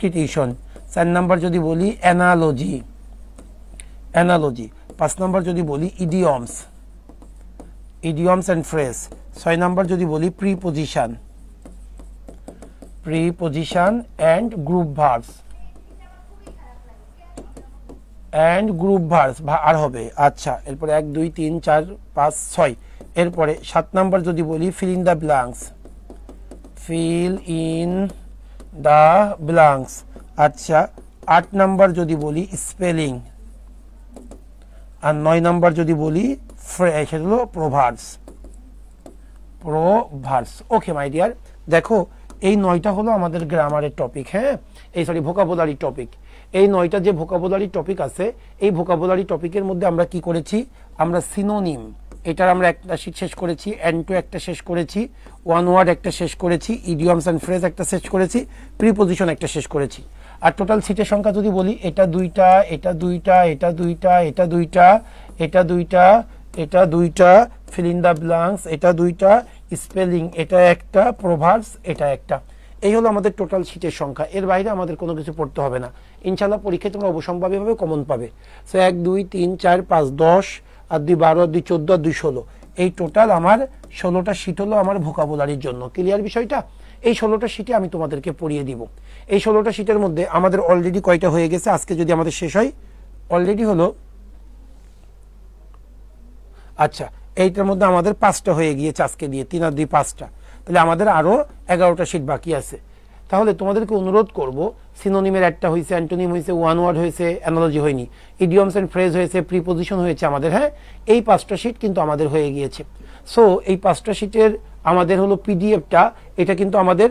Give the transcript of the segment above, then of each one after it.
Substitution, 4 number যদি বলি analogy, 5 number যদি বলি ইডিয়মস অ্যান্ড ফ্রেজ, 6 নাম্বার যদি বলি preposition and group verbs are হবে। আচ্ছা, এরপরে 1 2 3 4 5 6, এরপরে 7 নাম্বার যদি বলি ফিল ইন দ্য ব্ল্যাঙ্কস। আচ্ছা, 8 নাম্বার যদি বলি স্পেলিং, আর 9 নাম্বার যদি বলি সেটা হলো প্রোভার্বস। ওকে মাই ডিয়ার, দেখো এই 9টা হলো আমাদের গ্রামারের টপিক, হ্যাঁ এই সরি ভোকাবুলারি টপিক। এই 9টা যে ভোকাবুলারি টপিক আছে, এই ভোকাবুলারি টপিকের মধ্যে আমরা কি করেছি, আমরা সিনোনিম এটার আমরা একটা শীট শেষ করেছি, অ্যান্টো একটা শেষ করেছি, ওয়ান ওয়ার্ড একটা শেষ করেছি, ইডিয়মস অ্যান্ড ফ্রেজ একটা শেষ করেছি, প্রিপোজিশন একটা শেষ করেছি। আর টোটাল সিটের সংখ্যা যদি বলি, এটা 2টা, এটা 2টা, এটা 2টা, এটা 2টা, এটা 2টা, এটা 2টা, ফিল ইন দ্য ব্ল্যাঙ্কস এটা 2টা, স্পেলিং এটা একটা, প্রোভার্বস এটা একটা। এই হলো আমাদের টোটাল সিটের সংখ্যা। এর বাইরে আমাদের কোনো কিছু পড়তে হবে না। ইনশাআল্লাহ পরীক্ষায় তোমরা অবশ্যম্ভাবীভাবে কমন পাবে। সো 1 2 3 4 5 10 আর 2 12 আর 2 14 আর 2 16, এই টোটাল আমার 16টা সিট হলো আমার ভোকাবুলারির জন্য। ক্লিয়ার বিষয়টা? এই 16টা সিটে আমি তোমাদেরকে পড়িয়ে দিব। এই 16টা সিটের মধ্যে আমাদের অলরেডি কয়টা হয়ে গেছে, আজকে যদি আমাদের শেষ হয় অলরেডি হলো, আচ্ছা এইটার মধ্যে আমাদের 5টা হয়ে গিয়েছে আজকে দিয়ে, 3 আর 2 5টা, তাহলে আমাদের আরো 11টা সিট বাকি আছে। তাহলে তোমাদেরকে অনুরোধ করব, সিনোনিমের একটা হয়েছে, অ্যান্টোনিম হয়েছে, ওয়ান ওয়ার্ড হয়েছে, অ্যানালজি হয়নি, ইডিয়মস এন্ড ফ্রেজ হয়েছে, প্রিপোজিশন হয়েছে আমাদের, হ্যাঁ এই 5টা সিট কিন্তু আমাদের হয়ে গিয়েছে। সো এই 5টা সিটের আমাদের হলো পিডিএফটা, এটা কিন্তু আমাদের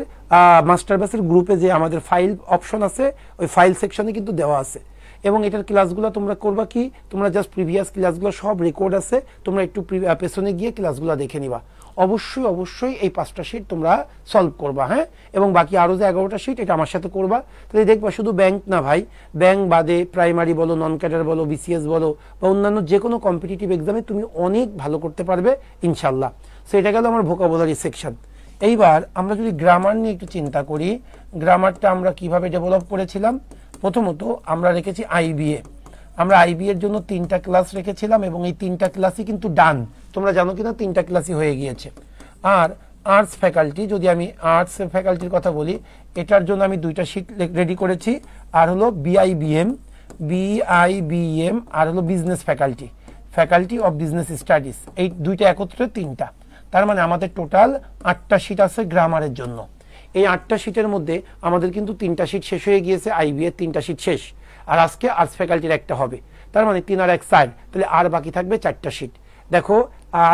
মাস্টার ব্যাচের গ্রুপে যে আমাদের ফাইল অপশন আছে, ওই ফাইল সেকশনে কিন্তু দেওয়া আছে। এবং এটার ক্লাসগুলো তোমরা করবা কি, তোমরা জাস্ট প্রিভিয়াস ক্লাসগুলো সব রেকর্ড আছে, তোমরা একটু পেছনে গিয়ে ক্লাসগুলো দেখে নিবা। অবশ্যই এই 5টা শিট তোমরা সলভ করবা, হ্যাঁ এবং বাকি আরো যে 11টা শিট এটা আমার সাথে করবা। তাহলে দেখবা শুধু ব্যাংক না ভাই, ব্যাংক বাদে প্রাইমারি বলো, নন ক্যাডার বলো, বিসিএস বলো বা অন্যান্য যে কোনো কম্পিটিটিভ এক্সামে তুমি অনেক ভালো করতে পারবে ইনশাল্লাহ। সো এটা গেল আমার ভোকাবুলারি সেকশন। এইবার আমরা যদি গ্রামার নিয়ে একটু চিন্তা করি, গ্রামারটা আমরা কিভাবে ডেভেলপ করেছিলাম। প্রথমত আমরা রেখেছি আইবিএ, আমরা আইবি এর জন্য 3টা ক্লাস রেখেছিলাম এবং এই 3টা ক্লাসই কিন্তু ডান, তোমরা জানো কিনা 3টা ক্লাসই হয়ে গিয়েছে। আর আর্টস ফ্যাকাল্টি, যদি আমি আর্টস ফ্যাকাল্টির কথা বলি, এটার জন্য আমি 2টা শিট রেডি করেছি, আর হলো বিআইবিএম আর হলো business faculty of business studies, এই 2টা একত্রে 3টা। তার মানে আমাদের টোটাল 8টা শিট আছে গ্রামারের জন্য। এই 8টা শিটের মধ্যে আমাদের কিন্তু 3টা শিট শেষ হয়ে গিয়েছে, আইবি এর 3টা শিট শেষ, আর আজকে আর্টস ফ্যাকাল্টির একটা হবে। তার মানে 3 আর 1 4, তাহলে আর বাকি থাকবে 4টা শিট। দেখো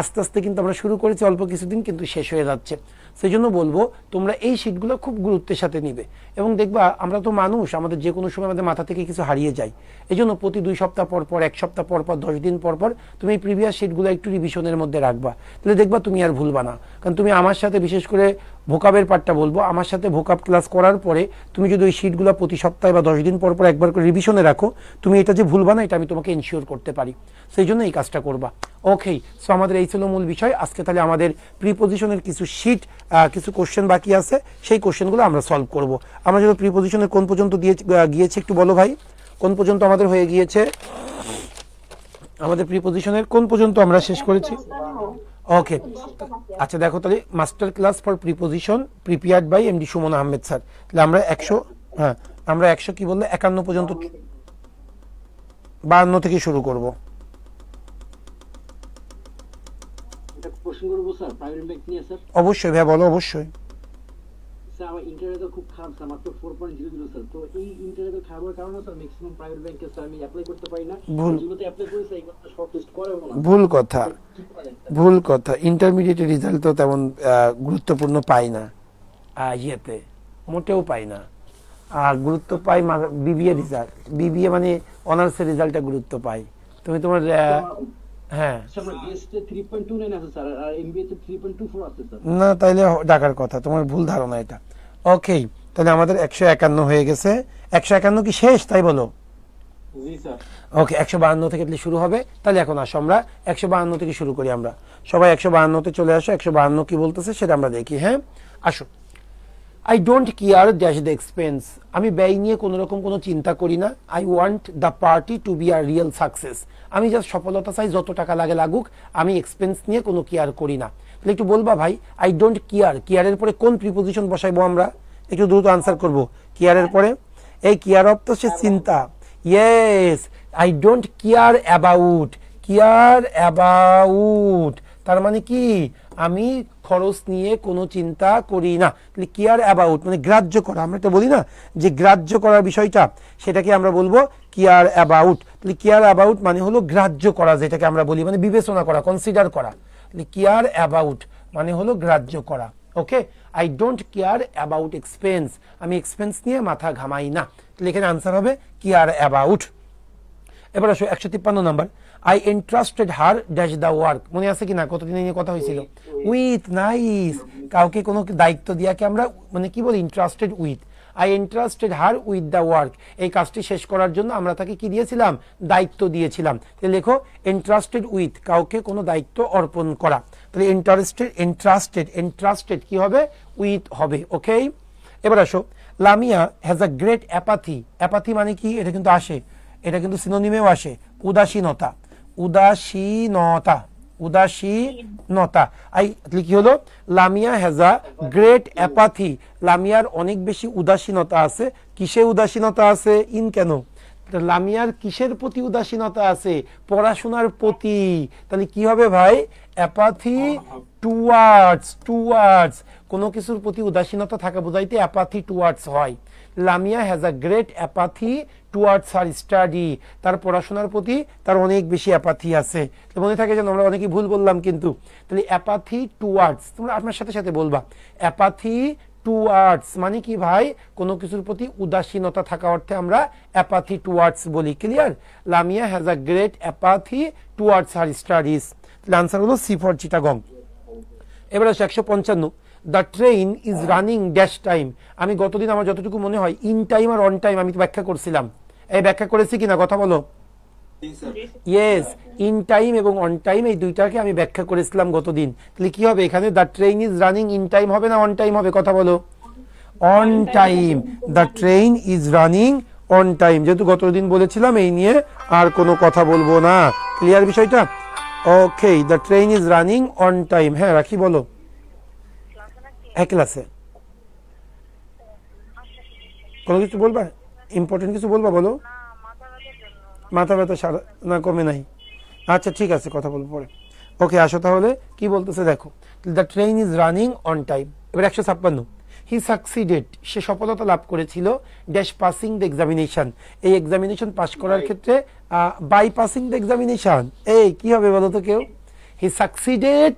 আস্তে আস্তে কিন্তু আমরা শুরু করেছি অল্প কিছুদিন, কিন্তু শেষ হয়ে যাচ্ছে। সেই জন্য বলবো তোমরা এই শিটগুলো খুব গুরুত্বের সাথে নিবে এবং দেখবা আমরা তো মানুষ, আমাদের যে কোনো সময় আমাদের মাথা থেকে কিছু হারিয়ে যায়। এই জন্য প্রতি 2 সপ্তাহ পর পর, 1 সপ্তাহ পর পর, 10 দিন পর পর তুমি এই প্রিভিয়াস শিটগুলো একটু রিভিশনের মধ্যে রাখবা, তাহলে দেখবা তুমি আর ভুলবা না। কারণ তুমি আমার সাথে, বিশেষ করে ভোকাবের পার্টটা বলবো, আমার সাথে ভোকাব ক্লাস করার পরে তুমি যদি ওই শিটগুলো প্রতি সপ্তাহে বা 10 দিন পর পর একবার করে রিভিশনে রাখো, তুমি এটা যে ভুলবা না, এটা আমি তোমাকে ইনশিওর করতে পারি। সেই জন্য এই কাজটা করবা। ওকে, সো আমাদের এই ছিল মূল বিষয় আজকে। তাহলে আমাদের প্রিপোজিশনের কিছু শিট, কিছু কোশ্চেন বাকি আছে, সেই কোশ্চেনগুলো আমরা সলভ করব। আমরা যদি প্রিপোজিশনের কোন পর্যন্ত গিয়েছে একটু বলো ভাই, কোন পর্যন্ত আমাদের হয়ে গিয়েছে? আমাদের প্রিপোজিশনের কোন পর্যন্ত আমরা শেষ করেছি? ওকে, আচ্ছা দেখো তাহলে master class for preposition prepared by MD Suman Ahmed sir. তাহলে আমরা 100, হ্যাঁ আমরা 100 কি বললে 51 পর্যন্ত, 52 থেকে শুরু করব। অবশ্যই ভাই বলো, অবশ্যই। স্যার আমার ইন্টারভিউ তো খুব খারাপ স্যার, মাত্র 4.00 স্যার। তো এই ইন্টারভিউ খারাপের কারণে স্যার ম্যাক্সিমাম প্রাইভেট ব্যাংকে স্যার আমি অ্যাপ্লাই করতে পারি না, যেগুলোতে অ্যাপ্লাই করি স্যার এগুলো শর্টলিস্ট করে না। ভুল কথা, ইন্টারমিডিয়েট রেজাল্ট তো তেমন গুরুত্বপূর্ণ পাই না, ইয়েতে মোটেও পাই না। আর গুরুত্ব পাই বিবিএ রেজাল্ট, বিবিএ মানে অনার্সের রেজাল্টটা গুরুত্ব পাই। তুমি তোমার হ্যাঁ না, তাইলে ডাকার কথা, তোমার ভুল ধারণা এটা। ওকে, তাহলে আমাদের 151 হয়ে গেছে। 151 কি শেষ তাই বলো? ওকে, 152 থেকে শুরু হবে। তাহলে এখন আসো আমরা 152 থেকে শুরু করি। আমরা সবাই 152 তে চলে আসো। 152 কি বলতেছে সেটা আমরা দেখি। হ্যাঁ আসো। I don't care dash the expense, আমি ব্যয় নিয়ে কোনো রকম কোনো চিন্তা করি না। I want the party to be a real success, আমি জাস্ট সফলতা চাই, যত টাকা লাগে লাগুক, আমি এক্সপেন্স নিয়ে কোনো কেয়ার করি না। তাহলে একটু বলবা ভাই, আই ডোন্ট কেয়ার, কেয়ারের পরে কোন প্রিপোজিশন বসাইবো আমরা? একটু দ্রুত আনসার করব। কেয়ারের পরে এই কেয়ার অফ তো সে চিন্তা, yes, I don't care about, care about তার মানে কি আমি খরচ নিয়ে কোনো চিন্তা করি না। তাহলে কেয়ার অ্যাবাউট মানে গ্রাহ্য করা, আমরা এটা বলি না যে গ্রাহ্য করার বিষয়টা, সেটাকে আমরা বলবো কেয়ার অ্যাবাউট। তাহলে কেয়ার অ্যাবাউট মানে হলো গ্রাহ্য করা, যেটাকে আমরা বলি মানে বিবেচনা করা, কনসিডার করা। তাহলে কেয়ার অ্যাবাউট মানে হলো গ্রাহ্য করা। Okay, I don't care about expense, আমি এক্সপেন্স নিয়ে মাথা ঘামাই না। তাহলে এখানে আনসার হবে কেয়ার অ্যাবাউট। এবার আসো 153 number, I entrusted her dash the work, মনে আছে কি না কতদিন নিয়ে কথা হয়েছিল? উইথ, নাইস, কাউকে কোনো দায়িত্ব দিয়াকে আমরা মানে কি বলি? Entrusted with. I entrusted her with the work, এই কাজটি শেষ করার জন্য আমরা তাকে কি দিয়েছিলাম? দায়িত্ব দিয়েছিলাম। তাহলে লেখো এন্ট্রাস্টেড উইথ, কাউকে কোনো দায়িত্ব অর্পণ করা। তাহলে এন্ট্রাস্টেড কি হবে? উইথ হবে। ওকে, এবার আসো, Lamia has a great apathy, apathy মানে কি? এটা কিন্তু আসে, এটা কিন্তু সিনোনিমেও আসে, উদাসীনতা, উদাসীনতা, উদাসীনতা। কি হলো? Lamia has a great apathy, লামিয়ার অনেক বেশি উদাসীনতা আছে। কিসে উদাসীনতা আছে? ইন কেন? লামিয়ার কিসের প্রতি উদাসীনতা আছে? পড়াশোনার প্রতি। তাহলে কি হবে ভাই? অ্যাপাথি টুয়ার্ডস, কোনো কিছুর প্রতি উদাসীনতা থাকা বোঝাইতে অ্যাপাথি টুয়ার্ডস হয়। Lamia has a great apathy towards her study, তার পড়াশোনার প্রতি তার অনেক বেশি অ্যাপাথি আছে। মনে থাকে যেন আমরা অনেকেই ভুল বললাম কিন্তু। তাহলে অ্যাপাথি টুয়ার্ডস, তোমরা আপনার সাথে সাথে বলবা, অ্যাপাথি টুয়ার্ডস মানে কি ভাই? কোনো কিছুর প্রতি উদাসীনতা থাকা অর্থে আমরা অ্যাপাথি টুয়ার্ডস বলি। Clear? Lamia has a great apathy towards her studies. তাহলে আনসার হলো সি ফর চিটাগং। এবার আসে 155, the train is running dash time, আমি গতদিন আমার যতটুকু মনে হয় ইন টাইম আর অন টাইম আমি ব্যাখ্যা করছিলাম। এই ব্যাখ্যা করেছি কিনা কথা বলো? ইয়েস, ইন টাইম এবং অন টাইম এই দুইটাকে আমি ব্যাখ্যা করেছিলাম গতদিন। তাহলে কি হবে এখানে? The train is running in time হবে না অন টাইম হবে? কথা বলো। On time, the train is running on time, যেহেতু গতদিন বলেছিলাম এই নিয়ে আর কোনো কথা বলবো না। ক্লিয়ার বিষয়টা? Okay, the train is running on time. হ্যাঁ রাখি, বলো। এক ক্লাসে কোনো কিছু বলবা? ইম্পর্টেন্ট কিছু বলবা? বলো। মাথা ব্যথা সারা না কমে নাই? আচ্ছা ঠিক আছে, কথা বলবো পরে। ওকে, আসো তাহলে কি বলতেছে দেখো। The train is running on time. এবার 156, হি সাকসিডেড, সে সফলতা লাভ করেছিল ড্যাশ পাসিং দ্য এক্সামিনেশন, এই এক্সামিনেশন পাস করার ক্ষেত্রে বাই পাসিং দ্য এক্সামিনেশন। এই কি হবে বলো তো কেউ? He succeeded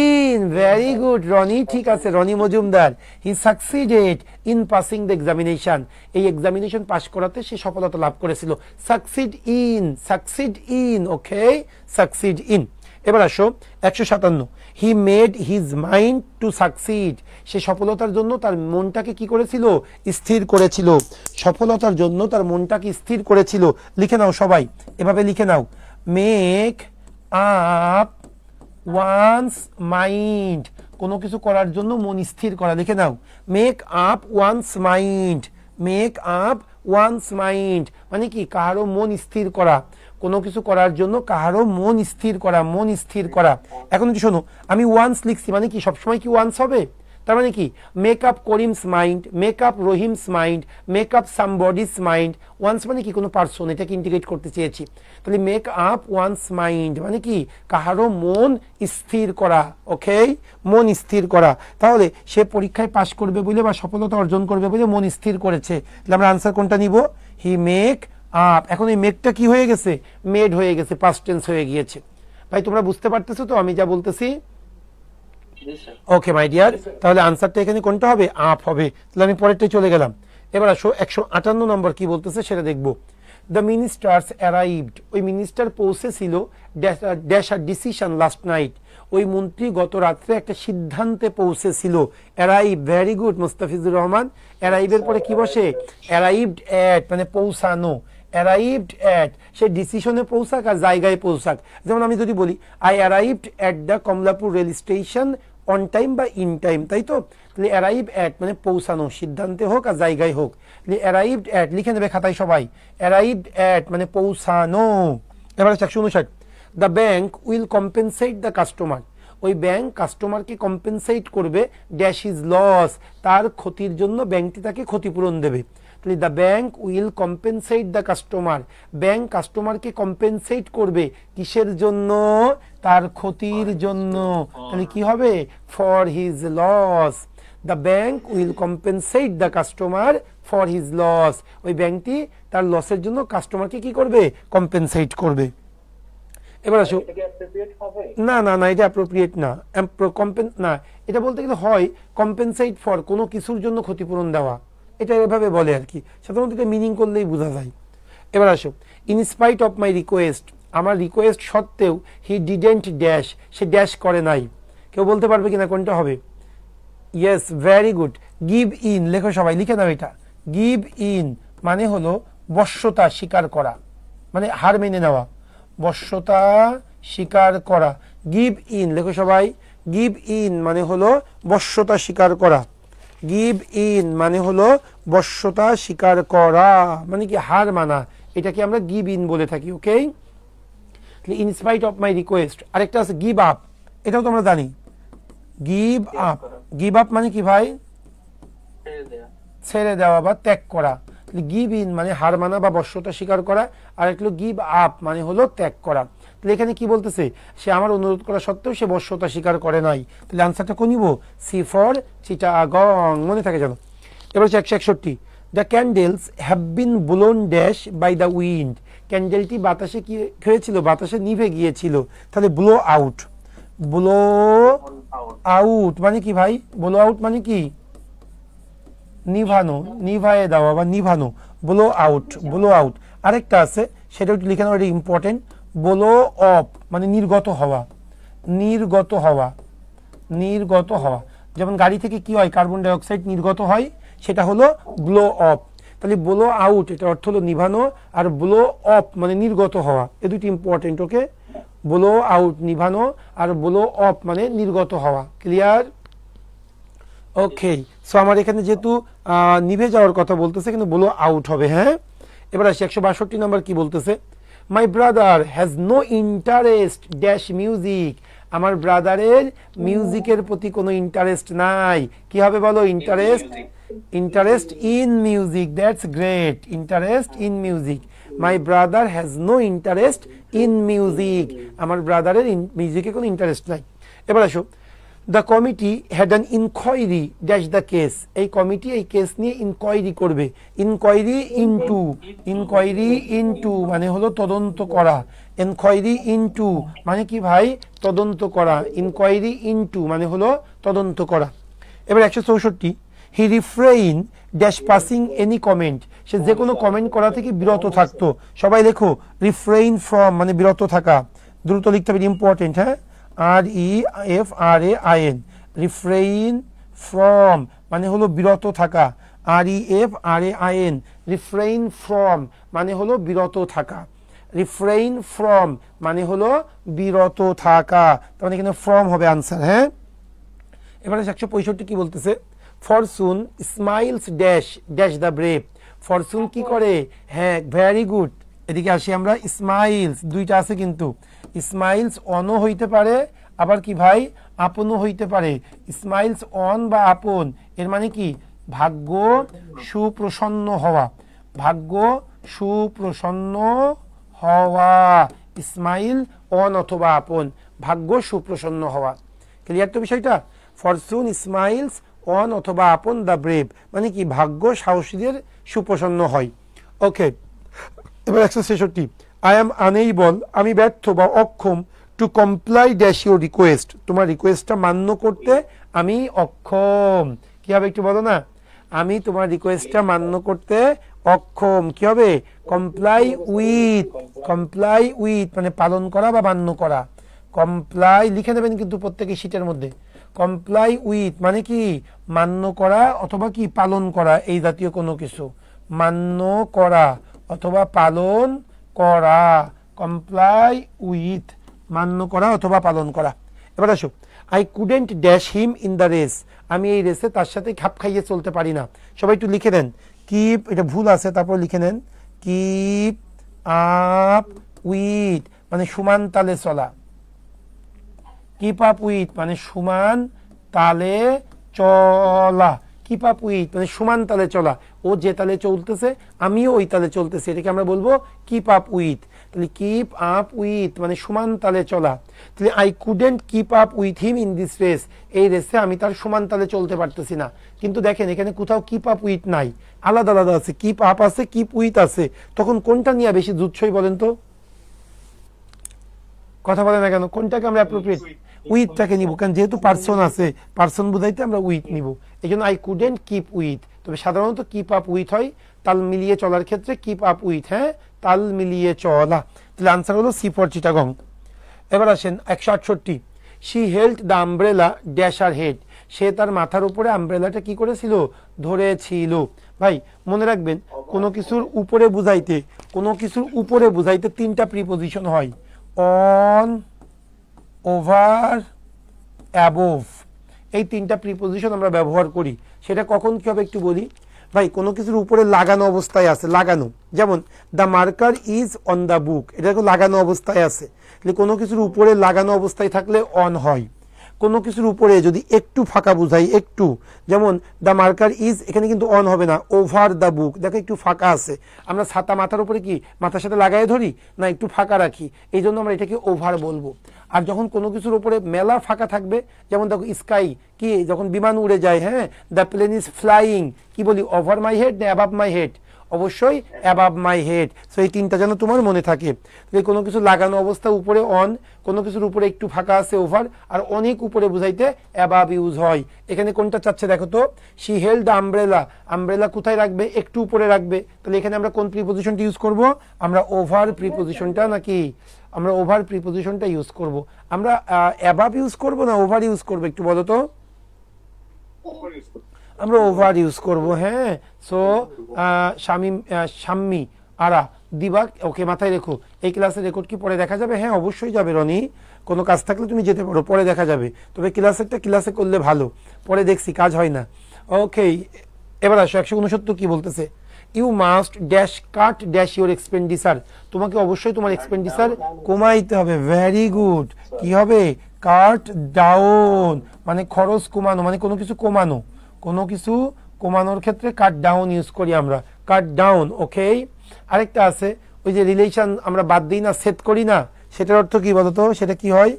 in, very good Rony, ঠিক আছে Rony Majumdar. He succeeded in passing the examination, এই এক্সামিনেশন পাস করাতে সে সফলতা লাভ করেছিল। Succeed in, okay, succeed in. এবার আসো 157, he made his mind to succeed, সে সফলতার জন্য তার মনটাকে কি করেছিল? স্থির করেছিল। সফলতার জন্য তার মনটাকে স্থির করেছিল। লিখে নাও সবাই, এভাবে লিখে নাও, মেক আপ ওয়ান্স মাইন্ড, কোনো কিছু করার জন্য মন স্থির করা। লিখে নাও, make up one's mind, make up one's mind মানে কি? কাহারও মন স্থির করা, কোনো কিছু করার জন্য কাহারও মন স্থির করা, মন স্থির করা। এখন কি শোনো, আমি ওয়ান্স লিখছি মানে কি সবসময় কি ওয়ান্স হবে? তার মানে কি? Make up Karim's mind, make up Rahim's mind, make up somebody's mind. One's মানে কি? কোনো পার্সন, এটাকে ইন্টিগ্রেট করতে চেয়েছি। তাহলে মেক আপ ওয়ান্স মাইন্ড মানে কি? কাহারও মন স্থির করা। ওকে, মন স্থির করা। তাহলে সে পরীক্ষায় পাশ করবে বলে বা সফলতা অর্জন করবে বলে মন স্থির করেছে। তাহলে আমরা আনসার কোনটা নিব? He make up. এখন এই মেকটা কি হয়ে গেছে? মেড হয়ে গেছে, পাস্ট টেন্স হয়ে গিয়েছে। ভাই তোমরা বুঝতে পারতেছো তো আমি যা বলতেছি? ওকে মাই ডিয়ার, তাহলে আনসারটা এখানে কোনটা হবে? আপ হবে। তাহলে আমি পরেরটাই চলে গেলাম। এবার আসো 158 নম্বর কি বলতেছে সেটা দেখবো। দ্য মিনিস্টার্স অ্যারাইভড, ওই মিনিস্টার পৌঁছেছিল ড্যাশ আর ডিসিশন লাস্ট নাইট, ওই মন্ত্রী গত রাত্রে একটা সিদ্ধান্তে পৌঁছেছিল। Arrive, very good Mustafizur Rahman. অ্যারাইভের পরে কি বসে? অ্যারাইভড অ্যাট মানে পৌঁছানো, অ্যারাইভড অ্যাট, সে ডিসিশনে পৌঁছাক আর জায়গায় পৌঁছাক। যেমন আমি যদি বলি I arrived at the Kamalapur rail station on time বা ইন টাইম, তাই তো? তাহলে অ্যারাইভ অ্যাট মানে পৌঁছানো, সিদ্ধান্তে হোক আর জায়গায় হোক। তাহলে অ্যারাইভড অ্যাট লিখে নেবে খাতায় সবাই, অ্যারাইভড অ্যাট মানে পৌঁছানো। এবার 159, the bank will compensate the customer, ওই ব্যাংক কাস্টমারকে কম্পেনসেট করবে ড্যাশ ইজ লস, তার ক্ষতির জন্য ব্যাংকটি তাকে ক্ষতিপূরণ দেবে। তাহলে the bank will compensate the customer, bank কাস্টমারকে কম্পেনসেট করবে কিসের জন্য? তার ক্ষতির জন্য। তাহলে কি হবে? For his loss. The bank will compensate the customer for his loss, ওই ব্যাংকটি তার লসের জন্য কাস্টমারকে কি করবে? কম্পেনসেট করবে। এবার আসো, না না না, এটা অ্যাপ্রোপ্রিয়েট না, না, এটা বলতে গেলে হয় কম্পেনসেট ফর, কোনো কিছুর জন্য ক্ষতিপূরণ দেওয়া, এটা এভাবে বলে আর কি, সাধারণত এটা মিনিং করলেই বোঝা যায়। এবার আসো, in spite of my request, আমার রিকোয়েস্ট সত্ত্বেও he didn't dash, say dash করে নাই। কেউ বলতে পারবে কিনা কোনটা হবে? Yes, very good, give in, লেখো সবাই, লিখে নাও এটা। গিভ ইন মানে হলো বশ্যতা স্বীকার করা, মানে হার মেনে নেওয়া, বশ্যতা স্বীকার করা। গিভ ইন, লেখো সবাই, গিভ ইন মানে হলো বশ্যতা স্বীকার করা। গিভ ইন মানে হলো বশ্যতা স্বীকার করা, মানে কি হার মানা, এটাকে আমরা গিভ ইন বলে থাকি। Okay, in spite of my request. আরেকটা আছে গিভ আপ, এটাও তো আমরা জানি, গিভ আপ। গিভ আপ মানে কি ভাই? ছেড়ে দেওয়া বা ত্যাগ করা। গিভ ইন মানে হার মানা বা বশ্যতা স্বীকার করা, আর একটা গিভ আপ মানে হলো ত্যাগ করা। তাহলে এখানে কি বলতেছে? সে আমার অনুরোধ করা সত্ত্বেও সে বশ্যতা স্বীকার করে নাই। তাহলে আনসারটা কোন নিব? সি ফর চিটাগং, মনে থাকে জানো। এবার হচ্ছে 161, the candles have been blown dash by the wind, ক্যান্ডেলটি বাতাসে কি হয়েছিল? বাতাসে নিভে গিয়েছিল। তাহলে ব্লো আউট, ব্লো আউট মানে কি ভাই? ব্লো আউট মানে কি? নিভানো, নিভায়ে দেওয়া বা নিভানো, ব্লো আউট, ব্লো আউট। আরেকটা আছে, সেটা একটু লিখে নেওয়া, এটা ইম্পর্টেন্ট, ব্লো অফ মানে নির্গত হওয়া, নির্গত হওয়া, নির্গত হওয়া। যেমন গাড়ি থেকে কি হয়? কার্বন ডাই অক্সাইড নির্গত হয়, সেটা হলো ব্লো অফ। তাহলে ব্লো আউট এটা অর্থ হলো নিভানো, আর ব্লো অফ মানে নির্গত হওয়া, এ দুটি ইম্পর্টেন্ট। ওকে, ব্লো আউট নিভানো, আর ব্লো অফ মানে নির্গত হওয়া। ক্লিয়ার? ওকে, সো আমার এখানে যেহেতু নিভে যাওয়ার কথা বলতেছে, কিন্তু ব্লো আউট হবে। হ্যাঁ, এবার আসি 162 নম্বর কি বলতেছে? My brother has no interest dash music, আমার ব্রাদারের মিউজিকের প্রতি কোনো ইন্টারেস্ট নাই। কি হবে বলো? Interest, interest in music, that's great, interest in music. My brother has no interest in music, আমার ব্রাদারের মিউজিকে কোনো ইন্টারেস্ট নাই। এবার আসো, the committee had an inquiry dash the case, এই কমিটি এই কেস নিয়ে ইনকোয়ারি করবে। ইনকোয়ারি ইনটু, ইনকোয়ারি ইনটু মানে হলো তদন্ত করা। ইনকোয়ারি ইনটু মানে কি ভাই? তদন্ত করা। ইনকোয়ারি ইনটু মানে হলো তদন্ত করা। এবার 164, he refrain dash passing any comment, সে যে কোনো কমেন্ট করা থেকে বিরত থাকতো। সবাই লেখো, রিফ্রেইন ফ্রম মানে বিরত থাকা, দ্রুত লিখতে হবে, ইম্পর্টেন্ট। হ্যাঁ, REFRAIN, রিফ্রেইন ফ্রম মানে হলো বিরত থাকা। REFRAIN, রিফ্রেইন ফ্রম মানে হলো বিরত থাকা। রিফ্রেইন ফ্রম মানে হলো বিরত থাকা, তার মানে এখানে ফ্রম হবে আনসার। হ্যাঁ, এবারে 165 কি বলতেছে? Fortune smiles dash dash the brave, Fortune কি করে? হ্যাঁ, ভেরি গুড। এদিকে আসি আমরা, স্মাইলস দুইটা আছে কিন্তু, স্মাইলস অনও হইতে পারে, আবার কি ভাই? আপনও হইতে পারে। স্মাইলস অন বা আপন, এর মানে কি? ভাগ্য সুপ্রসন্ন হওয়া, ভাগ্য সুপ্রসন্ন হওয়া। স্মাইল অন অথবা আপন, ভাগ্য সুপ্রসন্ন হওয়া। ক্লিয়ার তো বিষয়টা? ফরচুন স্মাইলস অন অথবা আপন দ্য ব্রেভ মানে কি? ভাগ্য সাহসীদের সুপ্রসন্ন হয়। ওকে, এবার 166, আই এম আনএবল, আমি ব্যর্থ বা অক্ষম, to comply dash your request, তোমার রিকোয়েস্টটা মান্য করতে আমি অক্ষম। কি হবে একটু বলো না? আমি তোমার রিকোয়েস্টটা মান্য করতে অক্ষম। কি হবে? কমপ্লাই উইথ, কমপ্লাই উইথ মানে পালন করা বা মান্য করা। কমপ্লাই লিখে দেবেন কিন্তু প্রত্যেকের শীটের মধ্যে। কমপ্লাই উইথ মানে কি? মান্য করা অথবা কি পালন করা, এই জাতীয় কোনো কিছু। মান্য করা অথবা পালন করা, কমপ্লাই উইথ, মান্য করা অথবা পালন করা। এবার আসো, I couldn't dash him in the race, আমি এই রেসে তার সাথে খাপ খাইয়ে চলতে পারি না। সবাই একটু লিখে দেন, কিপ, এটা ভুল আছে, তারপর লিখে নেন কিপ আপ উইথ মানে সমান তালে চলা, কিপ আপ উইথ মানে সমান তালে চলা, কিপ আপ উইথ মানে সমান তালে চলা, ও যে তালে চলতেছে আমিও ওই তালে চলতেছি, এটাকে আমরা বলবো কিপ আপ উইথ। তাহলে কিপ আপ উইথ মানে সমান তালে চলা। তাহলে I couldn't keep up with him in this race, এই রেসে আমি তার সমান তালে চলতে পারতেছি না। কিন্তু দেখেন এখানে কোথাও কিপ আপ উইথ নাই, আলাদা আলাদা আছে, কিপ আপ আছে, কিপ উইথ আছে। তখন কোনটা নিয়ে বেশি জুৎসই বলেন তো? কথা বলে না কেন? কোনটাকে আমরা অ্যাপ্রোপ্রিয়েট? উইথটাকে নিব, কারণ যেহেতু পার্সন আছে, পার্সন বুঝাইতে আমরা উইথ নিব। এই জন্য আই কুডেন্ট কিপ উইথ। তবে সাধারণত কিপ আপ উইথ হয় তাল মিলিয়ে চলার ক্ষেত্রে, কিপ আপ উইথ, হ্যাঁ তাল মিলিয়ে চলা। তাহলে আনসার হলো সি ফর চিটাগং। এবার আসেন 168, she held the umbrella dash her head, সে তার মাথার উপরে আমব্রেলাটা কি করেছিল? ধরেছিল। ভাই মনে রাখবেন, কোনো কিছুর উপরে বুঝাইতে, কোনো কিছুর উপরে বুঝাইতে তিনটা প্রিপোজিশন হয়, অন, ওভার, অ্যাবোভ। এই তিনটা প্রিপোজিশন আমরা ব্যবহার করি। সেটা কখন কি হবে একটু বলি। ভাই কোনো কিছুর উপরে লাগানো অবস্থায় আছে, লাগানো, যেমন the marker is on the book, এটা লাগানো অবস্থায় আছে। কোনো কিছুর উপরে লাগানো অবস্থায় থাকলে অন হয়। কোনো কিছুর উপরে যদি একটু ফাঁকা বুঝাই, একটু, যেমন দ্য মার্কার ইজ, এখানে কিন্তু অন হবে না, ওভার দ্য বুক, দেখো একটু ফাঁকা আছে। আমরা ছাতা মাথার উপরে কি মাথার সাথে লাগাই ধরি না, একটু ফাঁকা রাখি, এই জন্য আমরা এটাকে ওভার বলবো। আর যখন কোনো কিছুর উপরে মেলা ফাঁকা থাকবে, যেমন দেখো স্কাই, কি যখন বিমান উড়ে যায়, হ্যাঁ দ্য প্লেন ইজ ফ্লাইং, কি বলি ওভার মাই হেড না অ্যাবাভ মাই হেড? অবশ্যই অ্যাবাভ মাই হেড। সো এই তিনটা যেন তোমার মনে থাকে। কোনো কিছু লাগানো অবস্থা উপরে অন, কোনো কিছুর উপরে একটু ফাঁকা আছে ওভার, আর অনেক উপরে বুঝাইতে অ্যাবাভ ইউজ হয়। এখানে কোনটা চাচ্ছে দেখো তো, she held the umbrella, umbrella কোথায় রাখবে? একটু উপরে রাখবে। তাহলে এখানে আমরা কোন প্রিপোজিশনটা ইউজ করব? আমরা ওভার প্রিপোজিশনটা, নাকি আমরা ওভার প্রিপোজিশনটা ইউজ করব। আমরা অ্যাবাভ ইউজ করব না ওভার ইউজ করব একটু বলো তো? আমরা ওভার ইউজ করব, হ্যাঁ। সো শামিম, শাম্মি, আরা, দিবা, ওকে মাথায় রেখো। এই ক্লাসের রেকর্ড কি পরে দেখা যাবে? হ্যাঁ অবশ্যই যাবে রনি, কোনো কাজ থাকলে তুমি যেতে পারো, পরে দেখা যাবে। তবে ক্লাসেরটা ক্লাসে করলে ভালো, পরে দেখছি কাজ হয় না। ওকে, এবার আসো 169 কি বলতেছে, you must dash cut dash your expenditure, তোমাকে অবশ্যই তোমার এক্সপেন্ডিচার কমাইতে হবে। ভেরি গুড, কি হবে? কাট ডাউন মানে খরচ কমানো, মানে কোনো কিছু কমানো, কোনো কিছু কমানোর ক্ষেত্রে কাট ডাউন ইউজ করি আমরা, কাট ডাউন। ওকে, আরেকটা আছে, ওই যে রিলেশন আমরা বাদ দিই না, সেট করি না, সেটার অর্থ কি বলতো? সেটা কি হয়?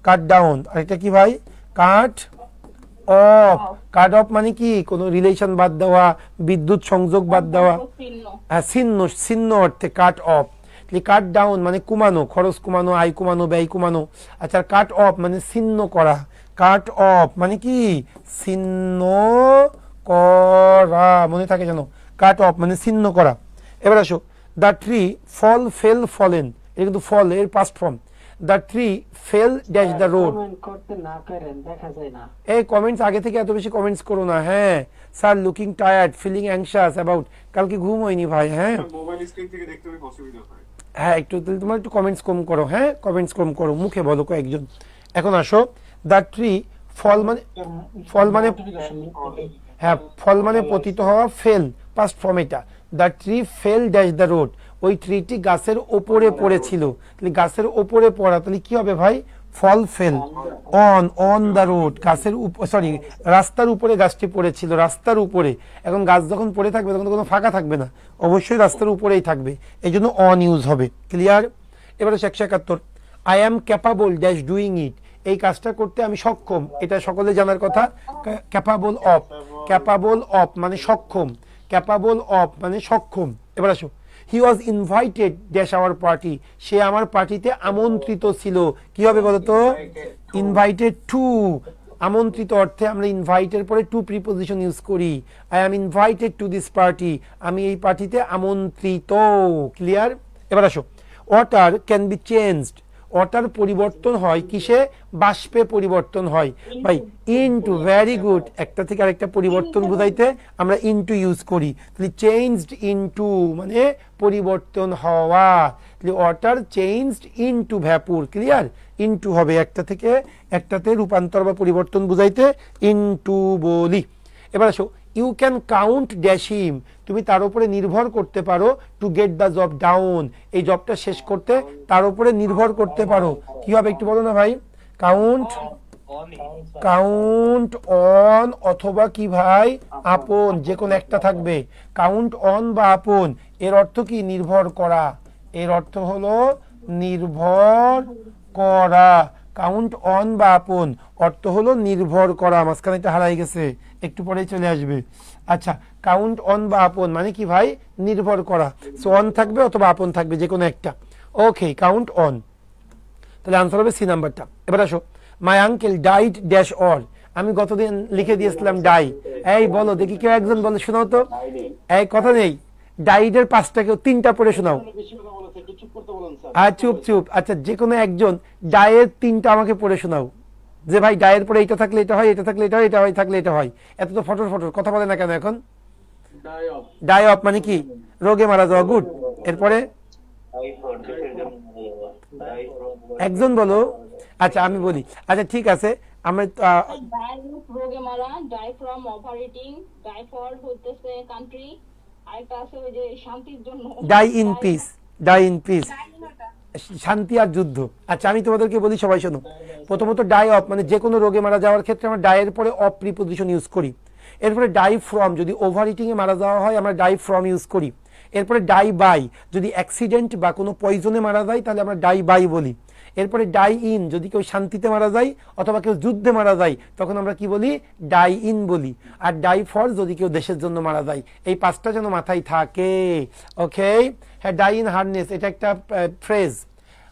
Cut down. আরেকটা কি ভাই? Cut off. কাট অফ মানে কি? কোনো রিলেশন বাদ দেওয়া, বিদ্যুৎ সংযোগ বাদ দেওয়া, হ্যাঁ ছিন্ন, ছিন্ন অর্থে কাট অফ। কাট ডাউন মানে কমানো, খরচ কমানো, আয় কমানো, ব্যয় কমানো। আচ্ছা, কাট অফ মানে ছিন্ন করা, কাট অফ মানে কি? ছিন্ন করা, মনে থাকে জানো, কাট অফ মানে ছিন্ন করা। এবার আসো, the tree fall fell fallen, এটা কিন্তু ফল এর past form. The tree fell dash the road, এই কমেন্টস আগে থেকে এত বেশি কমেন্টস করো না। হ্যাঁ sir, looking tired, feeling anxious about, কালকে ঘুম হয়নি ভাই। হ্যাঁ মোবাইল স্ক্রিন থেকে দেখতে হবে অসুবিধা হয়। হ্যাঁ একটু তোমার একটু কমেন্টস কম করো, হ্যাঁ কমেন্টস কম করো, মুখে বলো কয়েকজন। এখন আসো, দ্য ট্রি ফল মানে, ফল মানে, হ্যাঁ ফল মানে পতিত হওয়া, ফেল পাস্ট ফর্ম এটা। The tree fell dash the road, ওই ট্রিটি গাছের ওপরে পড়েছিল। তাহলে গাছের ওপরে পড়া, তাহলে কি হবে ভাই? Fall fell on, on the road, গাছের সরি রাস্তার উপরে গাছটি পড়েছিল, রাস্তার উপরে। এখন গাছ যখন পড়ে থাকবে তখন কোনো ফাঁকা থাকবে না, অবশ্যই রাস্তার উপরেই থাকবে, এই জন্য অন ইউজ হবে। ক্লিয়ার? এবারে 171, I am capable dash doing it, এই কাজটা করতে আমি সক্ষম, এটা সকলে জানার কথা। ক্যাপাবল অফ, ক্যাপাবল অফ মানে সক্ষম, ক্যাপাবল অফ মানে সক্ষম। এবার আসো, he was invited dash our party, সে আমার পার্টিতে আমন্ত্রিত ছিল। কি হবে বলতো? ইনভাইটেড টু, আমন্ত্রিত অর্থে আমরা ইনভাইটের পরে টু প্রিপোজিশন ইউজ করি। I am invited to this party, আমি এই পার্টিতে আমন্ত্রিত। ক্লিয়ার? এবার আসো, water can be changed, water পরিবর্তন হয় কিসে? বাষ্পে পরিবর্তন হয় ভাই। Into, very good. একটা থেকে আরেকটা পরিবর্তন বুঝাইতে আমরা ইনটু ইউজ করি। তাহলে চেঞ্জড ইনটু মানে পরিবর্তন হওয়া। তাহলে water changed into ভ্যাপুর, clear? Into হবে একটা থেকে একটাতে রূপান্তর বা পরিবর্তন বুঝাইতে ইনটু বলি। এবার আসো, ইউ ক্যান কাউন্ট ড্যাশিম, তুমি তার উপরে নির্ভর করতে পারো। To get the job down, এই জবটা শেষ করতে তার উপরে নির্ভর করতে পারো। কি হবে একটু বলো না ভাই? কাউন্ট, কাউন্ট অন অথবা কি ভাই? আপন, যে কোনো একটা থাকবে। কাউন্ট অন বা আপন এর অর্থ কি? নির্ভর করা। এর অর্থ হলো নির্ভর করা। কাউন্ট অন বা আপন অর্থ হলো নির্ভর করা। মাঝখানে এটা হারাই গেছে, একটু পরেই চলে আসবে। আচ্ছা, কাউন্ট অন বা আপন মানে কি ভাই? নির্ভর করা। সো অন থাকবে অথবা আপন থাকবে, যে কোনো একটা। ওকে, কাউন্ট অন। তাহলে আনসার হবে সি নাম্বারটা। এবার আসো, my uncle died dash or, আমি গতদিন লিখে দিয়েছিলাম ডাই। এই বলো দেখি, কেউ একজন বলো, শোনাও তো। এই কথা নেই, ডাইডের পাঁচটা, কেউ তিনটা পড়ে শোনাও। বেশি কথা বলা স্যার, একটু চুপ করতে বলেন স্যার। আর চুপ চুপ। আচ্ছা, যে কোনো একজন ডায়ের তিনটা আমাকে পড়ে শোনাও, যে ভাই ডায়ের পরে এটা থাকলে এটা হয়, এটা থাকলে এটা হয়, এটা হয় থাকলে এটা হয়। এত তো ফটর ফটর কথা বলে না কেন এখন? ডাই অফ মানে কি? রোগে মারা যাওয়া। গুড। এরপরে একজন বলো। আচ্ছা আমি বলি। আচ্ছা ঠিক আছে, আমরা রোগে মারা, die from operating, die for হতেছে কান্ট্রি, আরেকটা আছে ওই যে শান্তির জন্য, die in peace. Die in peace, শান্তি আর যুদ্ধ। আচ্ছা আমি তোমাদেরকে বলি, সবাই শোনো। প্রথমত ডাই অফ মানে যে কোনো রোগে মারা যাওয়ার ক্ষেত্রে আমরা ডাইয়ের পরে অফ প্রিপোজিশন ইউজ করি। এরপরে ডাই ফ্রম, যদি ওভার ইটিং এ মারা যাওয়া হয় আমরা ডাই ফ্রম ইউজ করি। এরপরে ডাই বাই, যদি অ্যাক্সিডেন্ট বা কোনো পয়জনে মারা যায় তাহলে আমরা ডাই বাই বলি। এরপরে ডাই ইন, যদি কেউ শান্তিতে মারা যায় অথবা কেউ যুদ্ধে মারা যায় তখন আমরা কি বলি? ডাই ইন বলি। আর ডাই ফর, যদি কেউ দেশের জন্য মারা যায়। এই পাঁচটা যেন মাথায় থাকে। ওকে, হ্যাঁ, ডাই ইন হার্নেস এটা একটা ফ্রেজ,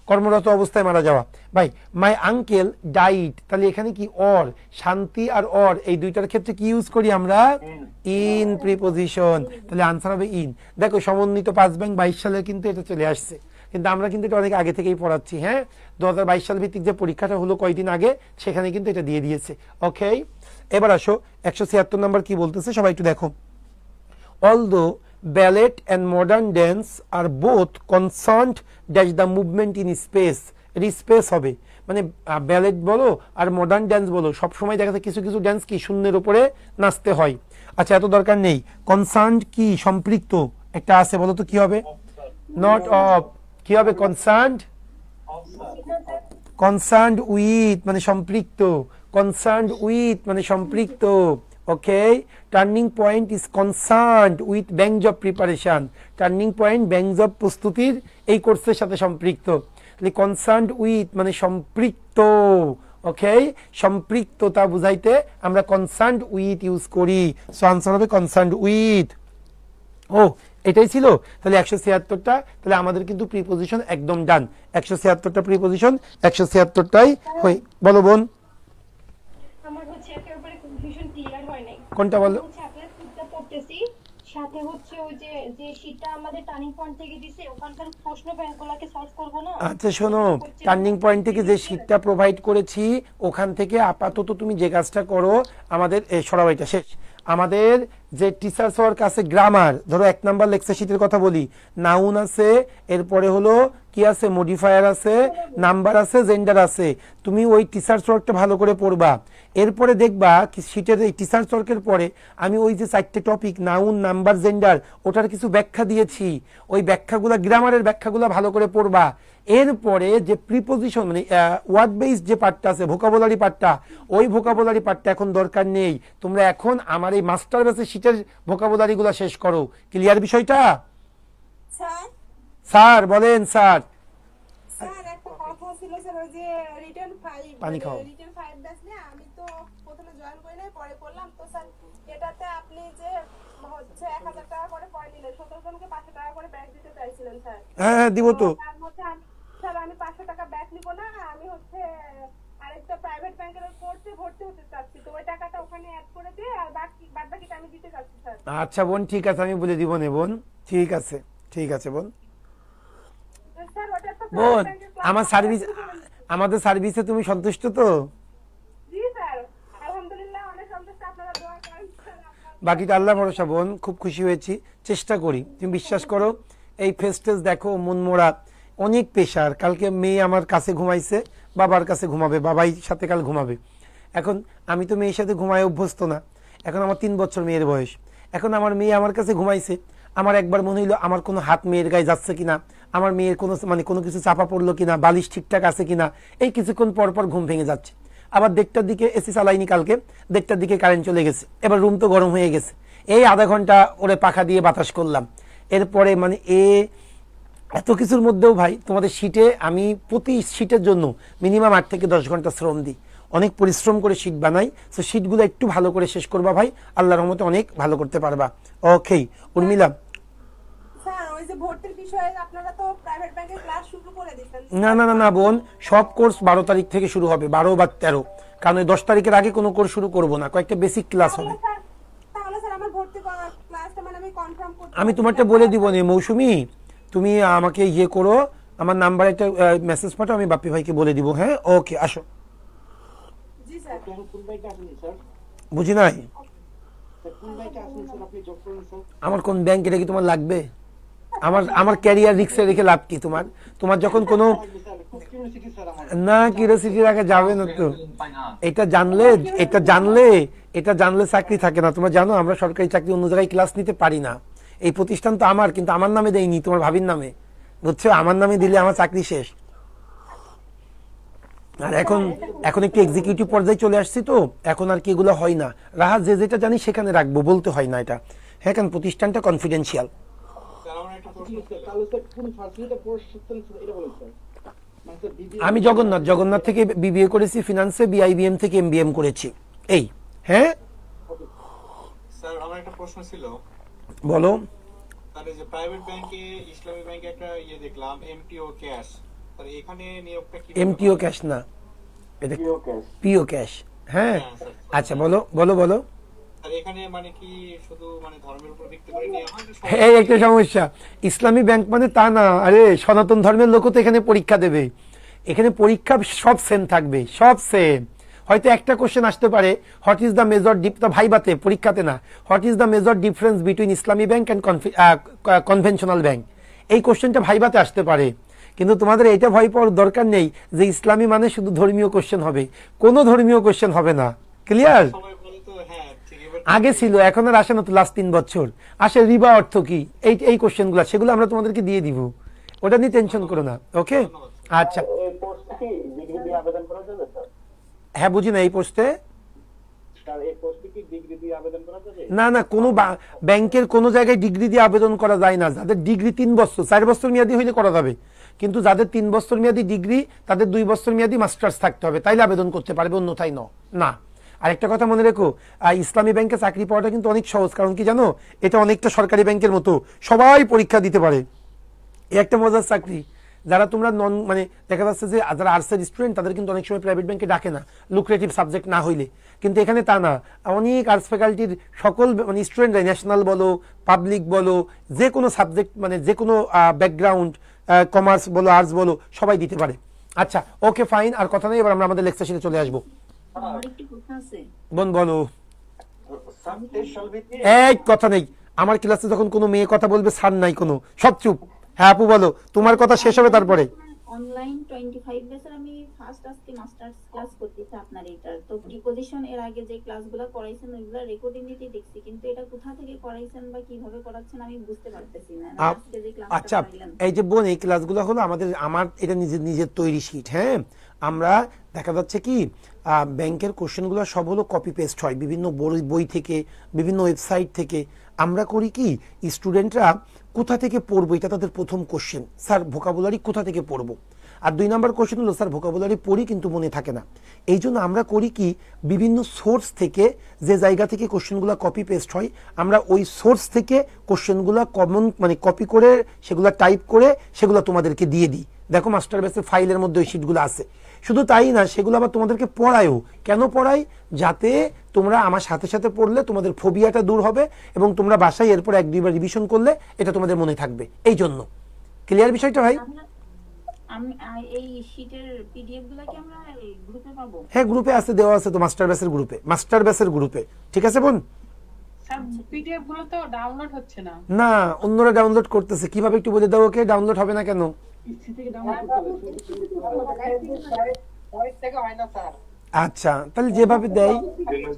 কর্মরত অবস্থায় মারা যাওয়া। ভাই মাই আঙ্কেল ডাইড, তাহলে এখানে কি? অর, শান্তি আর অর এই দুইটার ক্ষেত্রে কি ইউজ করি আমরা? In preposition. তাহলে আনসার হবে ইন। দেখো সমন্বিত পাঁচ ব্যাংক 22 সালে কিন্তু এটা চলে আসছে, কিন্তু আমরা কিন্তু এটা অনেক আগে থেকেই পড়াচ্ছি। হ্যাঁ, 2022 সাল ভিত্তিক যে পরীক্ষাটা হলো কয়দিন আগে, সেখানে কিন্তু এটা দিয়ে দিয়েছে। ওকে, এবার আসো 176 নম্বর কি বলতেছে, সবাই একটু দেখো। Although ballet and modern dance are both concerned dash the movement in space, এর স্পেস হবে মানে ব্যালেট বলো আর মডার্ন ড্যান্স বলো, সবসময় দেখা যায় কিছু কিছু ড্যান্স কি শূন্যের উপরে নাচতে হয়। আচ্ছা এত দরকার নেই। কনসার্নড কি? সম্পৃক্ত একটা আছে, বলো তো কি হবে? Not of. কি হবে? কনসার্নড, কনসার্নড উইথ মানে সম্পৃক্ত, কনসার্নড উইথ মানে সম্পৃক্ত। Okay, turning point is concerned with bank job preparation, turning point bank job প্রস্তুতির এই কোর্সের সাথে সম্পৃক্ত। তাহলে কনসার্নড উইথ মানে সম্পৃক্ত। ওকে, সম্পৃক্ততা বুঝাইতে আমরা কনসার্নড উইথ ইউজ করি। সো আনসার হবে কনসার্নড উইথ। ও এটাই ছিল। তাহলে 176টা, তাহলে আমাদের কিন্তু প্রিপোজিশন একদম ডান। 176টা প্রিপোজিশন, 176টাই হই। বলো বোন। আমার হচ্ছে একেবারে কনফিউশন ক্লিয়ার হয় নাই। কোনটা বলো? হচ্ছে আপনারা শীটটা পড়তেছি, সাথে হচ্ছে ওই যে শীটটা আমাদের টার্নিং পয়েন্ট থেকে দিছে, ওখানকার প্রশ্ন ব্যাংকগুলোকে সলভ করব না। আচ্ছা শোনো, টার্নিং পয়েন্ট থেকে যে শীটটা প্রোভাইড করেছি ওখান থেকে আপাতত তুমি যে কাজটা করো, আমাদের সরাও এটা শেষ। আমাদের যে টিচার্স ওয়ার্ক আছে গ্রামার, ধরো 1 নাম্বার লেকচার শীটের কথা বলি, নাউন আছে, এরপরে হলো কি আছে? মডিফায়ার আছে, নাম্বার আছে, জেন্ডার আছে। তুমি ওই টিচার্স ওয়ার্কটা ভালো করে পড়বা। এরপরে দেখবা শীটের এই টিচার্স ওয়ার্কের পরে আমি ওই যে 4টে টপিক নাউন, নাম্বার, জেন্ডার, ওটার কিছু ব্যাখ্যা দিয়েছি। ওই ব্যাখ্যাগুলা, গ্রামারের ব্যাখ্যাগুলা ভালো করে পড়বা। এরপরে যে প্রিপোজিশন মানে ওয়ার্ড বেস যে পার্টটা আছে, ভোকাবুলারি পার্টটা, ওই ভোকাবুলারি পার্টটা এখন দরকার নেই। তোমরা এখন আমার এই মাস্টার বেসের শীটের ভোকাবুলারিগুলো শেষ করো। ক্লিয়ার বিষয়টা? স্যার বলেন। স্যার স্যার একটা কথা ছিল স্যার, ওই যে রিটার্ন 5 পানি খাও। রিটার্ন 5 ব্যাচ নিয়ে আমি তো প্রথমে জয়েন করি নাই, পরে করলাম। তো স্যার এটাতে আপনি যে হচ্ছে 1000 টাকা করে পরে নিলেন, 17 জনকে 500 টাকা করে ব্যাক দিতে চাইছিলেন স্যার। হ্যাঁ দিব তো। তার মধ্যে স্যার আমি 500 টাকা ব্যাক নিব না, আমি হচ্ছে আরেকটা প্রাইভেট ব্যাংকের কোর্সে ভর্তি হতে চাচ্ছি। তো ওই টাকাটা ওখানে অ্যাড করে দিয়ে আর বাকিটা আমি দিতে চাচ্ছি স্যার। আচ্ছা বোন ঠিক আছে, আমি বলে দিব নে বোন। ঠিক আছে, ঠিক আছে বোন। স্যার ওটা তো বোন আমার সার্ভিস আমাদের সার্ভিসে তুমি সন্তুষ্ট তো? জি স্যার, আলহামদুলিল্লাহ অনেক সন্তুষ্ট, আপনারা দোয়া করেন স্যার। বাকিটা আল্লাহ ভরসা বোন, খুব খুশি হয়েছি, চেষ্টা করি। তুমি বিশ্বাস করো, এই ফেস্টেজ দেখো মনমোড়া, অনেক পেশার। কালকে মেয়ে আমার কাছে ঘুমাইছে, বাবার কাছে ঘুমাবে, বাবাই সাথে কাল ঘুমাবে। এখন আমি তো মেয়ের সাথে ঘুমায় অভ্যস্ত না, এখন আমার 3 বছর মেয়ের বয়স। এখন আমার মেয়ে আমার কাছে ঘুমাইছে, আমার একবার মনে হইলো আমার কোনো হাত মেয়ের গায়ে যাচ্ছে কিনা, আমার মেয়ের কোনো মানে কোনো কিছু চাপা পড়লো কিনা, বালিশ ঠিকঠাক আছে কিনা, এই কিছুক্ষণ পর পর ঘুম ভেঙে যাচ্ছে। আবার 1:30টার দিকে এসি চালাইনি কালকে, 1:30টার দিকে কারেন্ট চলে গেছে, এবার রুম তো গরম হয়ে গেছে। এই আধা ঘন্টা ওরে পাখা দিয়ে বাতাস করলাম। এরপরে মানে এত কিছুর মধ্যেও ভাই তোমাদের শীটে আমি প্রতি শীটের জন্য মিনিমাম 8 থেকে 10 ঘন্টা শ্রম দিই, অনেক পরিশ্রম করে শীট বানাই। তো শীটগুলো একটু ভালো করে শেষ করবা ভাই, আল্লাহর রহমতে অনেক ভালো করতে পারবা। ওকে উর্মিলা, স্যার ওই যে ভর্তির বিষয়ে আপনারা তো প্রাইভেট ব্যাংকে ক্লাস শুরু করে দিয়েছেন। না না না না বোন, সব কোর্স 12 তারিখ থেকে শুরু হবে, 12 বা 13, কারণ ওই 10 তারিখের আগে কোনো কোর্স শুরু করব না, কয়েকটা বেসিক ক্লাস হবে। তাহলে স্যার আমার ভর্তি ক্লাসটা মানে আমি কনফার্ম করতে, আমি তোমারটা বলে দিব নে মৌসুমী, তুমি আমাকে করো, আমার নাম্বারে একটা মেসেজ পাঠাও, আমি বাপ্পি ভাইকে বলে দিব। হ্যাঁ ওকে, আসো। জি স্যার। আপনি এখন কোন ব্যাংকে আসেন স্যার? বুঝি নাই স্যার কোন ব্যাংকে আসেন স্যার, আপনি জব করেন স্যার? আমার কোন ব্যাংক, এটা কি তোমার লাগবে? আমার ক্যারিয়ার রিস্কে রেখে লাভ কি তোমার? তোমার যখন কোনো স্যার খুব কিউরিওসিটি স্যার আমার। না কিউরিওসিটি রাখা যাবে না তো, এটা জানলে চাকরি থাকে না। তোমরা জানো আমরা সরকারি চাকরি অন্য জায়গায় ক্লাস নিতে পারি না। এই প্রতিষ্ঠান তো আমার, কিন্তু আমার নামে দেয়নি, তোমার ভাবির নামে, বুঝছো? আমার নামে দিলে আমার চাকরি শেষ। আর এখন একটু এক্সিকিউটিভ পর্যায়ে চলে আসছি, তো এখন আর কি এগুলো হয় না। রাহা যেটা জানি সেখানে রাখবো, বলতে হয় না এটা। হ্যাঁ, কারণ প্রতিষ্ঠানটা কনফিডেন্সিয়াল। স্যার আমার একটা প্রশ্ন ছিল। তাহলে স্যার কোন ফার্সিতে পড়ছেন এটা বলেন স্যার। মানে স্যার বিবি আমি জগন্নাথ থেকে বিবিএ করেছি, ফিনান্সে বিআইবিএম থেকে এমবিএম করেছি। এই হ্যাঁ স্যার আমার একটা প্রশ্ন ছিল। বলো। তাহলে যে প্রাইভেট ব্যাংকে, ইসলামী ব্যাংকে একটা দেখলাম এমটিও ক্যাশ, তাহলে এখানে নিয়োগটা কি? এমটিও ক্যাশ না, এটা পিও ক্যাশ। হ্যাঁ আচ্ছা, বলো। আর এখানে মানে কি শুধু মানে ধর্মের উপর ভিত্তি করে নেওয়া হয় না? এই একটা সমস্যা, ইসলামী ব্যাংক মানে তা না। আরে সনাতন ধর্মের লোকও তো এখানে পরীক্ষা দেবে, এখানে পরীক্ষা সব সেম থাকবে, সব সেম। হয়তো একটা কোশ্চেন আসতে পারে, হোয়াট ইজ দ্য মেজর ভাইবাতে, পরীক্ষাতে না, what is the major difference between Islami bank and conventional bank, এই কোশ্চেনটা ভাইবাতে আসতে পারে। কিন্তু তোমাদের এইটা ভয় পাওয়ার দরকার নেই যে ইসলামী মানে শুধু ধর্মীয় কোশ্চেন হবে, কোনো ধর্মীয় কোশ্চেন হবে না। ক্লিয়ার? সবাই বলে তো হ্যাঁ ঠিক, এবার আগে ছিল, এখন আর আসে না তো, লাস্ট 3 বছর আসে। রিবা অর্থ কি, এই কোশ্চেনগুলো, সেগুলো আমরা তোমাদেরকে দিয়ে দিব, ওটা নিয়ে টেনশন করো না। ওকে আচ্ছা, এই পোস্টে কি ডিগ্রি দিয়ে আবেদন করা যাবে স্যার? হ্যাঁ বুঝি না এই পোস্টে। স্যার এই পোস্টে কি ডিগ্রি দিয়ে আবেদন করা যাবে? না কোনো ব্যাংকের কোনো জায়গায় ডিগ্রি দিয়ে আবেদন করা যায় না। যাদের ডিগ্রি 3 বছর 4 বছর মেয়াদি হইলে করা যাবে, কিন্তু যাদের 3 বছর মেয়াদি ডিগ্রি তাদের 2 বছর মেয়াদি মাস্টার্স থাকতে হবে, তাইলে আবেদন করতে পারবে, অন্যথায় না। আরেকটা কথা মনে রেখো, ইসলামী ব্যাংকে চাকরি পাওয়াটা কিন্তু অনেক সহজ। কারণ কি জানো, এটা অনেকটা সরকারি ব্যাংকের মতো, সবাই পরীক্ষা দিতে পারে। এই একটা মজার চাকরি। যারা তোমরা মানে দেখা যাচ্ছে যে যারা আর্টসের স্টুডেন্ট, তাদের কিন্তু অনেক সময় প্রাইভেট ব্যাংকে ডাকে না, লুক্রেটিভ সাবজেক্ট না হইলে। কিন্তু এখানে তা না, অনেক আর্টস ফ্যাকাল্টির সকল মানে স্টুডেন্টরা, ন্যাশনাল বলো, পাবলিক বলো, যে কোনো সাবজেক্ট মানে যে কোনো ব্যাকগ্রাউন্ড, কমার্স বলো, আর্টস বলো, সবাই দিতে পারে। আচ্ছা ওকে ফাইন, আর কথা নেই, এবার আমরা আমাদের লেকচার শিটে চলে আসবো। বোন বলো। স্যার এই সলভিতে এই কথা নেই, আমার ক্লাসে যখন কোনো মেয়ে কথা বলবে সার নাই কোনো, সব চুপ। হ্যাঁ আপু বলো, তোমার কথা শেষ হবে তারপরে। অনলাইন 25 বছর আমি ফার্স্ট আজকে মাস্টার্স ক্লাস করতেছি আপনার এইটার। তো প্রিপোজিশন এর আগে যে ক্লাসগুলো করাইছেন ওইগুলো রেকর্ডিং নিতে দেখছি, কিন্তু এটা কোথা থেকে করাইছেন বা কিভাবে করাচ্ছেন আমি বুঝতে পারতেছি না। আজকে যে ক্লাসটা আচ্ছা করাইলেন, এই যে বোন, এই ক্লাসগুলো হলো আমার এটা নিজের তৈরি শিট। হ্যাঁ, আমরা দেখা যাচ্ছে কি ব্যাংকের কোশ্চেনগুলো সব হলো কপি পেস্ট হয় বিভিন্ন বই থেকে, বিভিন্ন ওয়েবসাইট থেকে। আমরা করি কি, স্টুডেন্টরা কোথা থেকে পড়বো, এটা তাদের প্রথম কোশ্চেন, স্যার ভোকাবুলারি কোথা থেকে পড়বো। আর 2 নম্বর কোশ্চেন হলো, স্যার ভোকাবুলারি পড়ি কিন্তু মনে থাকে না। এই জন্য আমরা করি কি, বিভিন্ন সোর্স থেকে, যে জায়গা থেকে কোশ্চেনগুলো কপি পেস্ট হয়, আমরা ওই সোর্স থেকে কোশ্চেনগুলো মানে কপি করে, সেগুলো টাইপ করে, সেগুলো তোমাদেরকে দিয়ে দিই। দেখো মাস্টার বেসের ফাইলের মধ্যে ওই শিটগুলো আছে। শুধু তাই না, সেগুলো আবার তোমাদেরকে পড়ায়ও। কেন পড়াই? যাতে তোমরা আমার সাথে সাথে পড়লে তোমাদের ফোবিয়াটা দূর হবে, এবং তোমরা বাসায় এরপর 1-2 বার রিভিশন করলে এটা তোমাদের মনে থাকবে। এই জন্য ক্লিয়ার বিষয়টা ভাই? আমি এই শীটের পিডিএফ গুলো কি আমরা গ্রুপে পাবো? হ্যাঁ গ্রুপে আছে, দেওয়া আছে তো মাস্টার ব্যাচের গ্রুপে। ঠিক আছে বোন? স্যার পিডিএফ গুলো তো ডাউনলোড হচ্ছে না। না, অন্যরা ডাউনলোড করতেছে। কিভাবে একটু বলে দাও ওকে, ডাউনলোড হবে না কেন? পিসি থেকে ডাউনলোড করতে হবে, হয় না স্যার। আচ্ছা, তাহলে যেভাবে দেয়।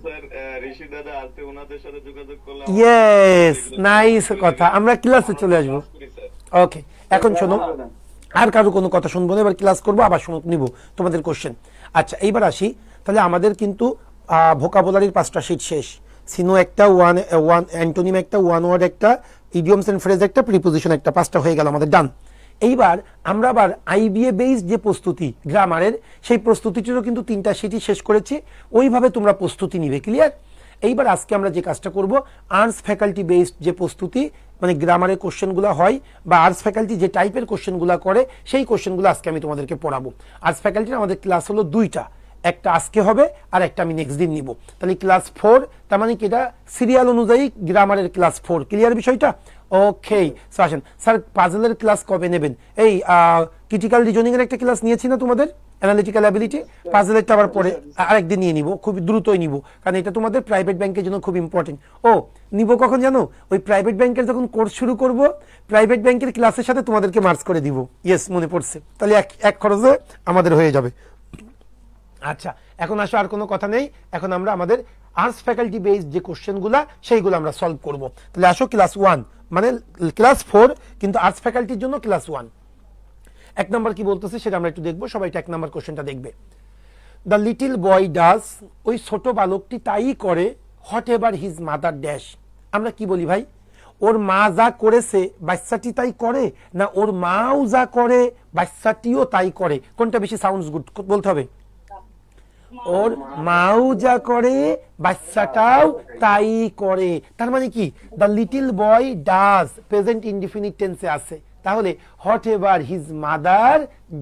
স্যার ঋষি দাদা আছে, ওনাদের সাথে যোগাযোগ করলে ইয়েস, নাইস কথা। আমরা ক্লাসে চলে আসবো। ওকে, এখন শোনো, আর কারো কোনো কথা শুনবো না, এবার ক্লাস করবো, আবার নিব তোমাদের কোশ্চেন। আচ্ছা, এইবার আসি। তাহলে আমাদের কিন্তু ভোকাবুলারির 5টা শীট শেষ। সিনো একটা, ওয়ান অ্যান্টোনিম একটা, ওয়ান ওয়ার্ড একটা, ইডিয়মস এন্ড ফ্রেজ একটা, প্রিপোজিশন একটা, 5টা হয়ে গেল আমাদের, ডান। এইবার আমরা আবার আইবিএ বেসড যে প্রস্তুতি গ্রামারের, সেই প্রস্তুতিটিরও কিন্তু 3টা শীটই শেষ করেছি। ওইভাবে তোমরা প্রস্তুতি নিবে, ক্লিয়ার? এইবার আজকে আমরা যে কাজটা করব, আর্টস ফ্যাকাল্টি বেসড যে প্রস্তুতি, মানে গ্রামারের কোশ্চেনগুলো হয় বা আর্টস ফ্যাকাল্টি যে টাইপের কোশ্চেনগুলো করে, সেই কোশ্চেনগুলো আজকে আমি তোমাদেরকে পড়াবো। আর্টস ফ্যাকাল্টির আমাদের ক্লাস হলো 2টা, একটা আজকে হবে আর একটা আমি নেক্সট দিন নিব। তাহলে ক্লাস 4, তার মানে কি এটা সিরিয়াল অনুযায়ী গ্রামারের ক্লাস 4, ক্লিয়ার বিষয়টা? ওকে, আসেন স্যার পাজলের ক্লাস কবে নেবেন? এই ক্রিটিক্যাল রিজনিং এর একটা ক্লাস নিয়েছি না তোমাদের, অ্যানালিটিক্যাল অ্যাবিলিটি, পাজলেরটা আবার পরে আরেকদিন নিয়ে নিব, খুব দ্রুতই নিব, কারণ এটা তোমাদের প্রাইভেট ব্যাংকের জন্য খুব ইম্পর্টেন্ট। ও নিব কখন জানো? ওই প্রাইভেট ব্যাংকের যখন কোর্স শুরু করব, প্রাইভেট ব্যাংকের ক্লাসের সাথে তোমাদেরকে মার্চ করে দিব। ইয়েস, মনে পড়ছে। তাহলে এক খরচে আমাদের হয়ে যাবে। আচ্ছা, এখন আসো, আর কোনো কথা নেই। এখন আমরা আমাদের আর্টস ফ্যাকাল্টি বেসড যে কোশ্চেনগুলা, সেইগুলো আমরা সলভ করব। তাহলে আসো, ক্লাস 1 মানে ক্লাস 4, কিন্তু আর্টস ফ্যাকাল্টির জন্য ক্লাস 1। 1 নাম্বার কি বলতেছে সেটা আমরা একটু দেখবো। সবাই 1 নাম্বার কোশ্চেনটা দেখবে। দ্য লিটিল বয় ডাজ, ওই ছোট বালকটি তাই করে, what ever his mother dash. আমরা কি বলি ভাই? ওর মা যা করেছে বাচ্চাটি তাই করে, না ওর মাও যা করে বাচ্চাটিও তাই করে? কোনটা বেশি সাউন্ডস গুড বলতে হবে? ওর মাও যা করে বাচ্চাটাও তাই করে। তার মানে কি? The little boy does present indefinite টেন্সে আছে। তাহলে whatever his mother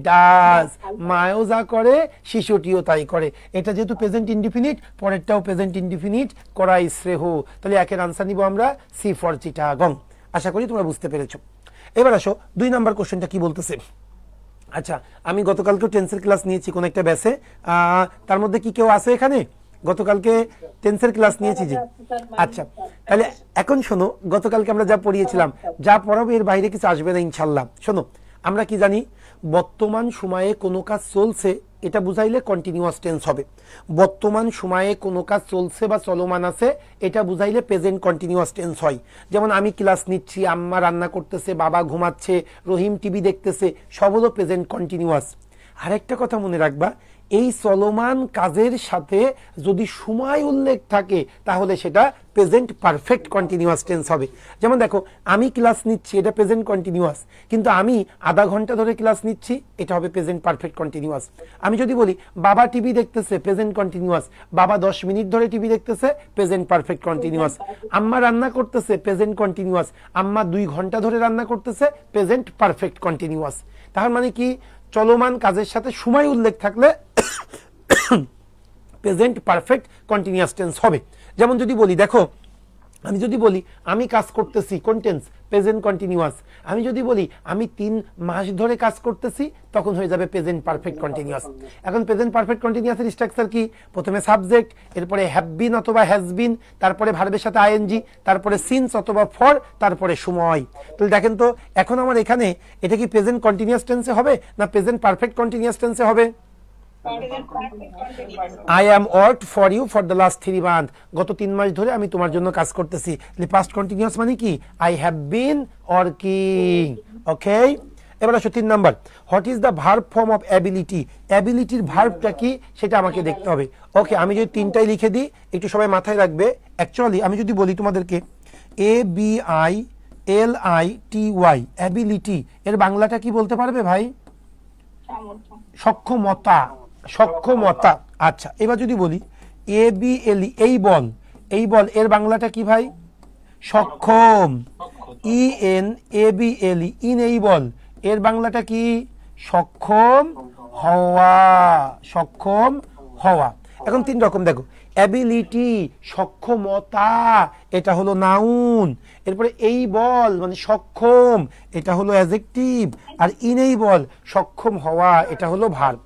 does, মাও যা করে শিশুটিও তাই করে। এটা যেহেতু প্রেজেন্ট ইনডিফিনিট, পরেরটাও প্রেজেন্ট ইনডিফিনিট করাই শ্রেয়। তাহলে একের আনসার নিব আমরা সি ফর চিটাগং। আশা করি তোমরা বুঝতে পেরেছো। এবার আসো 2 নাম্বার কোশ্চেনটা কি বলতেছে। আচ্ছা, আমি গতকালকেও টেন্সের ক্লাস নিয়েছি কোন একটা ব্যাচে, তার মধ্যে কি কেউ আছে এখানে? গতকালকে টেন্সের ক্লাস নিয়েছি যে। আচ্ছা, তাহলে এখন শোনো, গতকালকে আমরা যা পড়িয়েছিলাম, যা পড়াবো এর বাইরে কিছু আসবে না ইনশাল্লাহ। শোনো, আমরা কি জানি? বর্তমান সময়ে কোনো কাজ চলছে, এটা বুঝাইলে কন্টিনিউয়াস টেন্স হবে। বর্তমান সময়ে কোনো কাজ চলছে বা চলমান আছে, এটা বুঝাইলে প্রেজেন্ট কন্টিনিউয়াস টেন্স হয়। যেমন আমি ক্লাস নিচ্ছি, আম্মা রান্না করতেছে, বাবা ঘুমাচ্ছে, রহিম টিভি দেখতেছে, সব হলো প্রেজেন্ট কন্টিনিউয়াস। আরেকটা কথা মনে রাখবা, এই চলমান কাজের সাথে যদি সময় উল্লেখ থাকে, তাহলে সেটা প্রেজেন্ট পারফেক্ট কন্টিনিউয়াস টেন্স হবে। যেমন দেখো, আমি ক্লাস নিচ্ছি, এটা প্রেজেন্ট কন্টিনিউয়াস, কিন্তু আমি আধা ঘন্টা ধরে ক্লাস নিচ্ছি, এটা হবে প্রেজেন্ট পারফেক্ট কন্টিনিউয়াস। আমি যদি বলি বাবা টিভি দেখতেছে, প্রেজেন্ট কন্টিনিউয়াস। বাবা 10 মিনিট ধরে টিভি দেখতেছে, প্রেজেন্ট পারফেক্ট কন্টিনিউয়াস। আম্মা রান্না করতেছে, প্রেজেন্ট কন্টিনিউয়াস। আম্মা 2 ঘন্টা ধরে রান্না করতেছে, প্রেজেন্ট পারফেক্ট কন্টিনিউয়াস। তার মানে কি? চলমান কাজের সাথে সময় উল্লেখ থাকলে প্রেজেন্ট পারফেক্ট কন্টিনিউয়াস টেন্স হবে। যেমন যদি বলি, দেখো, আমি যদি বলি আমি কাজ করতেছি, কোন টেন্স? Present continuous. আমি যদি বলি আমি 3 মাস ধরে কাজ করতেছি, তখন হয়ে যাবে প্রেজেন্ট পারফেক্ট কন্টিনিউয়াস। এখন প্রেজেন্ট পারফেক্ট কন্টিনিউয়াসের স্ট্রাকচার কি? প্রথমে সাবজেক্ট, এরপরে হ্যাভ বিন অথবা হ্যাজ বিন, তারপরে ভার্বের সাথে আইএনজি, তারপরে সিন্স অথবা ফর, তারপরে সময়। তাহলে দেখেন তো, এখন আমার এখানে এটা কি প্রেজেন্ট কন্টিনিউয়াস টেন্সে হবে না প্রেজেন্ট পারফেক্ট কন্টিনিউয়াস টেন্সে হবে? I am worked for you for the last 3 months. গত 3 মাস ধরে আমি তোমার জন্য কাজ করতেছি। পাস্ট কন্টিনিউয়াস মানে কি? I have been working. ওকে, এবার আসো 3 number. What is the verb form of ability? অ্যাবিলিটির ভার্বটা কি সেটা আমাকে দেখতে হবে। ওকে, আমি যদি 3টাই লিখে দিই, একটু সবাই মাথায় রাখবে। অ্যাকচুয়ালি আমি যদি বলি তোমাদেরকে ABILITY, অ্যাবিলিটি, এর বাংলাটা কি বলতে পারবে ভাই? সক্ষমতা, সক্ষমতা। আচ্ছা, এবার যদি বলি ABLE, এই বল, এই বল, এর বাংলাটা কি ভাই? সক্ষম। ENABLE, ইন, এই বল, এর বাংলাটা কি? সক্ষম হওয়া, সক্ষম হওয়া। এখন 3 রকম দেখো, অ্যাবিলিটি সক্ষমতা, এটা হলো নাউন। এরপরে এইবল মানে সক্ষম, এটা হলো অ্যাডজেক্টিভ। আর ইনেবল সক্ষম হওয়া, এটা হলো ভার্ব।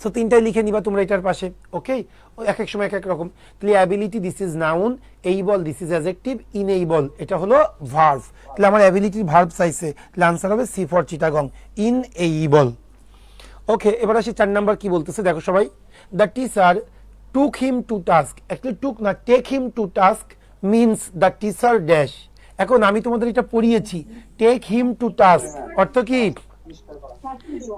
সো তিনটাই লিখে নিবা তোমরা এটার পাশে। ওকে, এক এক সময় এক এক রকম। তাহলে ability this is noun, able this is adjective, enable এটা হলো ভার্ব। তাহলে আমার অ্যাবিলিটির ভার্ব চাইছে, তাহলে আনসার হবে C for Chittagong, enable. Okay, এবার আসি 4 নাম্বার কি বলতেছে দেখো সবাই। The teacher took him to task, actually took না, take him to task means the teacher dash. এখন আমি তোমাদের এটা পড়িয়েছি, টেক হিম টু টাস্ক অর্থ কি?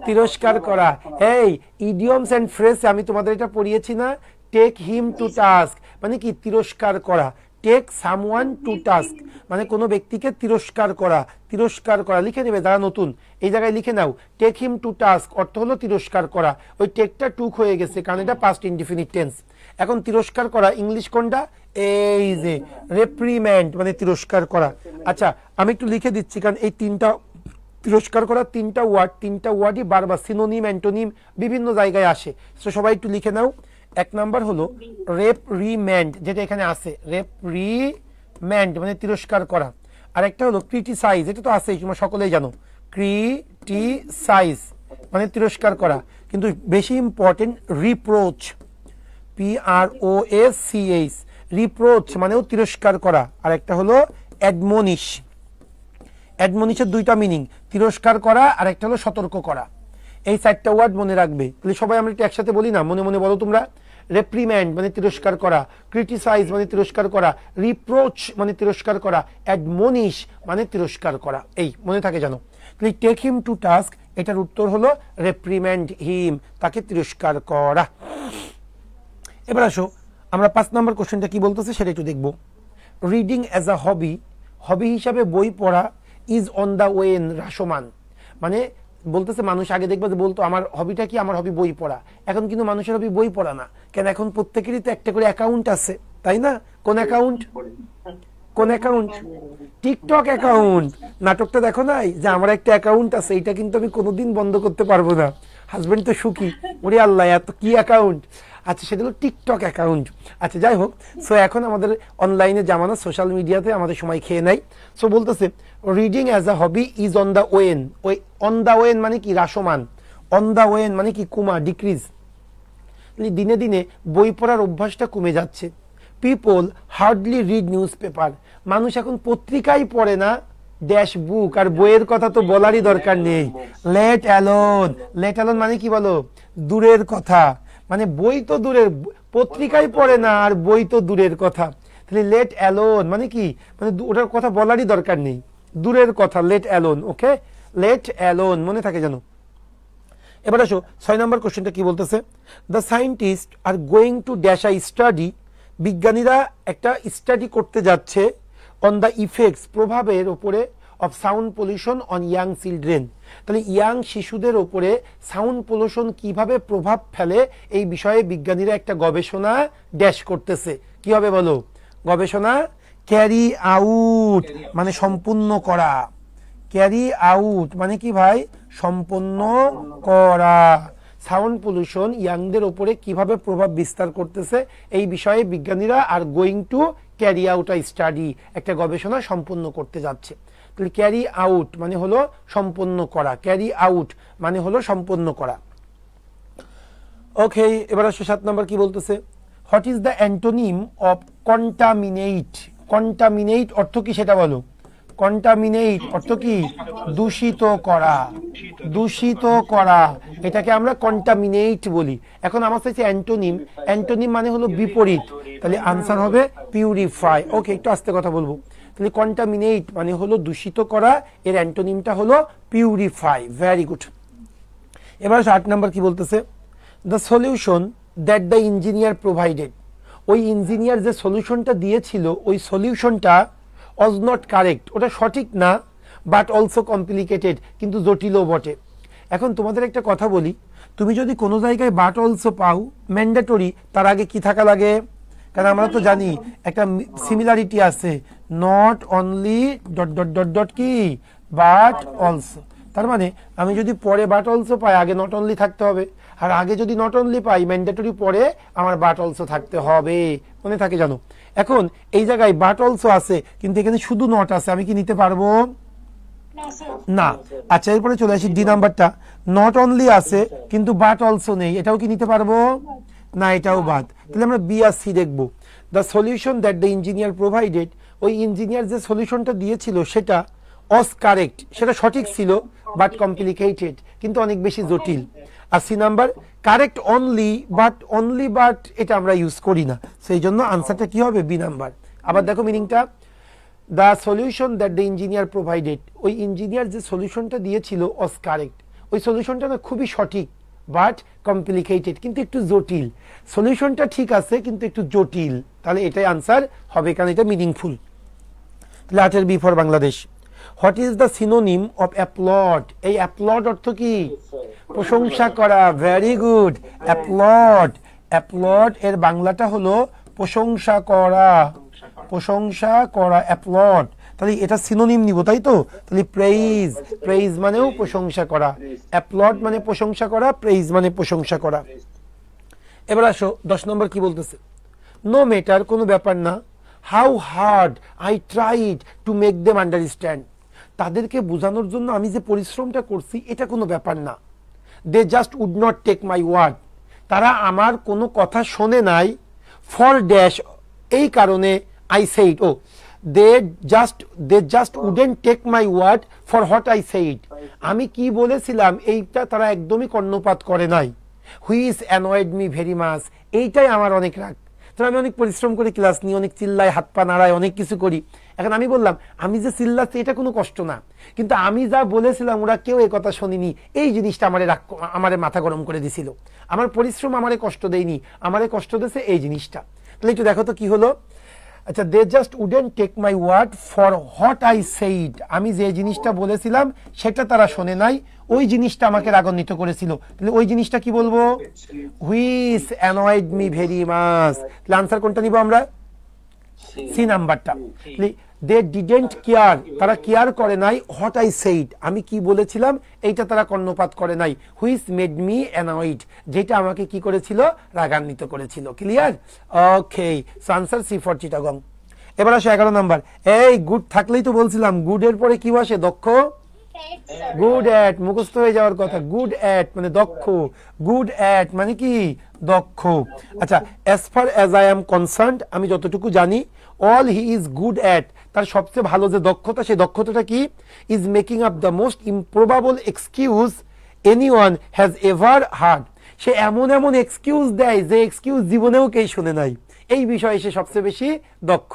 তিরস্কার করা। এই ইডিয়মস এন্ড ফ্রেজ আমি তোমাদের এটা পড়িয়েছি না, টেক হিম টু টাস্ক মানে কি? তিরস্কার করা। টেক সামওয়ান টু টাস্ক মানে কোনো ব্যক্তিকে তিরস্কার করা। তিরস্কার করা লিখে নেবে যারা নতুন, এই জায়গায় লিখে নাও, টেক হিম টু টাস্ক অর্থ হলো তিরস্কার করা। ওই টেকটা টুক হয়ে গেছে কারণ এটা পাস্ট ইনডিফিনিট টেন্স। এখন তিরস্কার করা ইংলিশ কোনটা? এই যে রেপ্রিমেন্ড মানে তিরস্কার করা। আচ্ছা আমি একটু লিখে দিচ্ছি কারণ এই তিনটা তিরস্কার করা তিনটা ওয়ার্ডই বারবার সিনোনিম অ্যান্টোনিম বিভিন্ন জায়গায় আসে। তো সবাই একটু লিখে নাও। 1 নাম্বার হলো রেপ্রিমেন্ড, যেটা এখানে আছে, রেপ্রিমেন্ড মানে তিরস্কার করা। আর একটা হলো ক্রিটিসাইজ, এটা তো আছেই, তোমরা সকলেই জানো, ক্রিটিসাইজ মানে তিরস্কার করা। কিন্তু বেশি ইম্পর্টেন্ট রিপ্রোচ, PROACH, রিপ্রোচ মানেও তিরস্কার করা। আর একটা হলো অ্যাডমনিশ, অ্যাডমনিশের 2টা মিনিং, তিরস্কার করা আর একটা হলো সতর্ক করা। এই 4টা ওয়ার্ড মনে রাখবে। তাহলে সবাই আমরা একটু একসাথে বলি না, মনে মনে বলো তোমরা। রেপ্রিমেন্ড মানে তিরস্কার করা, ক্রিটিসাইজ মানে তিরস্কার করা, রিপ্রোচ মানে তিরস্কার করা, অ্যাডমনিশ মানে তিরস্কার করা। এই মনে থাকে জানো। তাহলে টেক হিম টু টাস্ক এটার উত্তর হলো রেপ্রিমেন্ড হিম, তাকে তিরস্কার করা। এবার আসো আমরা 5 নম্বর কোশ্চেনটা কি বলতেছে সেটা একটু দেখবো। রিডিং অ্যাজ আ হবি, হবি হিসাবে বই পড়া, ইজ অন দ্য ওয়েন হ্রাসমান। মানে বলতেছে মানুষ আগে দেখবে যে বলতো আমার হবিটা কি? আমার হবি বই পড়া। এখন কিন্তু মানুষের হবি বই পড়া না, কেন? এখন প্রত্যেকেরই তো একটা করে অ্যাকাউন্ট আছে, তাই না? কোন অ্যাকাউন্ট? কোন অ্যাকাউন্ট? TikTok account. নাটকটা দেখো নাই যে আমার একটা অ্যাকাউন্ট আছে, এটা কিন্তু আমি কোনোদিন বন্ধ করতে পারবো না। হাজবেন্ড তো সুখী, ওরে আল্লাহ এত কি অ্যাকাউন্ট। আচ্ছা সেটা হলো টিকটক অ্যাকাউন্ট। আচ্ছা যাই হোক, সো এখন আমাদের অনলাইনে জামানা, সোশ্যাল মিডিয়াতে আমাদের সময় খেয়ে নেয়। সো বলতেছে reading as a hobby is on the wane. ওই অন দ্য ওয়েন মানে কি? হ্রাসমান। অন দ্য ওয়েন মানে কি? কমা, ডিক্রিজ। দিনে দিনে বই পড়ার অভ্যাসটা কমে যাচ্ছে। People hardly read newspaper, মানুষ এখন পত্রিকাই পড়ে না, ড্যাশ বুক। আর বইয়ের কথা তো বলারই দরকার নেই। লেট অ্যালোন, লেট অ্যালোন মানে কি বলো? দূরের কথা। মানে বই তো দূরের, পত্রিকাই পড়ে না আর বই তো দূরের কথা। তাহলে লেট অ্যালোন মানে কি? মানে ওটার কথা বলারই দরকার নেই, দূরের কথা, লেট অ্যালোন। ওকে, লেট অ্যালোন মনে থাকে জানো। এবার আসো 6 নম্বর কোশ্চেনটা কি বলতেছে। The scientist are going to dash a study, বিজ্ঞানীরা একটা স্টাডি করতে যাচ্ছে, অন দ্য ইফেক্টস প্রভাবের ওপরে, of sound pollution on young children. তাহলে ইয়াং শিশুদের ওপরে সাউন্ড পলিউশন কিভাবে প্রভাব ফেলে এই বিষয়ে বিজ্ঞানীরা একটা গবেষণা ড্যাশ করতেছে। কি হবে বলো? গবেষণা ক্যারি আউট মানে সম্পূর্ণ করা। ক্যারি আউট মানে কি ভাই? সম্পন্ন করা। সাউন্ড পলিউশন ইয়াংদের ওপরে কিভাবে প্রভাব বিস্তার করতেছে এই বিষয়ে বিজ্ঞানীরা are going to carry out a study, একটা গবেষণা সম্পন্ন করতে যাচ্ছে। তাহলে ক্যারি আউট মানে হলো সম্পন্ন করা, ক্যারি আউট মানে হলো সম্পন্ন করা। ওকে, এবার আসো 7 নম্বর কি বলতেছে। What is the antonym of contaminate? Contaminate অর্থ কি সেটা বলো। কন্টামিনেট অর্থ কি? দূষিত করা, দূষিত করা, এটাকে আমরা কন্টামিনেট বলি। এখন আমার চাইছে অ্যান্টোনিম, অ্যান্টোনিম মানে হলো বিপরীত, তাহলে আনসার হবে পিউরিফাই। ওকে, একটু আস্তে কথা বলবো। তাহলে কন্টামিনেট মানে হলো দূষিত করা, এর অ্যান্টোনিমটা হলো পিউরিফাই। Very good. এবার 8 নাম্বার কি বলতেছে। The solution that the engineer provided, ওই ইঞ্জিনিয়ার যে সলিউশনটা দিয়েছিল ওই সলিউশনটা ওয়াজ নট কারেক্ট, ওটা সঠিক না, বাট অলসো কমপ্লিকেটেড, কিন্তু জটিলও বটে। এখন তোমাদের একটা কথা বলি, তুমি যদি কোনো জায়গায় বাট অলসো পাও ম্যান্ডেটরি, তার আগে কি থাকা লাগে? কারণ আমরা তো জানি একটা সিমিলারিটি আছে, not only dot dot dot dot কি বাট অলসো। তার মানে আমি যদি পরে বাট অলসো পাই, আগে নট অনলি থাকতে হবে, আর আগে যদি নট অনলি পাই ম্যান্ডেটরি পরে আমার বাট অলসো থাকতে হবে, মনে থাকে জানো। এখন এই জায়গায় বাট অলসো আছে কিন্তু এখানে শুধু নট আছে, আমি কি নিতে পারবো না। আচ্ছা এরপরে চলে আসি ডি নাম্বারটা, নট অনলি আছে কিন্তু বাট অলসো নেই, এটাও কি নিতে পারবো না, এটাও বাদ। তাহলে আমরা বি আর সি দেখবো। The solution that the engineer provided, ওই ইঞ্জিনিয়ার যে সলিউশনটা দিয়েছিল সেটা অস কারেক্ট, সেটা সঠিক ছিল বাট কমপ্লিকেটেড, কিন্তু অনেক বেশি জটিল। আর C number correct only but এটা আমরা ইউজ করি না, সেই জন্য আনসারটা কি হবে বি নাম্বার। আবার দেখো মিনিংটা, the solution that the engineer provided, ওই ইঞ্জিনিয়ার যে সলিউশনটা দিয়েছিল অস কারেক্ট, ওই সলিউশনটা না খুবই সঠিক বাট কমপ্লিকেটেড, কিন্তু একটু জটিল। সলিউশনটা ঠিক আছে কিন্তু একটু জটিল, তাহলে এটাই আনসার হবে, কারণ এটা মিনিংফুল। তাহলে 8 B for Bangladesh. What is the synonym of applaud? এই অ্যাপ্লড অর্থ কি? প্রশংসা করা। Very good, অ্যাপ্লড। অ্যাপ্লড এর বাংলাটা হলো প্রশংসা করা, প্রশংসা করা, অ্যাপ্লড। তাহলে এটা সিনোনিম নিব, তাই তো? তাহলে প্রেইজ, প্রেইজ মানেও প্রশংসা করা, অ্যাপ্লড মানে প্রশংসা করা, প্রেইজ মানে প্রশংসা করা। এবার আসো 10 নম্বর কি বলতেছে, নো ম্যাটার, কোনো ব্যাপার না, how hard I tried to make them understand, তাদেরকে বোঝানোর জন্য আমি যে পরিশ্রমটা করছি এটা কোনো ব্যাপার না। They just would not take my word, তারা আমার কোনো কথা শোনে নাই, ফর ড্যাশ, এই কারণে I said, oh they just wouldn't take my word for what I said, আমি কি বলেছিলাম এইটা তারা একদমই কর্ণপাত করে নাই। Which annoyed me very much, এইটাই আমার অনেক রাগ। তো আমি অনেক পরিশ্রম করে ক্লাস নিই, অনেক চিল্লাই, হাত পা নাড়াই, অনেক কিছু করি। এখন আমি বললাম আমি যে চিল্লাচ্ছি এটা কোনো কষ্ট না, কিন্তু আমি যা বলেছিলাম ওরা কেউ এই কথা শোনেনি, এই জিনিসটা আমারে মাথা গরম করে দিছিল। আমার পরিশ্রম আমারে কষ্ট দেয়নি, আমারে কষ্ট দিয়েছে এই জিনিসটা। তাহলে একটু দেখো তো কি হলো। আচ্ছা, they just wouldn't take my word for what I said, আমি যে জিনিসটা বলেছিলাম সেটা তারা শোনে নাই, ওই জিনিসটা আমাকে রাগান্বিত করেছিল। তাহলে ওই জিনিসটা কি বলবো? Which annoyed me very much. তাহলে আনসার কোনটা নিব আমরা? সি নাম্বারটা। দে ডিডেন্ট কেয়ার, তারা কেয়ার করে নাই, হোয়াট আই সেইড, আমি কি বলেছিলাম এইটা তারা কর্ণপাত করে নাই, হুইচ মেড মি অ্যানয়েড, যেটা আমাকে কি করেছিল? রাগান্বিত করেছিল। Clear? Okay, so answer C for Chittagong. এবার আসো 11 নাম্বার। এই গুড থাকলেই তো বলছিলাম, গুড এর পরে কি বসে? দক্ষ। গুড অ্যাট, মুখস্থ হয়ে যাওয়ার কথা। গুড অ্যাট মানে দক্ষ, গুড অ্যাট মানে কি? দক্ষ। আচ্ছা, as far as I am concerned, আমি যতটুকু জানি, all he is good at, তার সবচেয়ে ভালো যে দক্ষতা, সেই দক্ষতাটা কি? Is making up the most improbable excuse anyone has ever heard, সে এমন এমন এক্সকিউজ দেয় যে এক্সকিউজ জীবনেও কেউ শুনে নাই, এই বিষয়ে সে সবচেয়ে বেশি দক্ষ।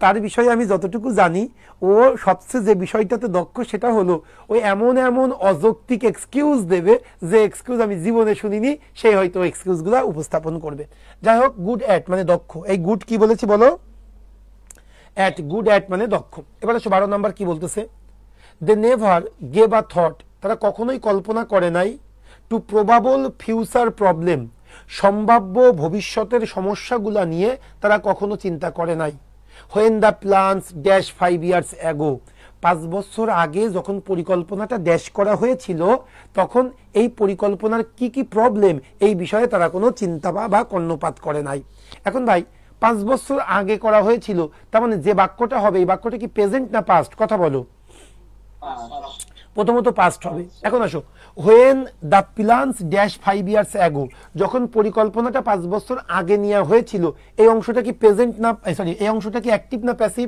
তার বিষয়ে আমি যতটুকু জানি, ও সবচেয়ে যে বিষয়টাতে দক্ষ সেটা হলো ওই এমন এমন অযৌক্তিক এক্সকিউজ দেবে যে এক্সকিউজ আমি জীবনে শুনিনি, সেই হয়তো এক্সকিউজগুলো উপস্থাপন করবে। যাই হোক, গুড অ্যাট মানে দক্ষ। এই গুড কি বলেছি বলো? অ্যাট, গুড অ্যাট মানে দক্ষ। এবার 12 নম্বর কি বলতেছে, they never gave a thought, তারা কখনোই কল্পনা করে নাই, টু প্রবাবল ফিউচার প্রবলেম, সম্ভাব্য ভবিষ্যতের সমস্যাগুলা নিয়ে তারা কখনো চিন্তা করে নাই। When the plans dash 5 years ago, 5 বছর আগে যখন পরিকল্পনাটা ড্যাশ করা হয়েছিল, তখন এই পরিকল্পনার কি কি প্রবলেম, এই বিষয়ে তারা কোনো চিন্তা বা কর্ণপাত করে নাই। এখন ভাই 5 বছর আগে করা হয়েছিল, তার মানে যে বাক্যটা হবে এই বাক্যটা কি প্রেজেন্ট না পাস্ট? কথা বলো। প্রথমত পাস্ট হবে। এখন আসো, when the plans dash 5 years ago, যখন পরিকল্পনাটা 5 বছর আগে নেওয়া হয়েছিল, এই অংশটা কি প্রেজেন্ট না, সরি, এই অংশটা কি অ্যাক্টিভ না প্যাসিভ?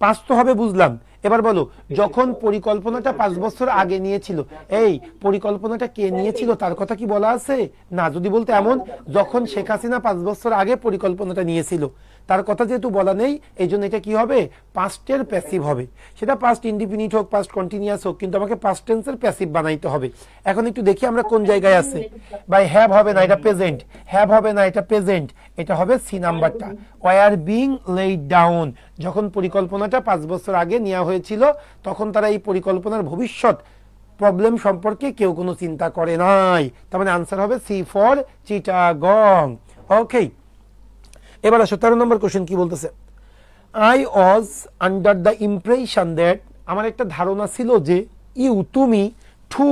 পাস্ট তো হবে, বুঝলাম। এবার বলো, যখন পরিকল্পনাটা 5 বছর আগে নিয়েছিল, এই পরিকল্পনাটা কে নিয়েছিল তার কথা কি বলা আছে? না। যদি বলতে এমন, যখন শেখ হাসিনা 5 বছর আগে পরিকল্পনাটা নিয়েছিল, তার কথা যেহেতু বলা নেই, এই জন্য এটা কি হবে? পাস্টের প্যাসিভ হবে। সেটা পাস্ট ইনডিফিনিট হোক, পাস্ট কন্টিনিউয়াস হোক, কিন্তু আমাকে পাস্ট টেন্সের প্যাসিভ বানাইতে হবে। এখন একটু দেখি আমরা কোন জায়গায় আছে। বাই হ্যাভ হবে না, এটা প্রেজেন্ট। হ্যাভ হবে না, এটা প্রেজেন্ট। এটা হবে সি নাম্বারটা, ওয়ার বিং লেইড ডাউন, যখন পরিকল্পনাটা 5 বছর আগে নেওয়া হয়েছিল, তখন তারা এই পরিকল্পনার ভবিষ্যৎ প্রবলেম সম্পর্কে কেউ কোনো চিন্তা করে নাই। তার মানে আনসার হবে সি ফর চিটাগং। ওকে, এবার আসো 13 নম্বর কোশ্চেন কি বলতেছে, I was under the impression that, আমার একটা ধারণা ছিল যে, ইউ তুমি, too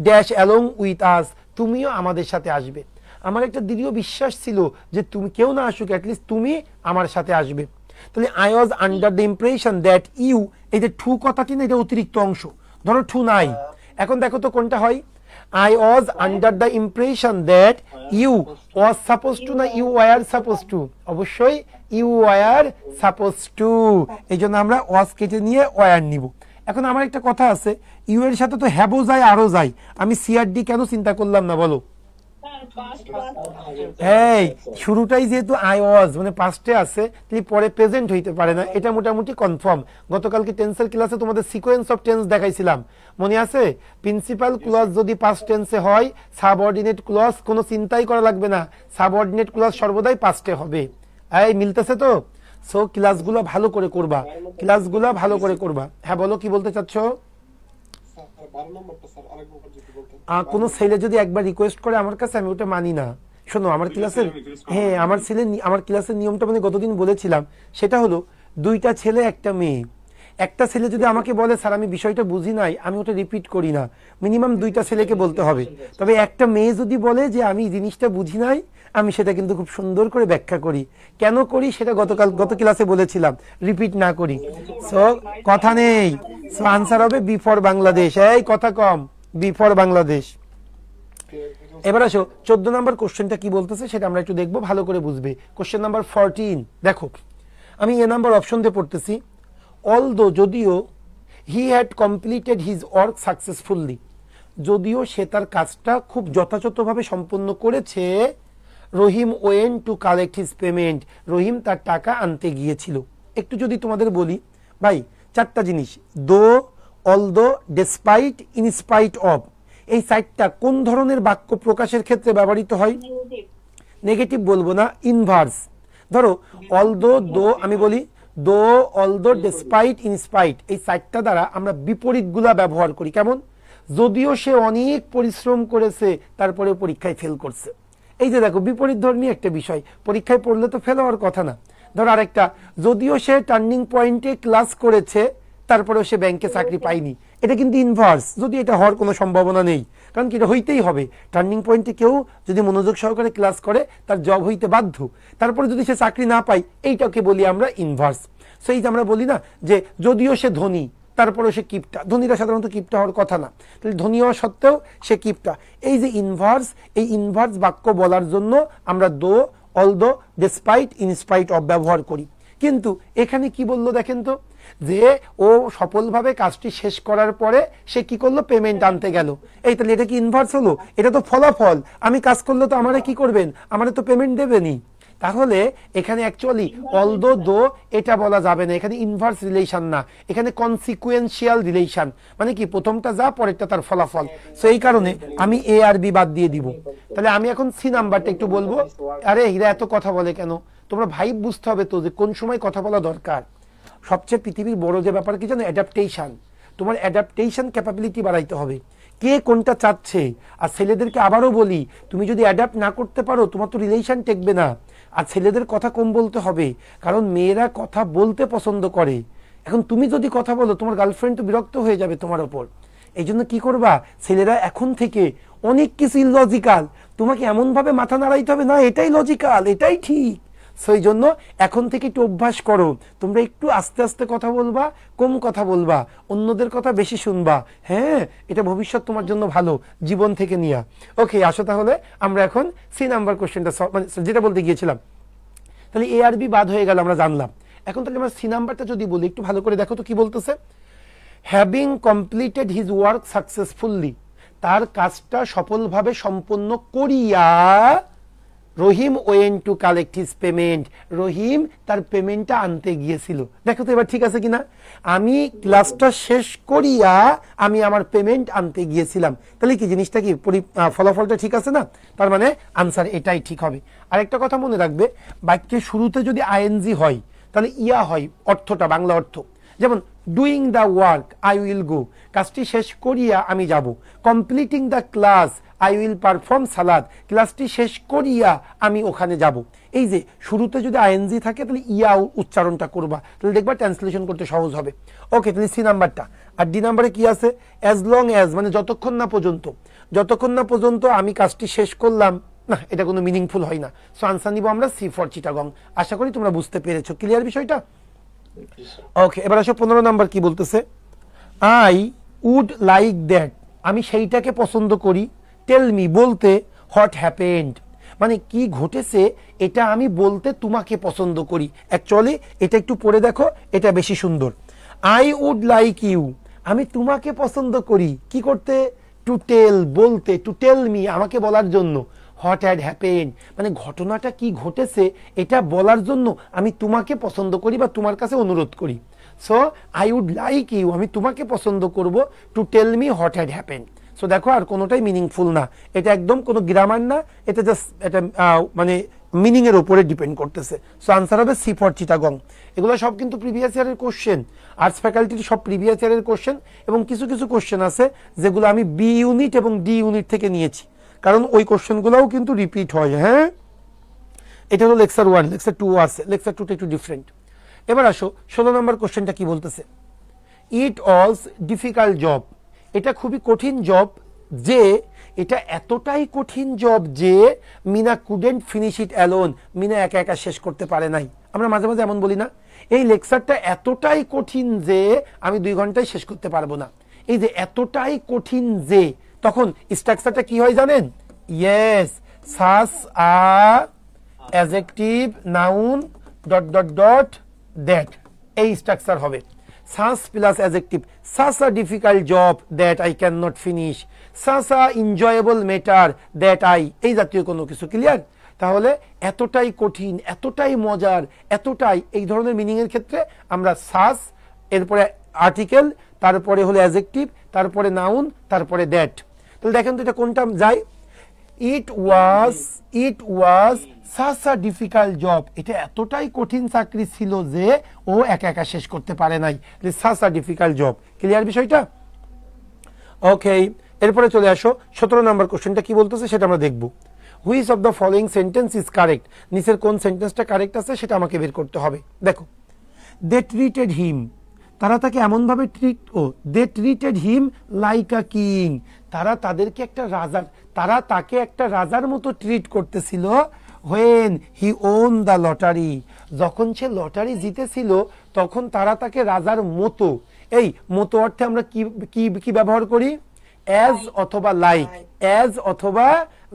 dash along with us তুমিও আমাদের সাথে আসবে। আমার একটা দৃঢ় বিশ্বাস ছিল যে তুমি কেউ না আসুক অ্যাটলিস্ট তুমি আমার সাথে আসবে। তাহলে I was under the impression that you, এই যে টু কথাটি না, এটা অতিরিক্ত অংশ, ধরো টু নাই। এখন দেখো তো কোনটা হয়, I was under the impression that you was supposed to না you were supposed to, অবশ্যই you were supposed to, এই জন্য আমরা was কেটে নিয়ে were নিব। এখন আমার একটা কথা আছে, ইউ এর সাথে তো হ্যাভও যায় আরও যায়, আমি সিআরডি কেন চিন্তা করলাম না বলো? এই শুরুটাই যেহেতু আই ওয়াজ মানে পাস্টে আছে, তাহলে পরে প্রেজেন্ট হইতে পারে না, এটা মোটামুটি কনফার্ম। গতকালকে টেন্সের ক্লাসে তোমাদের সিকোয়েন্স অফ টেন্স দেখাইছিলাম, মনে আছে? প্রিন্সিপাল ক্লজ যদি পাস্ট টেন্সে হয়, সাবঅর্ডিনেট ক্লজ কোনো চিন্তাই করা লাগবে না, সাবঅর্ডিনেট ক্লজ সর্বদাই পাস্টে হবে। এই মিলতেছে তো? সো ক্লাসগুলো ভালো করে করবা, ক্লাসগুলো ভালো করে করবা। হ্যাঁ বলো, কি বলতে চাচ্ছ? কোন ছেলে যদি একবার রিকোয়েস্ট করে আমার কাছে, আমি ওটা মানি না। শোনো আমার ক্লাসের, হ্যাঁ আমার ক্লাসের নিয়মটা মানে গতদিন বলেছিলাম, সেটা হলো দুইটা ছেলে একটা মেয়ে। একটা ছেলে যদি আমাকে বলে স্যার আমি বিষয়টা বুঝি নাই, আমি ওটা রিপিট করি না, মিনিমাম দুইটা ছেলেকে বলতে হবে। তবে একটা মেয়ে যদি বলে যে আমি জিনিসটা বুঝি নাই, আমি সেটা কিন্তু খুব সুন্দর করে ব্যাখ্যা করি। কেন করি সেটা গত ক্লাসে বলেছিলাম, রিপিট না করি। সো কথা নেই, সো আনসার হবে বি ফর বাংলাদেশ। এই কথা কম, বি ফর বাংলাদেশ। এবার আসো 14 নম্বর কোশ্চেনটা কি বলতেছে সেটা আমরা একটু দেখবো, ভালো করে বুঝবে। কোশ্চেন নাম্বার 14 দেখো, আমি এ নাম্বার অপশন দিয়ে পড়তেছি। অলদো যদিও he had completed his work successfully, যদিও সে তার কাজটা খুব যথাযথভাবে সম্পন্ন করেছে, Rahim went to collect his payment, Rahim তার টাকা আনতে গিয়েছিল। একটু যদি তোমাদের বলি ভাই, চারটা জিনিস, দো, অলদো, ডেসপাইট, ইনস্পাইট অফ, এই চারটা কোন ধরনের বাক্য প্রকাশের ক্ষেত্রে ব্যবহৃত হয়? নেগেটিভ বলবো না, ইনভার্স। ধরো অলদো, দো, আমি বলি দো, অলদো, ডেসপাইট, ইনস্পাইট, এই চারটা দ্বারা আমরা বিপরীতগুলা ব্যবহার করি। কেমন? যদিও সে অনেক পরিশ্রম করেছে তারপরে পরীক্ষায় ফেল করছে। এই যে দেখো বিপরীত ধর্মী একটা বিষয়, পরীক্ষায় পড়লে তো ফেল হওয়ার কথা না। ধরো আরেকটা, যদিও সে টার্নিং পয়েন্টে ক্লাস করেছে তারপরেও সে ব্যাংকে চাকরি পায়নি, এটা কিন্তু ইনভার্স, যদি এটা হওয়ার কোনো সম্ভাবনা নেই, কারণ কি এটা হইতেই হবে। টার্নিং পয়েন্টে কেউ যদি মনোযোগ সহকারে ক্লাস করে তার জব হইতে বাধ্য, তারপরে যদি সে চাকরি না পায়, এইটাকে বলি আমরা ইনভার্স। সো এই যে আমরা বলি না যে যদিও সে ধনী তারপরেও সে কিপটা, ধনীরা সাধারণত কিপটা হওয়ার কথা না, তাহলে ধনী হওয়া সত্ত্বেও সে কিপটা। এই যে ইনভার্স, এই ইনভার্স বাক্য বলার জন্য আমরা দো, অলদো, ডেসপাইট, ইনস্পাইট অফ ব্যবহার করি। কিন্তু এখানে কি বললো দেখেন তো, যে ও সফলভাবে কাজটি শেষ করার পরে সে কি করলো, পেমেন্ট আনতে গেল। এই তাহলে এটা কি ইনভার্স হলো? এটা তো ফলাফল, আমি কাজ করলে তো আমারে কি করবেন, আমারে তো পেমেন্ট দেবেনি। তাহলে এখানে অ্যাকচুয়ালি অলদো, দো এটা বলা যাবে না, এখানে ইনভার্স রিলেশন না, এখানে কনসিকুয়েন্সিয়াল রিলেশন, মানে কি প্রথমটা যা পরেরটা তার ফলাফল। সো এই কারণে আমি এ আর বি বাদ দিয়ে দিব। তাহলে আমি এখন সি নাম্বারটা একটু বলবো। আরে এরা এত কথা বলে কেন? তোমরা ভাইব বুঝতে হবে তো যে কোন সময় কথা বলা দরকার। সবচেয়ে পৃথিবীর বড় যে ব্যাপার কি জানো, অ্যাডাপ্টেশন। তোমার অ্যাডাপ্টেশন ক্যাপাবিলিটি বাড়াইতে হবে, কে কোনটা চাচ্ছে। আর ছেলেদেরকে আবারও বলি, তুমি যদি অ্যাডাপ্ট না করতে পারো তোমার তো রিলেশন টেকবে না। আর ছেলেদের কথা কম বলতে হবে, কারণ মেয়েরা কথা বলতে পছন্দ করে। এখন তুমি যদি কথা বলো তোমার গার্লফ্রেন্ড তো বিরক্ত হয়ে যাবে তোমার ওপর। এই জন্য কি করবা, ছেলেরা এখন থেকে অনেক কিছু ইলজিক্যাল, তোমাকে এমনভাবে মাথা নাড়াইতে হবে না এটাই লজিক্যাল, এটাই ঠিক। সেই জন্য এখন থেকে একটু অভ্যাস করো, তোমরা একটু আস্তে আস্তে কথা বলবা, কম কথা বলবা, অন্যদের কথা বেশি শুনবা। হ্যাঁ, এটা ভবিষ্যৎ তোমার জন্য ভালো, জীবন থেকে নিয়া। ওকে, আসো তাহলে আমরা এখন সি নাম্বার কোশ্চেনটা মানে যেটা বলতে গিয়েছিলাম। তাহলে এ আর বি বাদ হয়ে গেল, আমরা জানলাম। এখন তাহলে আমরা সি নাম্বারটা যদি বলি, একটু ভালো করে দেখো তো কি বলতেছে। Having completed his work successfully, তার কাজটা সফলভাবে সম্পন্ন করিয়া, Rahim went to collect his payment, Rahim তার পেমেন্টটা আনতে গিয়েছিল। দেখো তো এবার ঠিক আছে কিনা, আমি ক্লাসটা শেষ করিয়া আমি আমার পেমেন্ট আনতে গিয়েছিলাম। তাহলে কি জিনিসটা কি ফলাফলটা ঠিক আছে না? তার মানে আনসার এটাই ঠিক হবে। আরেকটা কথা মনে রাখবে, বাক্যের শুরুতে যদি আইএনজি হয় তাহলে ইয়া হয় অর্থটা, বাংলা অর্থ। যেমন doing the work I will go, কাজটি শেষ করিয়া আমি যাব। Completing the class I will perform সালাদ, ক্লাসটি শেষ করিয়া আমি ওখানে যাব। এই যে শুরুতে যদি আইএনজি থাকে তাহলে ইয়া উচ্চারণটা করবা, তাহলে দেখবা ট্রান্সলেশন করতে সহজ হবে। ওকে, তাহলে সি নাম্বারটা আর ডি নাম্বারে কি আছে, অ্যাজ লং অ্যাজ মানে যতক্ষণ না পর্যন্ত আমি কাজটি শেষ করলাম না, এটা কোনো মিনিংফুল হয় না। সো আনসার নিব আমরা সি ফর চিটাগং। আশা করি তোমরা বুঝতে পেরেছো, ক্লিয়ার বিষয়টা। ওকে, এবার আসো 15 নাম্বার কি বলতেছে, আই উড লাইক দ্যাট, আমি সেইটাকে পছন্দ করি, টেল মি বলতে, হোয়াট হ্যাপেন্ড মানে কি ঘটেছে এটা আমি বলতে তোমাকে পছন্দ করি। অ্যাকচুয়ালি এটা একটু পড়ে দেখো, এটা বেশি সুন্দর। আই উড লাইক ইউ, আমি তোমাকে পছন্দ করি কি করতে, টু টেল বলতে, টু টেল মি আমাকে বলার জন্য, হোয়াট হ্যাড হ্যাপেন্ড মানে ঘটনাটা কি ঘটেছে এটা বলার জন্য আমি তোমাকে পছন্দ করি বা তোমার কাছে অনুরোধ করি। So I would like you, আমি তোমাকে পছন্দ করব, to tell me what had happened. So দেখো আর কোনোটাই মিনিংফুল না, এটা একদম কোনো গ্রামার না, এটা জাস্ট এটা মানে মিনিং এর উপরে ডিপেন্ড করতেছে। সো আনসার হবে সি ফর চিটাগং। এগুলো সব কিন্তু প্রিভিয়াস ইয়ারের কোশ্চেন, আর্টস ফ্যাকাল্টির সব প্রিভিয়াস ইয়ারের কোশ্চেন, এবং কিছু কিছু কোশ্চেন আছে যেগুলো আমি বি ইউনিট এবং ডি ইউনিট থেকে নিয়েছি, কারণ ওই কোশ্চেনগুলোও কিন্তু রিপিট হয়। হ্যাঁ, এটা হলো লেকচার 1, লেকচার 2 আছে, লেকচার 2টা একটু ডিফারেন্ট। এবার আসো 16 নম্বর কোশ্চেনটা কি বলতেছে, ইট ওয়াজ ডিফিকাল্ট জব, এটা খুবই কঠিন জব, যে এটা এতটাই কঠিন জব যে Mina couldn't finish it alone, Mina একা একা শেষ করতে পারে নাই। আমরা মাঝে মাঝে এমন বলি না, এই লেকচারটা এতটাই কঠিন যে আমি 2 ঘন্টায় শেষ করতে পারবো না। এই যে এতটাই কঠিন যে, তখন স্ট্রাকচারটা কি হয় জানেন, yes such a adjective noun dot dot dot that, এই স্ট্রাকচার হবে। Such plus adjective, such a difficult job that I can not finish, such a enjoyable matter that I, এই জাতীয় কোনো কিছু। ক্লিয়ার? তাহলে এতটাই কঠিন, এতটাই মজার, এতটাই, এই ধরনের মিনিং এর ক্ষেত্রে আমরা সাস, এরপরে আর্টিকেল, তারপরে হলো অ্যাডজেক্টিভ, তারপরে নাউন, তারপরে দ্যাট। তাহলে দেখেন তো এটা কোনটা যায়, ইট ওয়াজ সাস আ ডিফিকাল্ট জব, এটা এতটাই কঠিন চাকরি ছিল যে ও একা একা শেষ করতে পারে নাই, সাস আ ডিফিকাল্ট জব। ক্লিয়ার বিষয়টা? ওকে, এরপরে চলে আসো 17 নম্বর কোশ্চেনটা কি বলতেছে সেটা আমরা দেখব। Which of the following sentence is correct, নিচের কোন সেন্টেন্সটা কারেক্ট আছে সেটা আমাকে বের করতে হবে। দেখো, দে ট্রিটেড হিম, তারা তাকে এমন ভাবে they treated him like a king, তারা তাকে একটা রাজার মতো ট্রিট করতেছিল। when he won the lottery, যখন সে লটারি জিতেছিল তখন তারা তাকে রাজার মতো, এই মতো অর্থে আমরা কি ব্যবহার করি, অ্যাজ অথবা লাইক, অ্যাজ অথবা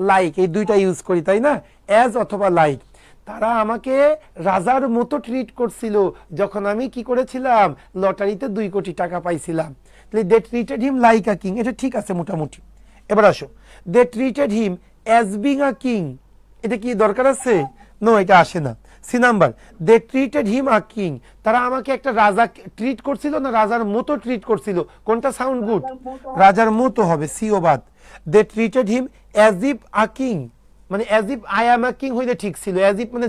লাইক এই দুইটা ইউজ করি, তাই না, অ্যাজ অথবা লাইক। তারা আমাকে রাজার মতো ট্রিট করছিল যখন আমি কি করেছিলাম, লটারিতে 2 কোটি টাকা পাইছিলাম। তাহলে they treated him like a king, এটা ঠিক আছে মোটামুটি। এবার আসো, they treated him as being a king, এটা কি দরকার আছে? নো, এটা আসে না। C number, they treated him a king, তারা আমাকে একটা রাজা ট্রিট করছিল না রাজার মতো ট্রিট করছিল, কোনটা সাউন্ড গুড? রাজার মতো হবে, সি ও বাদ। They treated him as if a king, মানে as if I am a king হইলে ঠিক ছিল, অ্যাজ ইফ মানে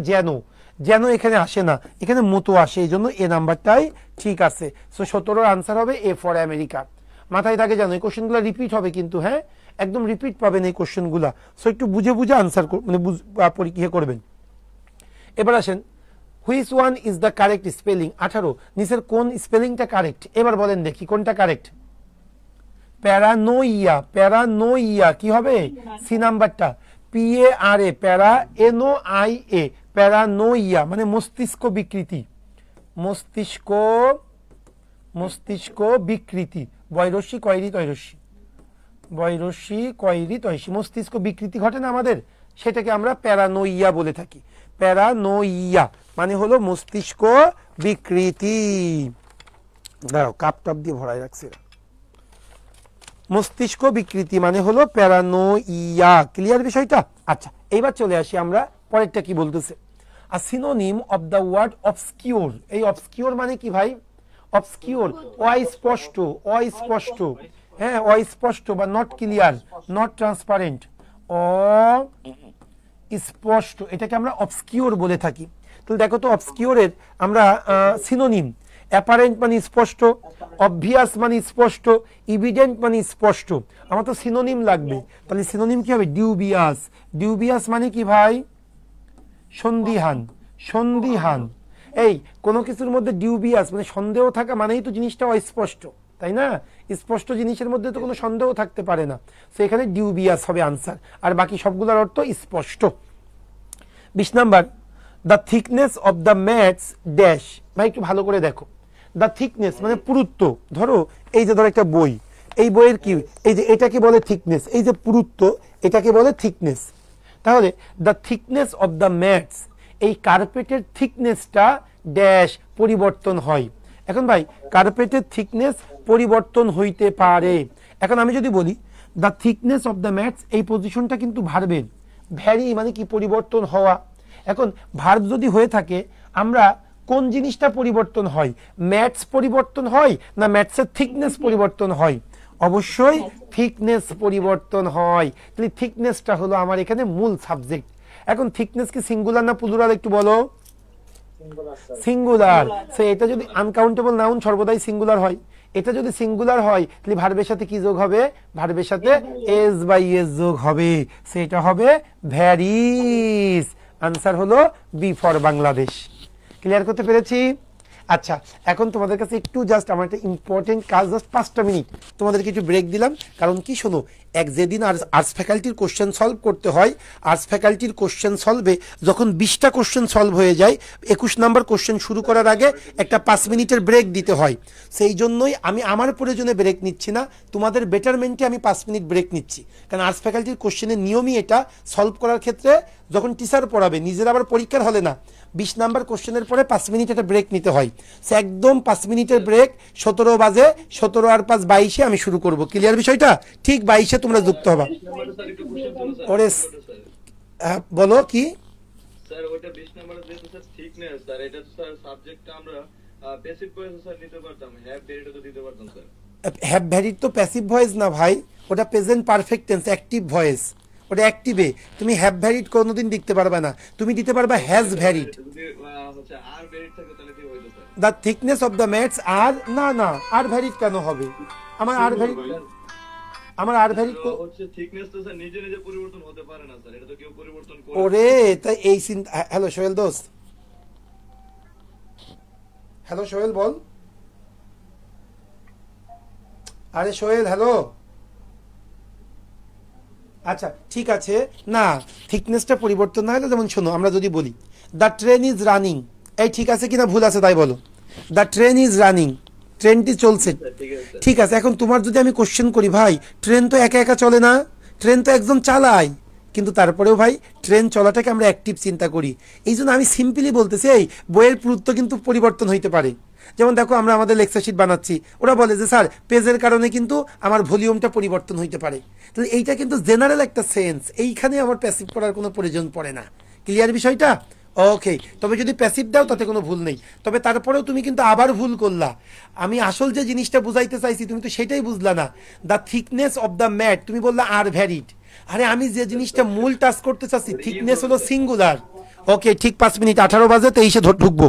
যেন এখানে আসে না, এখানে মতো আসে, এই জন্য এ নাম্বারটাই ঠিক আছে। সো 17 আনসার হবে এ ফর আমেরিকা। মাথায় থাকে জানো এই কোশ্চেনগুলো রিপিট হবে কিন্তু, হ্যাঁ একদম রিপিট পাবেন এই কোশ্চেনগুলো। সো একটু বুঝে বুঝে আনসার মানে পরীক্ষা করবেন। এবার আসেন, which one is the correct spelling, 18 নিচের কোন স্পেলিংটা কারেক্ট, এবার বলেন দেখি কোনটা কারেক্ট। প্যারানোইয়া, প্যারানোইয়া কি হবে? সি নাম্বারটা, PARA, প্যারা NOIA, প্যারানোইয়া মানে মস্তিষ্ক বিকৃতি, মস্তিষ্ক বিকৃতি, বৈরস্যি কয়রি তৈরস্যি, বৈরস্যি কয়রি তৈরস্যি, মস্তিষ্ক বিকৃতি ঘটে না আমাদের, সেটাকে আমরা প্যারানোইয়া বলে থাকি। প্যারানোইয়া মানে হলো মস্তিষ্ক বিকৃতি। দাঁড়াও, কাপ টাপ দিয়ে ভরাই রাখছে। মস্তিষ্ক বিকৃতি মানে হলো প্যারানোইয়া। ক্লিয়ার বিষয়টা? আচ্ছা, এইবার চলে আসি আমরা পরেরটা কি বলতেছে। A synonym of the word obscure, এই অবস্কিউর মানে কি ভাই? অবস্কিউর অস্পষ্ট, অস্পষ্ট, হ্যাঁ অস্পষ্ট বা নট ক্লিয়ার, নট ট্রান্সপারেন্ট, অস্পষ্ট, এটাকে আমরা অবস্কিউর বলে থাকি। তাহলে দেখো তো অবস্কিউরের আমরা সিনোনিম, অ্যাপারেন্ট মানে স্পষ্ট, অবভিয়াস মানে স্পষ্ট, ইভিডেন্ট মানে স্পষ্ট, আমার তো সিনোনিম লাগবে। তাহলে সিনোনিম কি হবে? ডিউবিয়াস। ডিউবিয়াস মানে কি ভাই? সন্দিহান, সন্দিহান। এই কোনো কিছুর মধ্যে ডিউবিয়াস মানে সন্দেহ থাকা মানেই তো জিনিসটা অস্পষ্ট, তাই না? স্পষ্ট জিনিসের মধ্যে তো কোনো সন্দেহ থাকতে পারে না। তো এখানে ডিউবিয়াস হবে আনসার, আর বাকি সবগুলোর অর্থ স্পষ্ট। 20 number, the thickness of the mats dash. ভাই একটু ভালো করে দেখো, দ্য থিকনেস মানে পুরুত্ব। ধরো এই যে ধরো একটা বই, এই বইয়ের কি, এই যে এটাকে বলে থিকনেস, এই যে পুরুত্ব এটাকে বলে থিকনেস। তাহলে the thickness of the mats, এই কার্পেটের থিকনেসটা ড্যাশ পরিবর্তন হয়। এখন ভাই কার্পেটের থিকনেস পরিবর্তন হইতে পারে। এখন আমি যদি বলি the thickness of the mats, এই পজিশনটা কিন্তু ভার্বের, ভ্যারি মানে কি পরিবর্তন হওয়া। এখন ভার্ব যদি হয়ে থাকে, আমরা কোন জিনিসটা পরিবর্তন হয়, ম্যাটস পরিবর্তন হয় না ম্যাটসের থিকনেস পরিবর্তন হয়? অবশ্যই থিকনেস পরিবর্তন হয়। তাহলে থিকনেসটা হলো আমার এখানে মূল সাবজেক্ট। এখন থিকনেস কি সিঙ্গুলার না প্লুরাল একটু বলো? সিঙ্গুলার। সো এটা যদি আনকাউন্টেবল নাউন সর্বদাই সিঙ্গুলার হয়, এটা যদি সিঙ্গুলার হয় তাহলে ভার্বের সাথে কি যোগ হবে? ভার্বের সাথে এস বাই এস যোগ হবে, সেটা হবে ভ্যারিস। আনসার হলো বি ফর বাংলাদেশ। ক্লিয়ার করতে পেরেছি? আচ্ছা, এখন তোমাদের কাছে একটু জাস্ট আমার একটা ইম্পর্টেন্ট কাজ, জাস্ট 5টা মিনিট তোমাদেরকে একটু ব্রেক দিলাম। কারণ কি শোনো, যেদিন আর্টস ফ্যাকাল্টির কোশ্চেন সলভ করতে হয়, আর্টস ফ্যাকাল্টির কোশ্চেন সলভে যখন 20টা কোশ্চেন সলভ হয়ে যায়, 21 নাম্বার কোশ্চেন শুরু করার আগে একটা 5 মিনিটের ব্রেক দিতে হয়। সেই জন্যই আমি আমার প্রয়োজনে ব্রেক নিচ্ছি না, তোমাদের বেটারমেন্টে আমি 5 মিনিট ব্রেক নিচ্ছি। কারণ আর্টস ফ্যাকাল্টির কোশ্চেনের নিয়মই এটা, সলভ করার ক্ষেত্রে যখন টিচার পড়াবে, নিজের আবার পরীক্ষার হলে না, 20 নাম্বার কোশ্চেনের পরে 5 মিনিট একটা ব্রেক নিতে হয়। সে একদম 5 মিনিটের ব্রেক, 17 বাজে, 17 আর 5 22-এ আমি শুরু করব। ক্লিয়ার বিষয়টা? ঠিক 22-এ তোমরা যুক্ত হবা। ওরে বলো কি স্যার? ওটা 20 নম্বরে যেহেতু স্যার থিকনেস, স্যার এটা তো স্যার সাবজেক্টটা আমরা প্যাসিভ ভয়েসে স্যার নিতে পারতাম, হ্যাভ ভ্যারিড তো দিতে পারতাম স্যার। হ্যাভ ভ্যারিড তো প্যাসিভ ভয়েস না ভাই, ওটা present perfect tense, active voice, ওটা অ্যাক্টিভে। তুমি হ্যাভ ভ্যারিড কোনোদিন লিখতে পারবে না, তুমি দিতে পারবে হ্যাজ ভ্যারিড। হচ্ছে আর ভ্যারিড থাকে তাহলে কি হইতো sir? The thickness of the mats are, না না আর ভ্যারিড কেন হবে? আমার আর ভ্যারিড, আমার আর ভ্যারিড হচ্ছে থিকনেস তো স্যার নিজে নিজে পরিবর্তন হতে পারে না স্যার, এটা তো কেউ পরিবর্তন করে। ওরে তাই এই হ্যালো সোহেল দোস্ত, হ্যালো সোহেল বল। আরে সোহেল হ্যালো। আচ্ছা ঠিক আছে, না থিকনেসটা পরিবর্তন না হলে, যেমন শোনো আমরা যদি বলি দ্য ট্রেন ইজ রানিং, এই ঠিক আছে কিনা ভুল আছে তাই বলো। দ্য ট্রেন ইজ রানিং, ট্রেনটি চলছে, ঠিক আছে। এখন তোমার যদি আমি কোশ্চেন করি, ভাই ট্রেন তো একা একা চলে না, ট্রেন তো একজন চালায়, কিন্তু তারপরেও ভাই ট্রেন চলাটাকে আমরা অ্যাক্টিভ চিন্তা করি। এই জন্য আমি সিম্পলি বলতেছি, এই বইয়ের পুরুত্ব কিন্তু পরিবর্তন হইতে পারে। যেমন দেখো আমরা আমাদের লেকচার শিট বানাচ্ছি, ওরা বলে যে স্যার পেজের কারণে কিন্তু আমার ভলিউমটা পরিবর্তন হইতে পারে। তাহলে এইটা কিন্তু জেনারেল একটা সেন্স, এইখানে আমার প্যাসিভ করার কোনো প্রয়োজন পড়ে না। ক্লিয়ার বিষয়টা? ওকে, তবে যদি প্যাসিভ দাও তাতে কোনো ভুল নেই, তবে তারপরেও তুমি কিন্তু আবার ভুল করলা। আমি আসল যে জিনিসটা বুঝাইতে চাইছি তুমি তো সেটাই বুঝলা না। The thickness of the mat তুমি বললা আর ভ্যারিড, আরে আমি যে জিনিসটা মূল টাচ করতে চাচ্ছি থিকনেস হলো সিঙ্গুলার। ওকে ঠিক 5 মিনিট, 18 বাজে 23-এ ঢুকবো।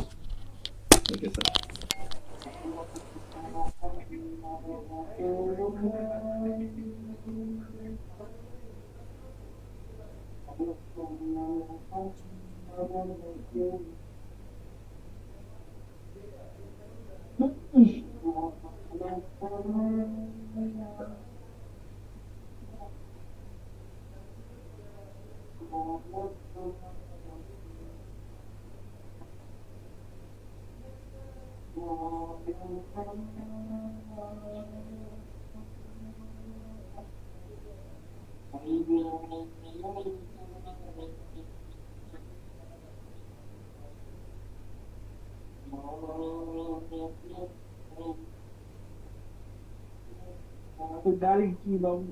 গাড়ি কি বাবু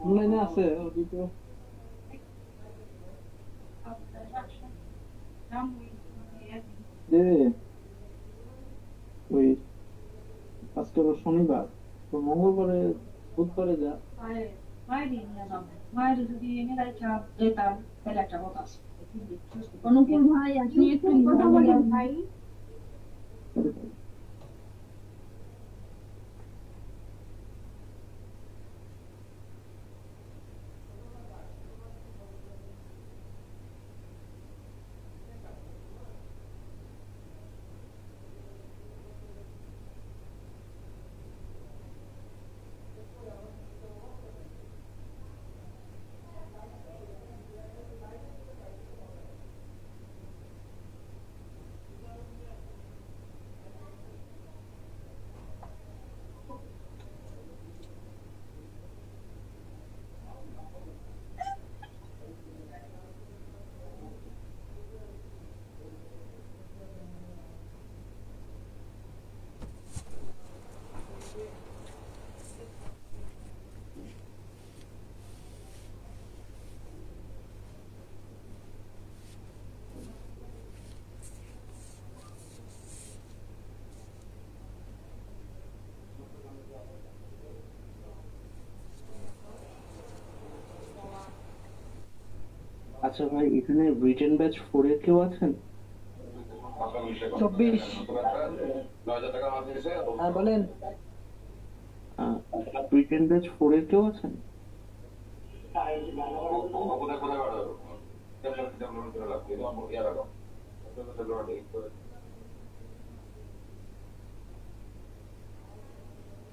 মনে না আছে দুটো ওই আজকে শনিবার তো মঙ্গলবারে বুধবারে যা মায়ের যদি এনে রাখা যেতাম তাহলে একটা কথা আছে। অনুকূল ভাই আপনি একটু কথা বলেন ভাই। আচ্ছা ভাই, এখানে ব্রিটেন ব্যাচ 4 এর কেউ আছেন? 24। হ্যাঁ বলেন। ব্রিটেন ব্যাচ 4 এর কেউ আছেন?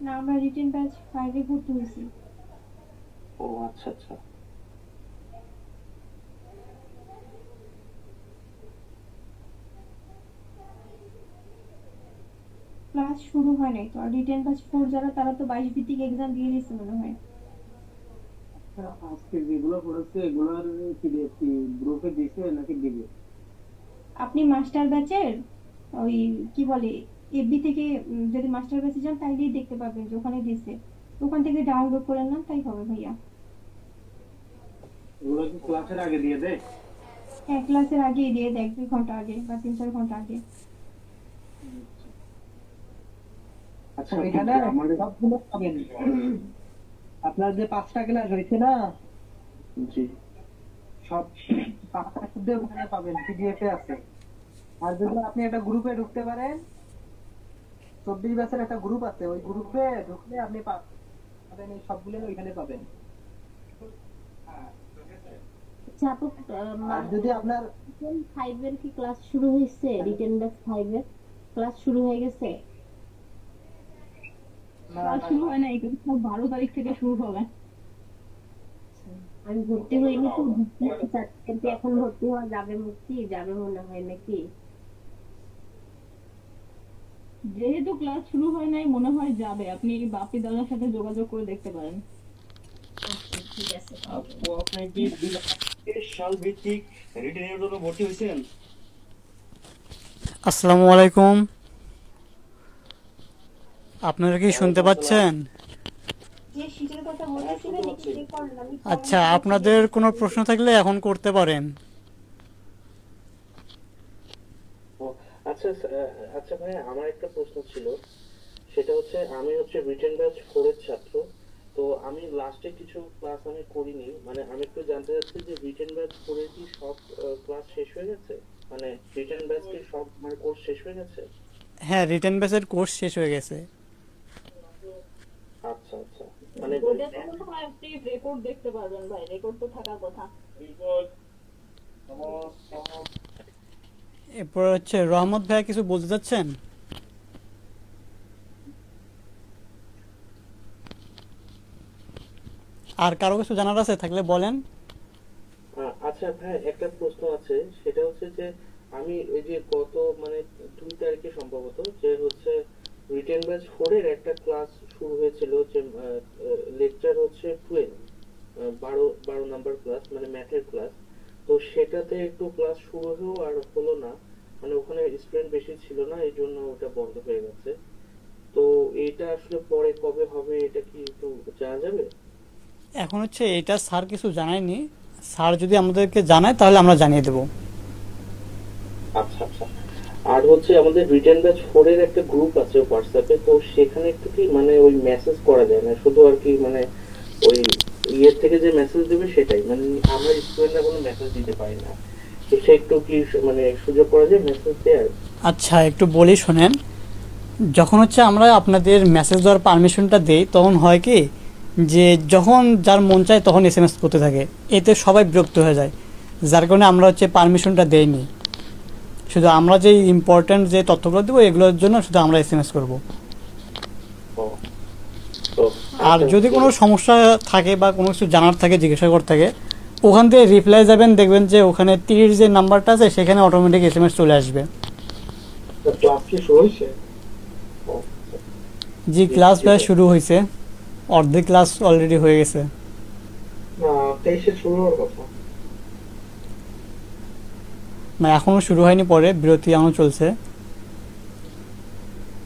না, আমরা রিটেন ব্যাচ 5 এ ভর্তি হয়েছি। ও আচ্ছা আচ্ছা। ক্লাস শুরু হয় নাই তো। আর রিটেন ব্যাচ 4 যারা, তারা তো 22 ভিত্তিক এক্সাম দিয়ে দিয়েছে মনে হয়। আজকে যেগুলো পড়েছে এগুলোর কি গ্রুপে দিয়েছে নাকি দিবে? আপনি মাস্টার ব্যাচের ওই কি বলে এফবি থেকে যদি মাস্টার ব্যাচে যান তাইলেই দেখতে পাবেন যে ওখানে দিয়েছে। ওখান থেকে ডাউনলোড করে নেন, তাই হবে ভাইয়া। এগুলো কি ক্লাসের আগে দিয়ে দেয়? হ্যাঁ, ক্লাসের আগেই দিয়ে দেয়, 1-2 ঘন্টা আগে বা 3-4 ঘন্টা আগে। আচ্ছা, এখানে সবগুলো পাবেন। আপনার যে 5টা ক্লাস হয়েছে না, জি সব 5টা শুদ্ধ ওখানে পাবেন, পিডিএফ এ আছে। আর যদি আপনি একটা গ্রুপে ঢুকতে পারেন, 24 ব্যাচের একটা গ্রুপ আছে, ওই গ্রুপে ঢুকলে আপনি পাবেন এই সবগুলো ওইখানে পাবেন। আচ্ছা আপু, আর যদি আপনার 5 এর কি ক্লাস শুরু হয়েছে? রিটেন ব্যাচ 5 এর ক্লাস শুরু হয়ে গেছে? ক্লাস শুরু হয় না, কিন্তু 12 তারিখ থেকে শুরু হবে। আমি ভর্তি হইনি তো, কিন্তু এখন ভর্তি হওয়া যাবে, মুক্তি যাবে মনে হয় নাকি? যেহেতু ক্লাস শুরু হয় নাই, মনে হয় যাবে। আপনি বাপি দাদার সাথে যোগাযোগ করে দেখতে পারেন। ঠিক আছে। আপু, আপনি কি 2023 সাল ভিত্তিক রিটেনের জন্য ভর্তি হয়েছেন? আসসালামু আলাইকুম, আপনারা কি শুনতে পাচ্ছেন? যে শীতের কথা বলতেছিলেন একটু চেক করেন। আমি আচ্ছা, আপনাদের কোনো প্রশ্ন থাকলে এখন করতে পারেন। আচ্ছা আচ্ছা ভাই, আমার একটা প্রশ্ন ছিল। সেটা হচ্ছে, আমি হচ্ছে রিটেন ব্যাচ 4 এর ছাত্র। তো আমি লাস্টে কিছু ক্লাস আমি করিনি, মানে আমি একটু জানতে চাচ্ছি যে রিটেন ব্যাচ 4 এর কি সব ক্লাস শেষ হয়ে গেছে? মানে রিটেন ব্যাচ কি সব মানে কোর্স শেষ হয়ে গেছে? হ্যাঁ, রিটেন ব্যাচের কোর্স শেষ হয়ে গেছে। আচ্ছা আচ্ছা, মানে ওদের তো মনে হয় আপনি রেকর্ড দেখতে পারবেন ভাই, রেকর্ড তো থাকার কথা। এরপর হচ্ছে রহমত ভাইয়া কিছু বলতে চাচ্ছেন? আর কারো কিছু জানার আছে থাকলে বলেন। আচ্ছা ভাই, একটা প্রশ্ন আছে। সেটা হচ্ছে যে আমি এই যে গত মানে 2 তারিখে সম্ভবত যে হচ্ছে রিটেন ব্যাচ 4 এর একটা ক্লাস শুরু হয়েছিল, যে লেকচার হচ্ছে 12 নাম্বার ক্লাস, মানে ম্যাথের ক্লাস। তো সেটাতে একটু ক্লাস শুরু হয়েও আর হলো না, মানে ওখানে স্টুডেন্ট বেশি ছিল না, এই জন্য ওটা বন্ধ হয়ে গেছে। তো এটা আসলে পরে কবে হবে, এটা কি একটু জানা যাবে? এখন হচ্ছে এটা স্যার কিছু জানায়নি, স্যার যদি আমাদেরকে জানায় তাহলে আমরা জানিয়ে দেব। আচ্ছা আচ্ছা। আর হচ্ছে আমাদের রিটেন ব্যাচ 4 এর একটা গ্রুপ আছে হোয়াটসঅ্যাপে, তো সেখানে একটু কি মানে ওই মেসেজ করা যায় না, শুধু আর কি মানে ওই ইয়ের থেকে যে মেসেজ দেবে সেটাই, মানে আমরা স্টুডেন্টরা কোনো মেসেজ দিতে পারি না। তো সে একটু কি মানে সুযোগ করা যায় মেসেজ দেওয়ার? আচ্ছা, একটু বলি শোনেন। যখন হচ্ছে আমরা আপনাদের মেসেজ দেওয়ার পারমিশনটা দেই, তখন হয় কি যে যখন যার মন চায় তখন SMS করতে থাকে, এতে সবাই বিরক্ত হয়ে যায়, যার কারণে আমরা হচ্ছে পারমিশনটা দেইনি। শুধু আমরা যে ইম্পর্টেন্ট যে তথ্যগুলো দেবো এগুলোর জন্য শুধু আমরা SMS করব। আর যদি কোনো সমস্যা থাকে বা কোনো কিছু জানার থাকে, জিজ্ঞাসা করতে থাকে, ওখান থেকে রিপ্লাই যাবেন, দেখবেন যে ওখানে 30 যে নাম্বারটা আছে সেখানে অটোমেটিক SMS চলে আসবে। ক্লাস কি শুরু হয়েছে? জি, ক্লাস প্রায় শুরু হয়েছে, অর্ধেক ক্লাস অলরেডি হয়ে গেছে। না, 23-এ শুরু হওয়ার কথা। না, এখনো শুরু হয়নি, পরে বিরতি এখনো চলছে।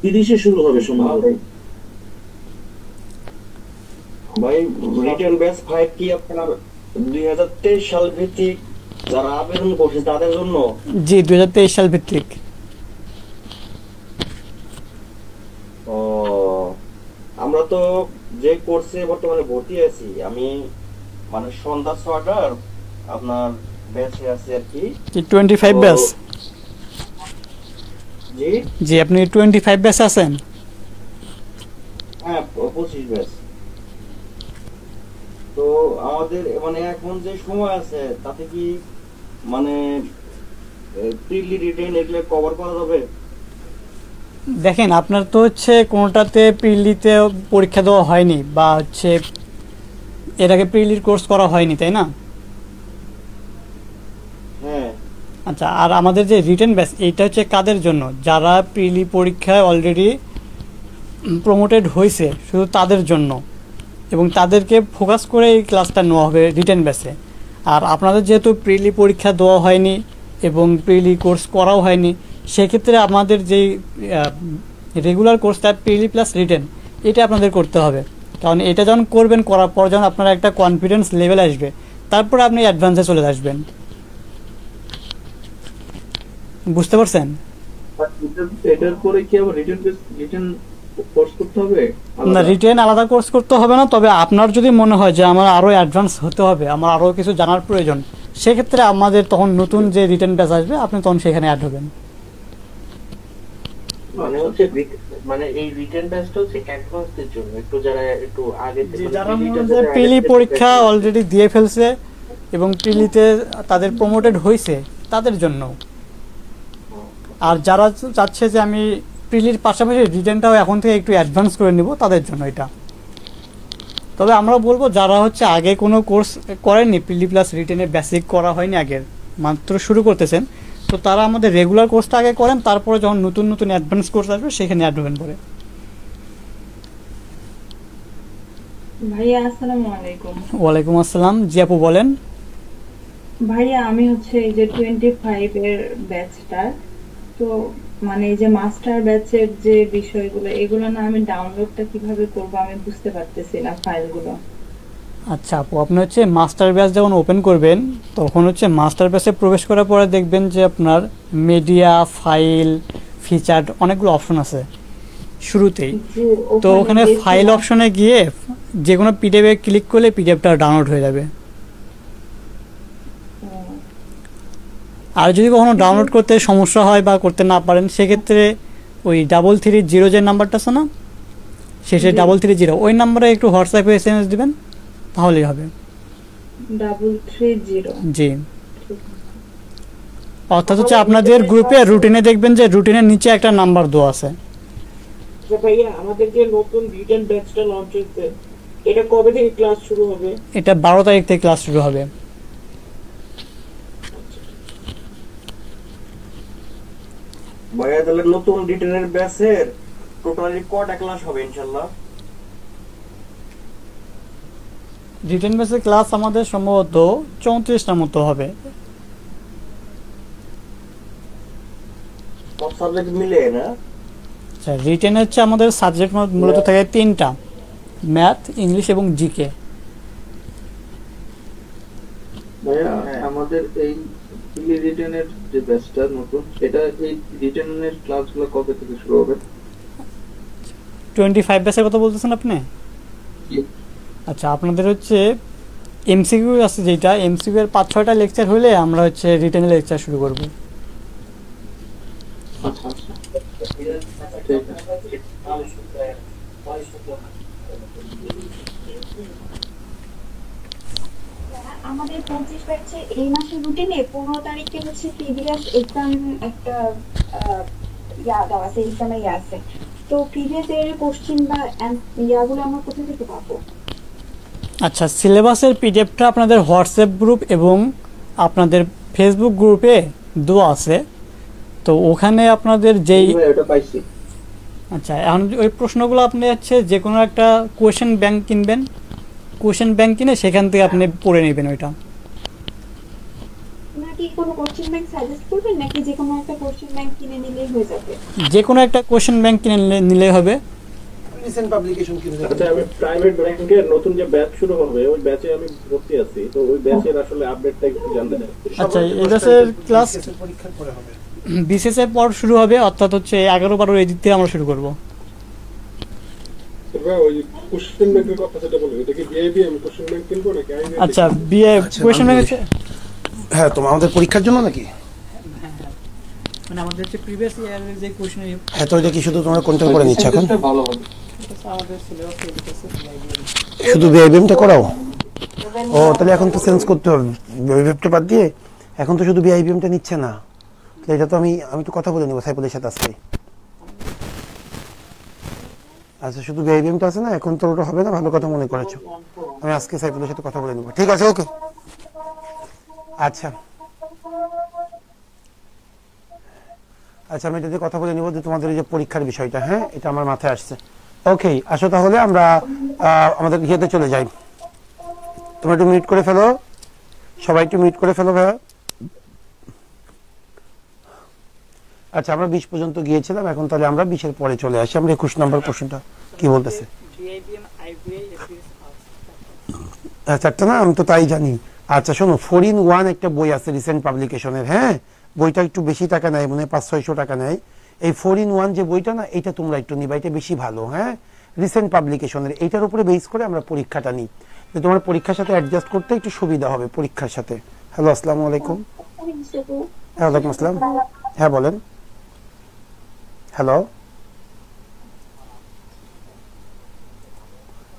30-এ শুরু হবে সম্ভবত। ভাই, রিটেন ব্যাচ 5 কি আপনার 2023 সাল ভিত্তিক যারা আবেদন করছে তাদের জন্য? জি, 2023 সাল ভিত্তিক। ও, আমরা তো যে কোর্সে বর্তমানে ভর্তি আছি, আমি মানে সন্ধ্যা 6টার আপনার ব্যাচে আছি আর কি। 25 ব্যাচ? জি জি, আপনি 25 ব্যাচে আছেন? হ্যাঁ 25 ব্যাচ। তো আমাদের মানে এখন যে সময় আছে তাতে কি মানে প্রিলি রিটেন এগুলো কভার করা যাবে? দেখেন, আপনার তো হচ্ছে কোনোটাতে প্রিলিতে পরীক্ষা দেওয়া হয়নি বা হচ্ছে এর আগে প্রিলির কোর্স করা হয়নি, তাই না? হ্যাঁ। আচ্ছা, আর আমাদের যে রিটেন ব্যাচ এইটা হচ্ছে কাদের জন্য? যারা প্রিলি পরীক্ষায় অলরেডি প্রমোটেড হয়েছে, শুধু তাদের জন্য, এবং তাদেরকে ফোকাস করে এই ক্লাসটা নেওয়া হবে রিটেন ব্যাচে। আর আপনাদের যেহেতু প্রিলি পরীক্ষা দেওয়া হয়নি এবং প্রিলি কোর্স করাও হয়নি, সেক্ষেত্রে আমাদের যেই রেগুলার কোর্সটা প্রিলি প্লাস রিটেন, এটা আপনাদের করতে হবে। কারণ এটা যখন করবেন, করার পর যখন আপনার একটা কনফিডেন্স লেভেল আসবে, তারপরে আপনি অ্যাডভান্সে চলে আসবেন। বুঝতে পারছেন? এটার পরে কি আবার রিটেন কোর্স করতে হবে? না, রিটেন আলাদা কোর্স করতে হবে না। তবে আপনার যদি মনে হয় যে আমার আরও অ্যাডভান্স হতে হবে, আমার আরও কিছু জানার প্রয়োজন, সেক্ষেত্রে আমাদের তখন নতুন যে রিটেন ব্যাচ আসবে, আপনি তখন সেখানে অ্যাড হবেন। মানে এই রিটেন ব্যাচটা হচ্ছে অ্যাডভান্সদের জন্য, একটু যারা একটু আগে যারা প্রিলি পরীক্ষা অলরেডি দিয়ে ফেলছে এবং প্রিলিতে তাদের প্রমোটেড হয়েছে, তাদের জন্য। আর যারা চাচ্ছে যে আমি প্রিলির পাশাপাশি রিটেনটাও এখন থেকে একটু অ্যাডভান্স করে নিব, তাদের জন্য এটা। তবে আমরা বলবো যারা হচ্ছে আগে কোনো কোর্স করেননি, প্রিলি প্লাস রিটেনে বেসিক করা হয়নি, আগের মাত্র শুরু করতেছেন, তো তারা আমাদের রেগুলার কোর্সটা আগে করেন, তারপরে যখন নতুন নতুন অ্যাডভান্স কোর্স আসবে সেখানে অ্যাড হবেন পরে। ভাইয়া আসসালামু আলাইকুম। ওয়ালাইকুম আসসালাম। জি আপু বলেন। ভাইয়া আমি হচ্ছে এই যে 25 এর ব্যাচটা, তো মানে এই যে মাস্টার ব্যাচের যে বিষয়গুলো, এগুলো না আমি ডাউনলোডটা কিভাবে করব আমি বুঝতে পারতেছি না ফাইলগুলো। আচ্ছা আপু, আপনি হচ্ছে মাস্টার ব্যাচ যখন ওপেন করবেন, তখন হচ্ছে মাস্টার ব্যাচে প্রবেশ করার পরে দেখবেন যে আপনার মিডিয়া, ফাইল, ফিচার অনেকগুলো অপশন আছে শুরুতেই। তো ওখানে ফাইল অপশনে গিয়ে যে কোনো পিডিএফে ক্লিক করলে পিডিএফটা ডাউনলোড হয়ে যাবে। আর যদি কখনো ডাউনলোড করতে সমস্যা হয় বা করতে না পারেন, সেক্ষেত্রে ওই 330 যে নাম্বারটা আছে না, শেষে 330, ওই নাম্বারে একটু হোয়াটসঅ্যাপে SMS দিবেন, তাহলেই হবে। 330 জি। অর্থাৎ হচ্ছে আপনাদের গ্রুপে রুটিনে দেখবেন যে রুটিনের নিচে একটা নাম্বার দেওয়া আছে। ভাইয়া আমাদের যে নতুন রিটেন ব্যাচটা লঞ্চ হচ্ছে, এটা কবে থেকে ক্লাস শুরু হবে? এটা 12 তারিখ থেকে ক্লাস শুরু হবে। ভাইয়া তাহলে নতুন রিটেনের ব্যাচের টোটালি কয়টা ক্লাস হবে ইনশাআল্লাহ? রিটেন বেসের ক্লাস আমাদের সম্ভবত 34টার মতো হবে। সব সাবজেক্ট মিলে না? আচ্ছা, রিটেন হচ্ছে আমাদের সাবজেক্ট মূলত থাকে 3টা, ম্যাথ, ইংলিশ এবং জিকে। ভাইয়া আমাদের এই রিটেনের যে ব্যাচটা নতুন, এটা এই রিটেনের ক্লাসগুলো কবে থেকে শুরু হবে? 25 ব্যাচের কথা বলতেছেন আপনি? আচ্ছা, আপনাদের হচ্ছে এমসিকিউ আছে, যেটা এমসিকিউ এর 5-6টা লেকচার হলে আমরা হচ্ছে রিটেনের লেকচার শুরু করব। আমাদের 25 ব্যাচে এই মাসের রুটিনে 15 তারিখে হচ্ছে প্রিভিয়াস এক্সাম একটা দেওয়া আছে, এক্সামে আছে। তো প্রিভিয়াস এর কোশ্চেন বা ইয়াগুলো আমরা কোথা থেকে পাবো? আচ্ছা, সিলেবাসের পিডিএফটা আপনাদের হোয়াটসঅ্যাপ গ্রুপ এবং আপনাদের ফেসবুক গ্রুপে দেওয়া আছে। তো ওখানে আপনাদের যেই আচ্ছা, এখন ওই প্রশ্নগুলো আপনি হচ্ছে যে কোনো একটা কোয়েশ্চেন ব্যাংক কিনবেন, কোয়েশ্চেন ব্যাংক কিনে সেখান থেকে আপনি পড়ে নেবেন ওইটা। নাকি কোনো কোশ্চেন ব্যাংক সাজেস্ট করবেন, নাকি যে কোনো একটা কোশ্চেন ব্যাংক কিনে নিলেই হয়ে যাবে? যে কোনো একটা কোয়েশ্চেন ব্যাংক কিনে নিলেই হবে। রিসেন্ট পাবলিকেশন কিনে দেবেন। আচ্ছা, আমি প্রাইভেট ব্যাংকের নতুন যে ব্যাচ শুরু হবে, ওই ব্যাচে আমি ভর্তি আছি, তো ওই ব্যাচের আসলে আপডেটটা একটু জানতে চাই। আচ্ছা, এই ব্যাচের ক্লাস পরীক্ষার পরে হবে, বিসিএস এর পর শুরু হবে, অর্থাৎ হচ্ছে 11-12 এই দিক থেকে আমরা শুরু করব। আচ্ছা, বিএ কোয়েশ্চেন ব্যাংক হ্যাঁ, তোমার আমাদের পরীক্ষার জন্য নাকি? মানে আমাদের যে প্রিভিয়াস ইয়ারের যে কোশ্চেন, হ্যাঁ, তো এটা কি শুধু তোমরা কন্ট্রোল করে নিচ্ছ এখন? ভালো হবে। আমাদের সিলেবাসে লিখেছে শুধু বিআইবিএমটা করাও? ও, তাহলে এখন তো চেঞ্জ করতে হবে বিআইবিএমটা বাদ দিয়ে। এখন তো শুধু বিআইবিএমটা নিচ্ছে না, তাহলে এটা তো আমি তো কথা বলে নেবো সাইফুলের সাথে আজকে। আচ্ছা, শুধু বিআইবিএমটা আছে না, এখন তো ওটা হবে না, ভালো কথা মনে করেছো। আমি আজকে সাইফুলের সাথে কথা বলে নেবো, ঠিক আছে? ওকে, আচ্ছা আচ্ছা, আমি এটাতে কথা বলে নিব যে তোমাদের এই যে পরীক্ষার বিষয়টা, হ্যাঁ, এটা আমার মাথায় আসছে। ওকে, আসো তাহলে আমরা আমাদের ইয়েতে চলে যাই। তোমরা একটু মিউট করে ফেলো, সবাই একটু মিউট করে ফেলো ভাইয়া। আচ্ছা, আমরা 20 পর্যন্ত গিয়েছিলাম, এখন তাহলে আমরা 20-এর পরে চলে আসি। আমরা 21 নম্বর কোশ্চেনটা কি বলতেছে? চারটা না, আমি তো তাই জানি। আচ্ছা শোনো, 4-in-1 একটা বই আছে রিসেন্ট পাবলিকেশনের, হ্যাঁ, বইটা একটু বেশি টাকা নেয়, মনে হয় 500-600 টাকা নেয়। এই 4-in-1 যে বইটা না, এটা তোমরা একটু নিবা, এটা বেশি ভালো, হ্যাঁ, রিসেন্ট পাবলিকেশনের। এইটার উপরে বেস করে আমরা পরীক্ষাটা নিই, যে তোমার পরীক্ষার সাথে অ্যাডজাস্ট করতে একটু সুবিধা হবে পরীক্ষার সাথে। হ্যালো, আসসালামু আলাইকুম। হ্যাঁ, ওয়ালাইকুম আসসালাম। হ্যাঁ, বলেন। হ্যালো,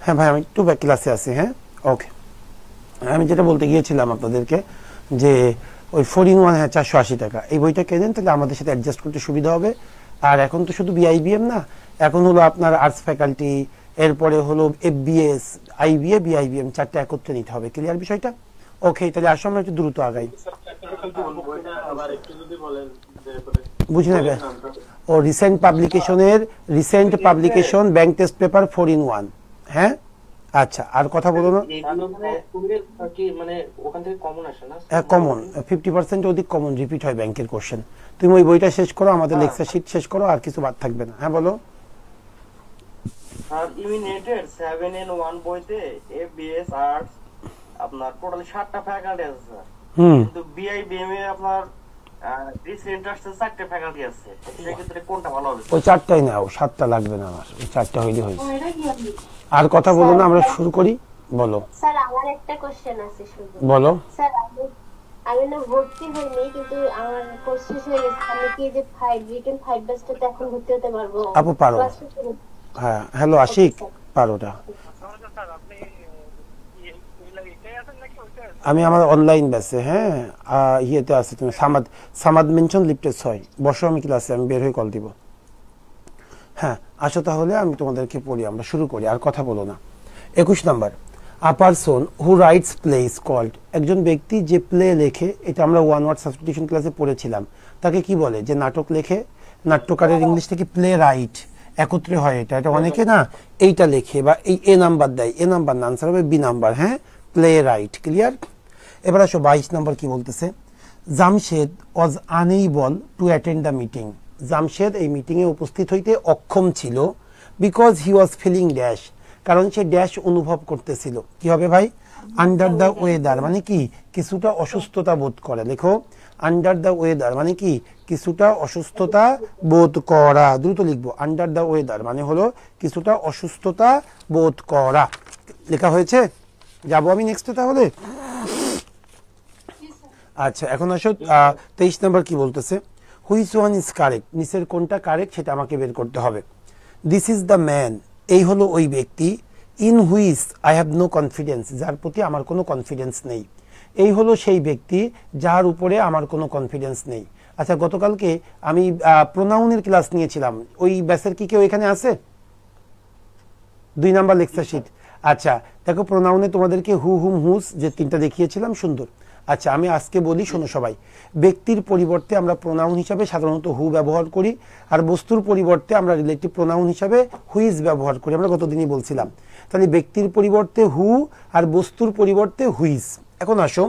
হ্যাঁ ভাই, আমি একটু ব্যাক ক্লাসে আছি। হ্যাঁ, ওকে, আমি যেটা বলতে গিয়েছিলাম আপনাদেরকে যে ওই 4-in-1, হ্যাঁ, 480 টাকা। এই বইটা কেনেন, তাহলে আমাদের সাথে অ্যাডজাস্ট করতে সুবিধা হবে। আর এখন তো শুধু বিআইবিএম না, এখন হলো আপনার আর্টস ফ্যাকাল্টি, এরপরে হলো এফবিএস, আইবিএ, বিআইবিএম, চারটা একত্রে নিতে হবে। ক্লিয়ার বিষয়টা? ওকে, তাহলে আসো আমরা একটু দ্রুত আগাই। বুঝি না? ও recent publication bank test paper 4-in-1, হ্যাঁ। আচ্ছা, আর কথা বলো না। মানে ওখান থেকে কমন আসে না? কমন 50% অধিক কমন রিপিট হয় ব্যাংকের কোশ্চেন। তুমি ওই বইটা শেষ করো, আমাদের লেকচার শীট শেষ করো, আর কিছু বাদ থাকবে না। হ্যাঁ, বলো। আর ইমিনেটেড 7-in-1 বইতে এফবিএস আর্টস আপনার টোটাল 7টা ফ্যাকাল্টি আছে স্যার, কিন্তু বিআইবিএম এ আপনার রিসেন্ট আসছে 4টা ফ্যাকাল্টি আছে। সেক্ষেত্রে কোনটা ভালো হবে? ওই 4টাই নাও, 7টা লাগবে না আমার, ওই 4টা হইলে হয়েছে। আর কথা বলো না, আমরা শুরু করি। বলো স্যার, আমার একটা কোশ্চেন আছে শুধু। বলো। স্যার, আমি না ভর্তি হইনি, কিন্তু আমার কোর্স শেষ হয়ে গেছে। আমি কি যে 5 রিটেন 5 ব্যাচটাতে এখন ভর্তি হতে পারবো? আপু পারো। হ্যাঁ, হ্যালো আশিক, পারোটা। আমি আমার অনলাইন ব্যাচে, হ্যাঁ, ইয়েতে আছে। তুমি সামাদ মেনশন লিফটে 6 বসো, আমি ক্লাসে, আমি বের হয়ে কল দিব। হ্যাঁ, আসো তাহলে আমি তোমাদেরকে পড়ি, আমরা শুরু করি, আর কথা বলো না। 21 number, a person who writes play is called. একজন ব্যক্তি যে প্লে লেখে, এটা আমরা 1 ওয়ার্ড সাবস্টিটিউশন ক্লাসে পড়েছিলাম। তাকে কি বলে? যে নাটক লেখে। নাট্যকারের ইংলিশ থেকে প্লে রাইট, একত্রে হয় এটা। এটা অনেকে না এইটা লেখে বা এই এ নাম্বার দেয়, এ নাম্বার না, আনসার হবে বি নাম্বার। হ্যাঁ, প্লে রাইট। ক্লিয়ার? এবার আসো 22 নম্বর কি বলতেছে? Jamshed was unable to attend the meeting. Jamshed এই মিটিংয়ে উপস্থিত হইতে অক্ষম ছিল, because he was feeling dash, কারণ সে ড্যাশ অনুভব করতেছিল। কি হবে ভাই? আন্ডার দ্য ওয়েদার মানে কি? কিছুটা অসুস্থতা বোধ করে। লেখো, আন্ডার দ্য ওয়েদার মানে কি? কিছুটা অসুস্থতা বোধ করা। দ্রুত লিখবো, আন্ডার দ্য ওয়েদার মানে হলো কিছুটা অসুস্থতা বোধ করা। লেখা হয়েছে? যাবো আমি নেক্সটে তাহলে। আচ্ছা, এখন আসো 23 নম্বর কি বলতেছে? হুইচ ওয়ান ইজ কারেক্ট, নিচের কোনটা কারেক্ট সেটা আমাকে বের করতে হবে। দিস ইজ দ্য ম্যান, এই হলো ওই ব্যক্তি। In which I have no confidence, যার প্রতি আমার কোনো কনফিডেন্স নেই। এই হলো সেই ব্যক্তি যার উপরে আমার কোনো কনফিডেন্স নেই। আচ্ছা, গতকালকে আমি প্রোনাউনের ক্লাস নিয়েছিলাম, ওই ব্যাসের কি কেউ এখানে আছে? 2 নাম্বার লেকচার শিট। আচ্ছা দেখো, প্রোনাউনে তোমাদেরকে হু, হুম, হুস যে 3টা দেখিয়েছিলাম, সুন্দর। আচ্ছা, আমি আজকে বলি, শোনো সবাই। ব্যক্তির পরিবর্তে আমরা প্রোনাউন হিসাবে সাধারণত হু ব্যবহার করি, আর বস্তুর পরিবর্তে আমরা রিলেটিভ প্রোনাউন হিসাবে হুইজ ব্যবহার করি। আমরা গতদিনই বলছিলাম। তাহলে ব্যক্তির পরিবর্তে হু আর বস্তুর পরিবর্তে হুইজ। এখন আসো,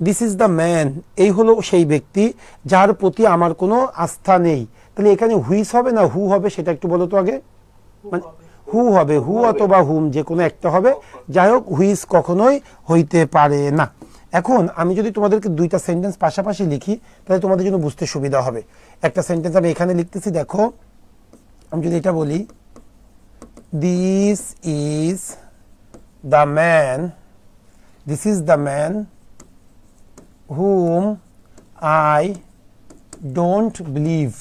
দিস ইজ দ্য ম্যান, এই হলো সেই ব্যক্তি যার প্রতি আমার কোনো আস্থা নেই। তাহলে এখানে হুইজ হবে না হু হবে, সেটা একটু বলো তো আগে। মানে হু হবে, হু অথবা হুম, যে কোনো একটা হবে। যাই হোক, হুইজ কখনোই হইতে পারে না। এখন আমি যদি তোমাদেরকে 2টা সেন্টেন্স পাশাপাশি লিখি, তাহলে তোমাদের জন্য বুঝতে সুবিধা হবে। একটা সেন্টেন্স আমি এখানে লিখতেছি, দেখো। আমি যদি এটা বলি, this is the man, this is the man whom I don't believe।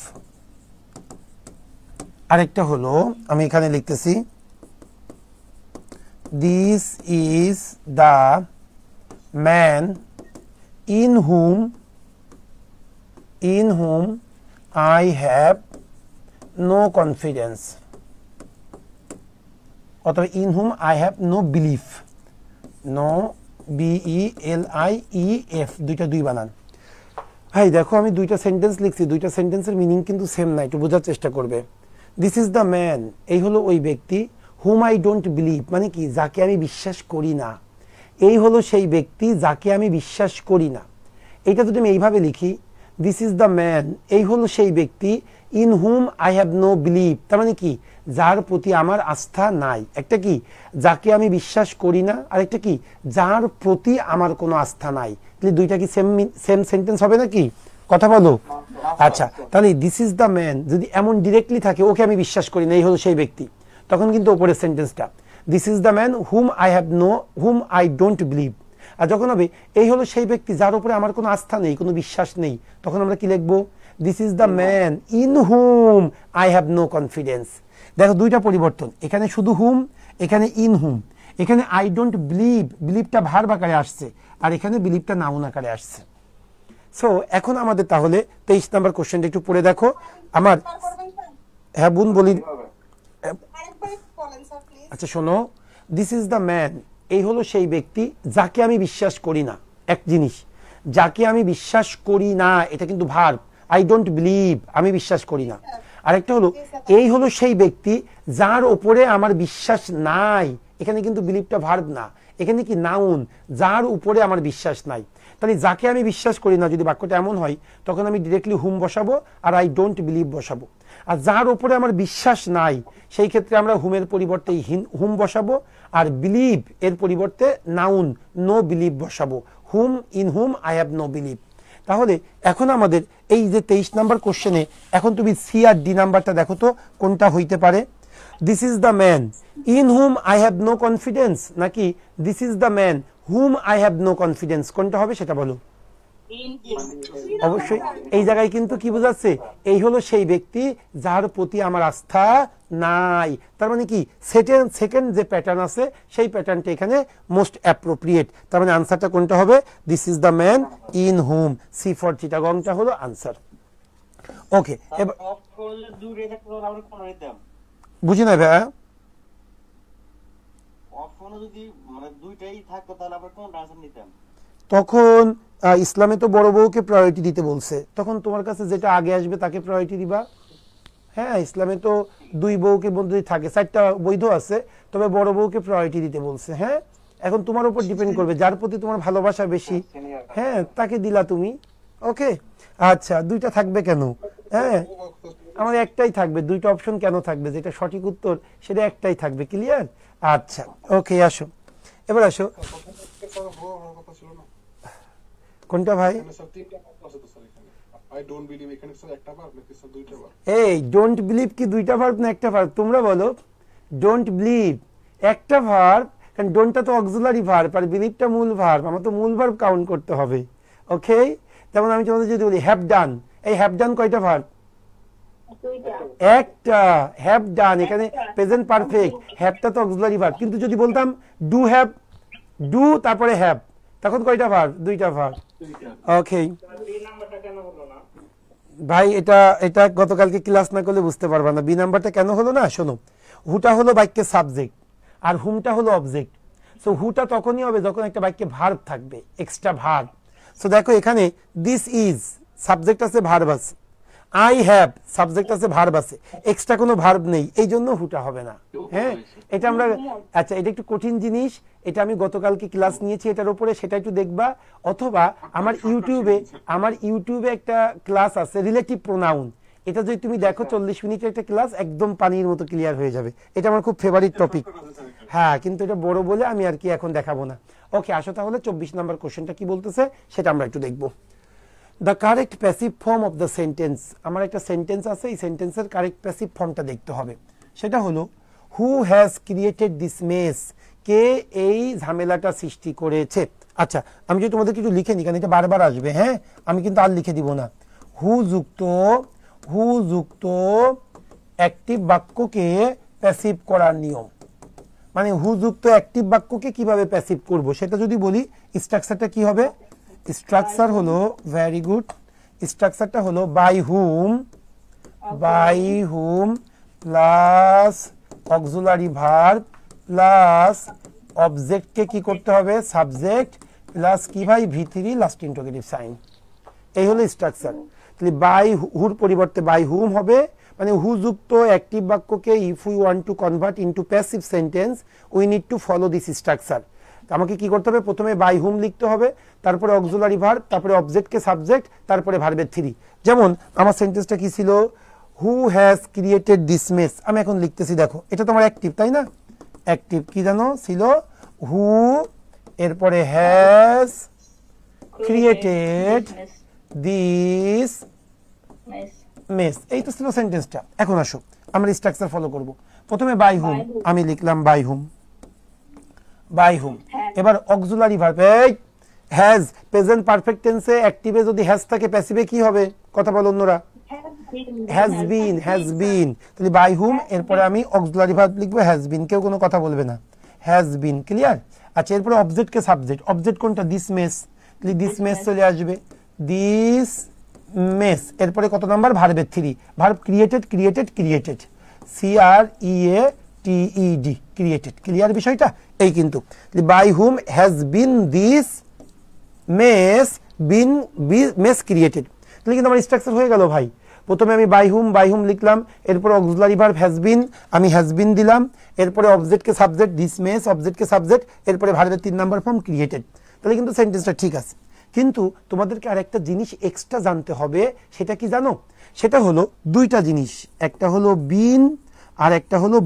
আরেকটা হলো আমি এখানে লিখতেছি this is the man in whom I have no confidence, অথবা in whom I have no belief, no BELIEF, দুইটা দুই বানান। ভাই দেখো আমি দুইটা সেন্টেন্স লিখছি, দুইটা সেন্টেন্সের মিনিং কিন্তু সেম না, একটু বোঝার চেষ্টা করবে। দিস ইজ দ্য ম্যান, এই হলো ওই ব্যক্তি, হুম আই ডোন্ট বিলিভ মানে কি, যাকে আমি বিশ্বাস করি না। এই হলো সেই ব্যক্তি যাকে আমি বিশ্বাস করি না। এইটা যদি আমি এইভাবে লিখি, দিস ইজ দ্য ম্যান, এই হলো সেই ব্যক্তি, in whom I have no belief, তার মানে কি, যার প্রতি আমার আস্থা নাই। একটা কি, যাকে আমি বিশ্বাস করি না, আর একটা কি, যার প্রতি আমার কোনো আস্থা নাই। তাহলে দুইটা কি সেম সেন্টেন্স হবে নাকি? কথা বলো। আচ্ছা, তাহলে দিস ইজ দ্য ম্যান যদি এমন ডিরেক্টলি থাকে, ওকে আমি বিশ্বাস করি না, এই হলো সেই ব্যক্তি, তখন কিন্তু ওপরের সেন্টেন্সটা this is the man whom I don't believe. আর যখন হবে এই হলো সেই ব্যক্তি যার উপরে আমার কোনো আস্থা নেই, কোনো বিশ্বাস নেই, তখন আমরা কি লিখবো? This is the man in whom I have no confidence. দেখো দুইটা পরিবর্তন, এখানে শুধু হুম, এখানে ইন হুম। এখানে আই ডোন্ট বিলিভ, বিলিভটা ভার্ব আকারে আসছে, আর এখানে বিলিভটা নাউন আকারে আসছে। সো এখন আমাদের তাহলে 23 নম্বর কোশ্চেনটা একটু পড়ে দেখো আমার। হ্যাঁ বোন বলি। আচ্ছা শোনো, দিস ইজ দ্য ম্যান, এই হলো সেই ব্যক্তি যাকে আমি বিশ্বাস করি না। এক জিনিস, যাকে আমি বিশ্বাস করি না, এটা কিন্তু ভার্ব। আই ডোন্ট বিলিভ, আমি বিশ্বাস করি না। আরেকটা হলো এই হলো সেই ব্যক্তি যার উপরে আমার বিশ্বাস নাই, এখানে কিন্তু বিলিভটা ভার্ব না, এখানে কি নাউন, যার উপরে আমার বিশ্বাস নাই। তাহলে যাকে আমি বিশ্বাস করি না যদি বাক্যটা এমন হয়, তখন আমি ডিরেক্টলি হুম বসাবো আর আই ডোন্ট বিলিভ বসাবো। আর যার উপরে আমার বিশ্বাস নাই, সেই ক্ষেত্রে আমরা হুমের পরিবর্তে হুম বসাবো, আর বিলিভ এর পরিবর্তে নাউন নো বিলিভ বসাবো। Whom in whom I have no believe. তাহলে এখন আমাদের এই যে 23 নম্বর কোশ্চেনে এখন তুমি সি আর ডি নাম্বারটা দেখো তো কোনটা হইতে পারে। This is the man in whom I have no confidence, নাকি this is the man whom I have no confidence, কোনটা হবে সেটা বলো। অবশ্যই এই জায়গায় কিন্তু কি বোঝাচ্ছে, এই হলো সেই ব্যক্তি যার প্রতি আমার আস্থা নাই। তার মানে কি, সেকেন্ড যে প্যাটার্ন আছে সেই প্যাটার্নটা এখানে মোস্ট অ্যাপ্রোপ্রিয়েট। তার মানে আনসারটা কোনটা হবে? This is the man in whom, C for চিটাগংটা হলো আনসার। ওকে, এবার বুঝি না ভাইয়া, তখন ইসলামে তো বড় বউকে প্রায়োরিটি দিতে বলছে, তখন তোমার কাছে যেটা আগে আসবে তাকে প্রায়োরিটি দিবা। হ্যাঁ, ইসলামে তো দুই বউকে মধ্যে থাকে, 4টা বৈধ আছে, তবে বড় বউকে প্রায়োরিটি দিতে বলছে। হ্যাঁ, এখন তোমার উপর ডিপেন্ড করবে, যার প্রতি তোমার ভালোবাসা বেশি, হ্যাঁ তাকে দিলা তুমি। ওকে, আচ্ছা দুইটা থাকবে কেন? হ্যাঁ, আমার একটাই থাকবে, দুইটা অপশন কেন থাকবে? যেটা সঠিক উত্তর সেটা একটাই থাকবে। ক্লিয়ার? আচ্ছা ওকে, আসো এবার আসো। কোনটা ভাই? এই ডোন্ট বিলিভ কি দুইটা ভার্ব না একটা ভার্ব? তোমরা বলো। ডোন্ট বিলিভ একটা ভার্ব, কারণ ডোন্টটা তো অক্সিলারি ভার্ব আর বিলিভটা মূল ভার্ব, আমার তো মূল ভার্ব কাউন্ট করতে হবে। ওকে, যেমন আমি তোমাদের যদি বলি হ্যাভ ডান, এই হ্যাভ ডান কয়টা ভার্ব? একটা। হ্যাভ ডান এখানে প্রেজেন্ট পারফেক্ট, হ্যাভটা তো অক্সিলারি ভার্ব। কিন্তু যদি বলতাম ডু হ্যাভ, ডু তারপরে হ্যাভ, তখন কয়টা ভার্ব? দুইটা ভার্ব। ওকে ভাই, এটা গতকালকে ক্লাস না করলে বুঝতে পারবা না। বি নাম্বারটা কেন হলো না? শোনো, হুটা হলো বাক্যের সাবজেক্ট আর হুমটা হলো অবজেক্ট। সো হুটা তখনই হবে যখন একটা বাক্যে ভার্ব থাকবে, এক্সট্রা ভার্ব। সো দেখো এখানে দিস ইজ সাবজেক্ট আছে, ভার্ব আছে, আই হ্যাভ সাবজেক্ট আছে, ভার্ব আছে, এক্সট্রা কোনো ভার্ব নেই, এই জন্য হুটা হবে না। হ্যাঁ, এটা আমরা, আচ্ছা এটা একটু কঠিন জিনিস, এটা আমি গতকালকে ক্লাস নিয়েছি এটার উপরে, সেটা একটু দেখবা। অথবা আমার ইউটিউবে একটা ক্লাস আছে রিলেটিভ প্রোনাউন, এটা যদি তুমি দেখো 40 মিনিটের একটা ক্লাস, একদম পানির মতো ক্লিয়ার হয়ে যাবে। এটা আমার খুব ফেভারিট টপিক। হ্যাঁ, কিন্তু এটা বড় বলে আমি আর কি এখন দেখাবো না। ওকে, আসো তাহলে 24 নম্বর কোশ্চেনটা কি বলতেছে সেটা আমরা একটু দেখবো। The correct passive form of the sentence, আমার একটা সেন্টেন্স আছে, এই সেন্টেন্সের কারেক্ট প্যাসিভ ফর্মটা দেখতে হবে। সেটা হলো who has created this mess, কে এই ঝামেলাটা সৃষ্টি করেছে। আচ্ছা আমি যদি তোমাদেরকে একটু লিখে নিই, কারণ এটা বারবার আসবে, হ্যাঁ আমি কিন্তু আর লিখে দিব না। হু যুক্ত অ্যাক্টিভ বাক্যকে প্যাসিভ করার নিয়ম, মানে হু যুক্ত অ্যাক্টিভ বাক্যকে কিভাবে প্যাসিভ করব সেটা যদি বলি, স্ট্রাকচারটা কি হবে? স্ট্রাকচার হলো, ভেরি গুড, স্ট্রাকচারটা হলো by whom plus auxiliary verb plus অবজেক্টকে কি করতে হবে? সাবজেক্ট প্লাস কি ভাই? V3 last interrogative sign. এই হলো স্ট্রাকচার। তাহলে বাই হুর পরিবর্তে বাই হুম হবে, মানে হু যুক্ত অ্যাক্টিভ বাক্যকে if we want to convert into passive sentence we need to follow this structure. আমাকে কি করতে হবে? প্রথমে বাই হুম লিখতে হবে, তারপরে অক্সিলারি ভার্ব, তারপরে অবজেক্টকে সাবজেক্ট, তারপরে ভার্বের 3। যেমন আমার সেন্টেন্সটা কি ছিল? হু হ্যাজ ক্রিয়েটেড দিস মেস। আমি এখন লিখতেছি, দেখো এটা তোমার অ্যাক্টিভ তাই না? অ্যাক্টিভ কি জানো ছিল? হু, এরপরে হ্যাজ ক্রিয়েটেড দিস মেস, এই তো ছিল সেন্টেন্সটা। এখন আসো আমরা স্ট্রাকচার ফলো করব। প্রথমে বাই হুম, আমি লিখলাম বাই হুম, এবার অক্সিলারি ভার্ব, এই হ্যাজ, প্রেজেন্ট পারফেক্ট টেন্সে অ্যাক্টিভে যদি হ্যাজ থাকে প্যাসিভে কি হবে? কথা বলো অন্যরা। Has been. তাহলে বাই হুম, এরপরে আমি অক্সিলারি ভার্ব লিখবো হ্যাজ বিন, কেউ কোনো কথা বলবে না, হ্যাজ বিন, ক্লিয়ার? আচ্ছা এরপরে অবজেক্টকে সাবজেক্ট, অবজেক্ট কোনটা? দিস মেস, তাহলে দিস মেস চলে আসবে, দিস মেস। এরপরে কত নাম্বার? ভার্বের 3, verb created, CREATED, created, clear বিষয়টা? এই কিন্তু by whom has been this mess created, তাহলে কিন্তু আমার স্ট্রাকচার হয়ে গেল ভাই। প্রথমে আমি বাই হুম লিখলাম, এরপর অক্সিলারি ভার্ব হ্যাজ বিন, আমি হ্যাজ বিন দিলাম, এরপরে অবজেক্টকে সাবজেক্ট দিস মেস, অবজেক্টকে সাবজেক্ট, এরপরে ভার্বের 3 নাম্বার ফর্ম ক্রিয়েটেড, তাহলে কিন্তু সেন্টেন্সটা ঠিক আছে। কিন্তু তোমাদেরকে আরেকটা জিনিস এক্সট্রা জানতে হবে, সেটা কি জানো? সেটা হলো দুইটা জিনিস, একটা হলো বিন আর একটা হলো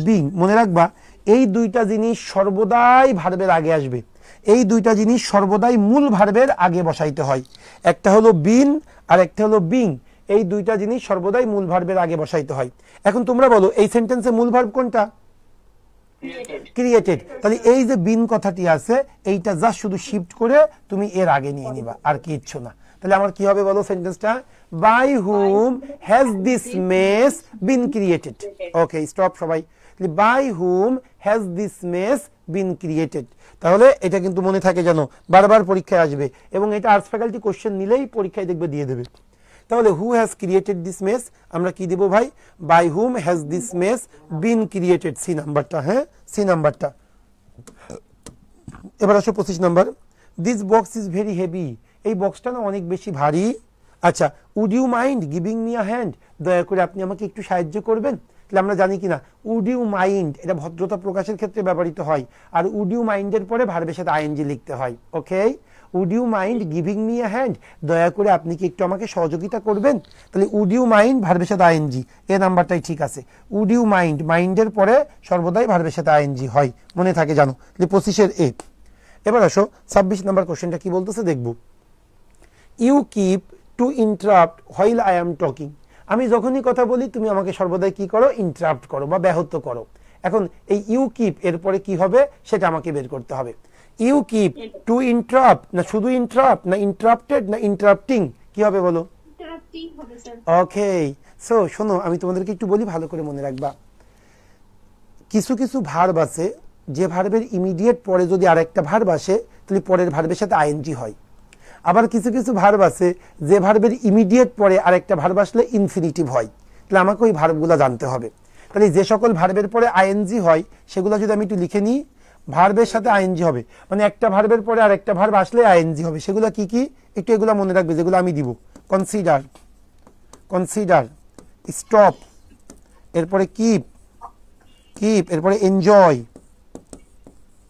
বিং, মনে রাখবা এই দুইটা জিনিস সর্বদাই ভার্বের আগে আসবে, এই দুইটা জিনিস সর্বদাই মূল ভার্বের আগে বসাইতে হয়। একটা হলো বিন আর একটা হলো বিং, এই দুইটা জিনিস সর্বদাই মূল ভার্বের আগে বসাইতে হয়। এখন তোমরা বলো এই সেন্টেন্সে মূল ভার্ব কোনটা? ক্রিয়েটেড। তাহলে এই যে বিন কথাটি আছে এইটা জাস্ট শুধু শিফট করে তুমি এর আগে নিয়ে নিবা, আর কিচ্ছু না। তাহলে আমার কি হবে বলো সেন্টেন্সটা? By whom has this mess been created. Okay stop সবাই। By whom has this mess been created, তাহলে এটা কিন্তু মনে থাকে জানো, বারবার পরীক্ষায় আসবে, এবং এটা আর্টস ফ্যাকাল্টি কোশ্চেন নিলেই পরীক্ষায় দেখবে দিয়ে দেবে। তাহলে who has created this mess আমরা কি দেব ভাই? By whom has this mess been created, C নাম্বারটা, হ্যাঁ সি নাম্বারটা। এবার আসো 25 number, this box is very heavy, এই বক্সটা না অনেক বেশি ভারী। আচ্ছা, would you mind giving me a hand, দয়া করে আপনি আমাকে একটু সাহায্য করবেন। তাহলে আমরা জানি কিনা উড ইউ মাইন্ড এটা ভদ্রতা প্রকাশের ক্ষেত্রে ব্যবহৃত হয়, আর উড ইউ মাইন্ডের পরে ভার্বের সাথে আইএনজি লিখতে হয়। Okay, would you mind giving me a hand, দয়া করে আপনি কি একটু আমাকে সহযোগিতা করবেন। তাহলে উড ইউ মাইন্ড ভার্বের সাথে আইএনজি, এ নাম্বারটাই ঠিক আছে। উড ইউ মাইন্ড, মাইন্ডের পরে সর্বদাই ভার্বের সাথে আইএনজি হয়, মনে থাকে জানো। 25 এ। এবার আসো 26 নাম্বার কোশ্চেনটা কি বলতেছে দেখবো। You keep to interrupt while I am talking, আমি যখনই কথা বলি তুমি আমাকে সর্বদাই কি করো? ইন্টারাপ্ট করো বা ব্যাহত করো। এখন এই ইউ কিপ এরপরে কি হবে সেটা আমাকে বের করতে হবে। ইউ কিপ টু ইন্টারাপ্ট, না শুধু ইন্টারাপ্ট, না ইন্টারাপ্টেড, না ইন্টারাপ্টিং, কি হবে বলো? ওকে, সো শোনো আমি তোমাদেরকে একটু বলি, ভালো করে মনে রাখবা। কিছু কিছু ভার্ব আছে যে ভার্বের ইমিডিয়েট পরে যদি আরেকটা ভার্ব আসে তাহলে পরের ভার্বের সাথে আইএনজি হয়। আবার কিছু কিছু ভার্ব আছে যে ভার্বের ইমিডিয়েট পরে আরেকটা ভার্ব আসলে ইনফিনিটিভ হয়। তাহলে আমাকে ওই ভার্বগুলো জানতে হবে। তাহলে যে সকল ভার্বের পরে আইএনজি হয় সেগুলো যদি আমি একটু লিখে নিই, ভার্বের সাথে আইএনজি হবে, মানে একটা ভার্বের পরে আরেকটা ভার্ব আসলে আইএনজি হবে। সেগুলো কি কি একটু এগুলো মনে রাখবে, যেগুলো আমি দিব। কনসিডার, কনসিডার, স্টপ, এরপরে কিপ, কিপ, এরপরে enjoy,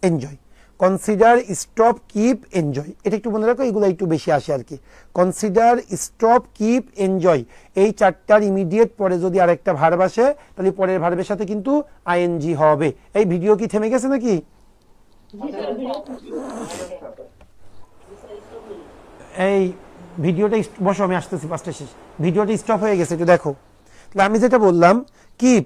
enjoy, consider, stop, keep, enjoy, এটা একটু মনে রাখো, এগুলো একটু বেশি আসে আর কি। কনসিডার, স্টপ, কিপ, এনজয়, এই চারটার ইমিডিয়েট পরে যদি আরেকটা ভার্ব আসে তাহলে পরের ভার্বের সাথে কিন্তু আইএনজি হবে। এই ভিডিও কি থেমে গেছে নাকি? এই ভিডিওটা বসো, আমি আসতেছি, পাঁচটা শেষ। ভিডিওটা স্টপ হয়ে গেছে, একটু দেখো। তাহলে আমি যেটা বললাম, কিপ,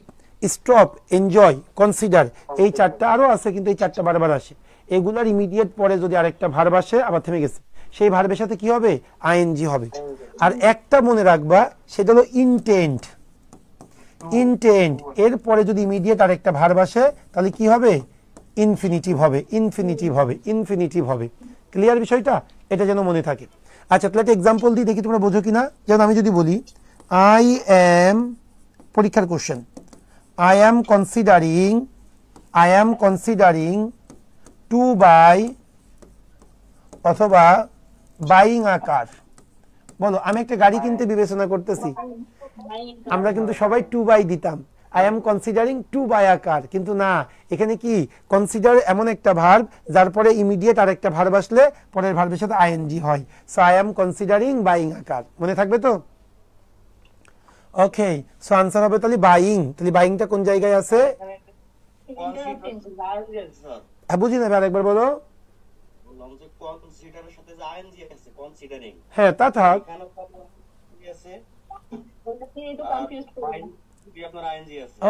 স্টপ, এনজয়, কনসিডার, এই চারটা আরো আছে কিন্তু এই চারটা বারবার আসে। এগুলার ইমিডিয়েট পরে যদি আরেকটা ভার্ব আসে, আবার থেমে গেছে, সেই ভার্বের সাথে কি হবে? আইএনজি হবে। আর একটা মনে রাখবা, সেটা হলো ইনটেন্ট। ইনটেন্ট এর পরে যদি ইমিডিয়েট আরেকটা ভার্ব আসে তাহলে কি হবে? ইনফিনিটিভ হবে, ইনফিনিটিভ হবে, ইনফিনিটিভ হবে। ক্লিয়ার বিষয়টা? এটা যেন মনে থাকে। আচ্ছা, তাহলে একটা এক্সাম্পল দিই, দেখি তোমরা বোঝো কিনা। যেমন আমি যদি বলি আই এম, পরীক্ষার question, I am considering to buy অথবা বাইং আ কার। বলো, আমি একটা গাড়ি কিনতে বিবেচনা করতেছি। আমরা কিন্তু সবাই টু বাই দিতাম, I am considering to buy a car, কিন্তু না, এখানে কি কনসিডার এমন একটা ভার্ব যার পরে ইমিডিয়েট আরেকটা ভার্ব আসলে পরের ভার্বের সাথে আইএনজি হয়। So I am considering buying a car. মনে থাকবে তো? ওকে, সো আনসার হবে তাহলে বাইং। তাহলে বাইংটা কোন জায়গায় আছে? হ্যাঁ, বুঝি না, আরেকবার বলো। হ্যাঁ, তা থাক।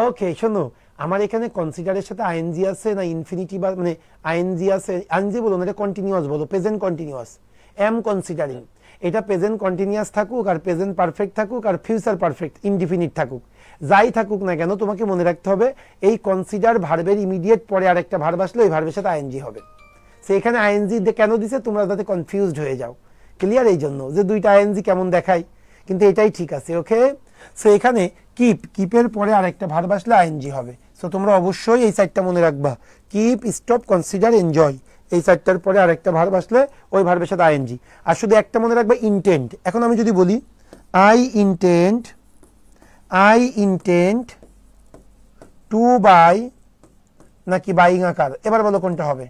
ওকে, শোনো, আমার এখানে কনসিডারের সাথে আইএনজি আছে না ইনফিনিটি, বা মানে আইএনজি আছে, আইএনজি বলো না, এটা কন্টিনিউয়াস বলো, প্রেজেন্ট কন্টিনিউয়াস। এম কনসিডারিং, এটা প্রেজেন্ট কন্টিনিউয়াস থাকুক, আর প্রেজেন্ট পারফেক্ট থাকুক, আর ফিউচার পারফেক্ট ইনডিফিনিট থাকুুক, যাই থাকুক না কেন, তোমাকে মনে রাখতে হবে এই কনসিডার ভার্বের ইমিডিয়েট পরে আরেকটা ভার্ব আসলে ওই ভার্বের সাথে আইএনজি হবে। সেখানে আইএনজি কেন দিছে তোমরা যাতে কনফিউজড হয়ে যাও। ক্লিয়ার? এই জন্য যে দুইটা আইএনজি কেমন দেখায়, কিন্তু এটাই ঠিক আছে। ওকে, সো এখানে কিপের পরে আরেকটা ভার্ব আসলে আইএনজি হবে। সো তোমরা অবশ্যই এই চারটা মনে রাখবা, কিপ, স্টপ, কনসিডার, এনজয়। এই চারটার পরে আরেকটা ভার্ব আসলে ওই ভার্বের সাথে আইএনজি। আর শুধু একটা মনে রাখবা, ইনটেন্ট। এখন আমি যদি বলি আই ইনটেন্ট টু বাই নাকি বাইং আ কার, এবার বলো কোনটা হবে?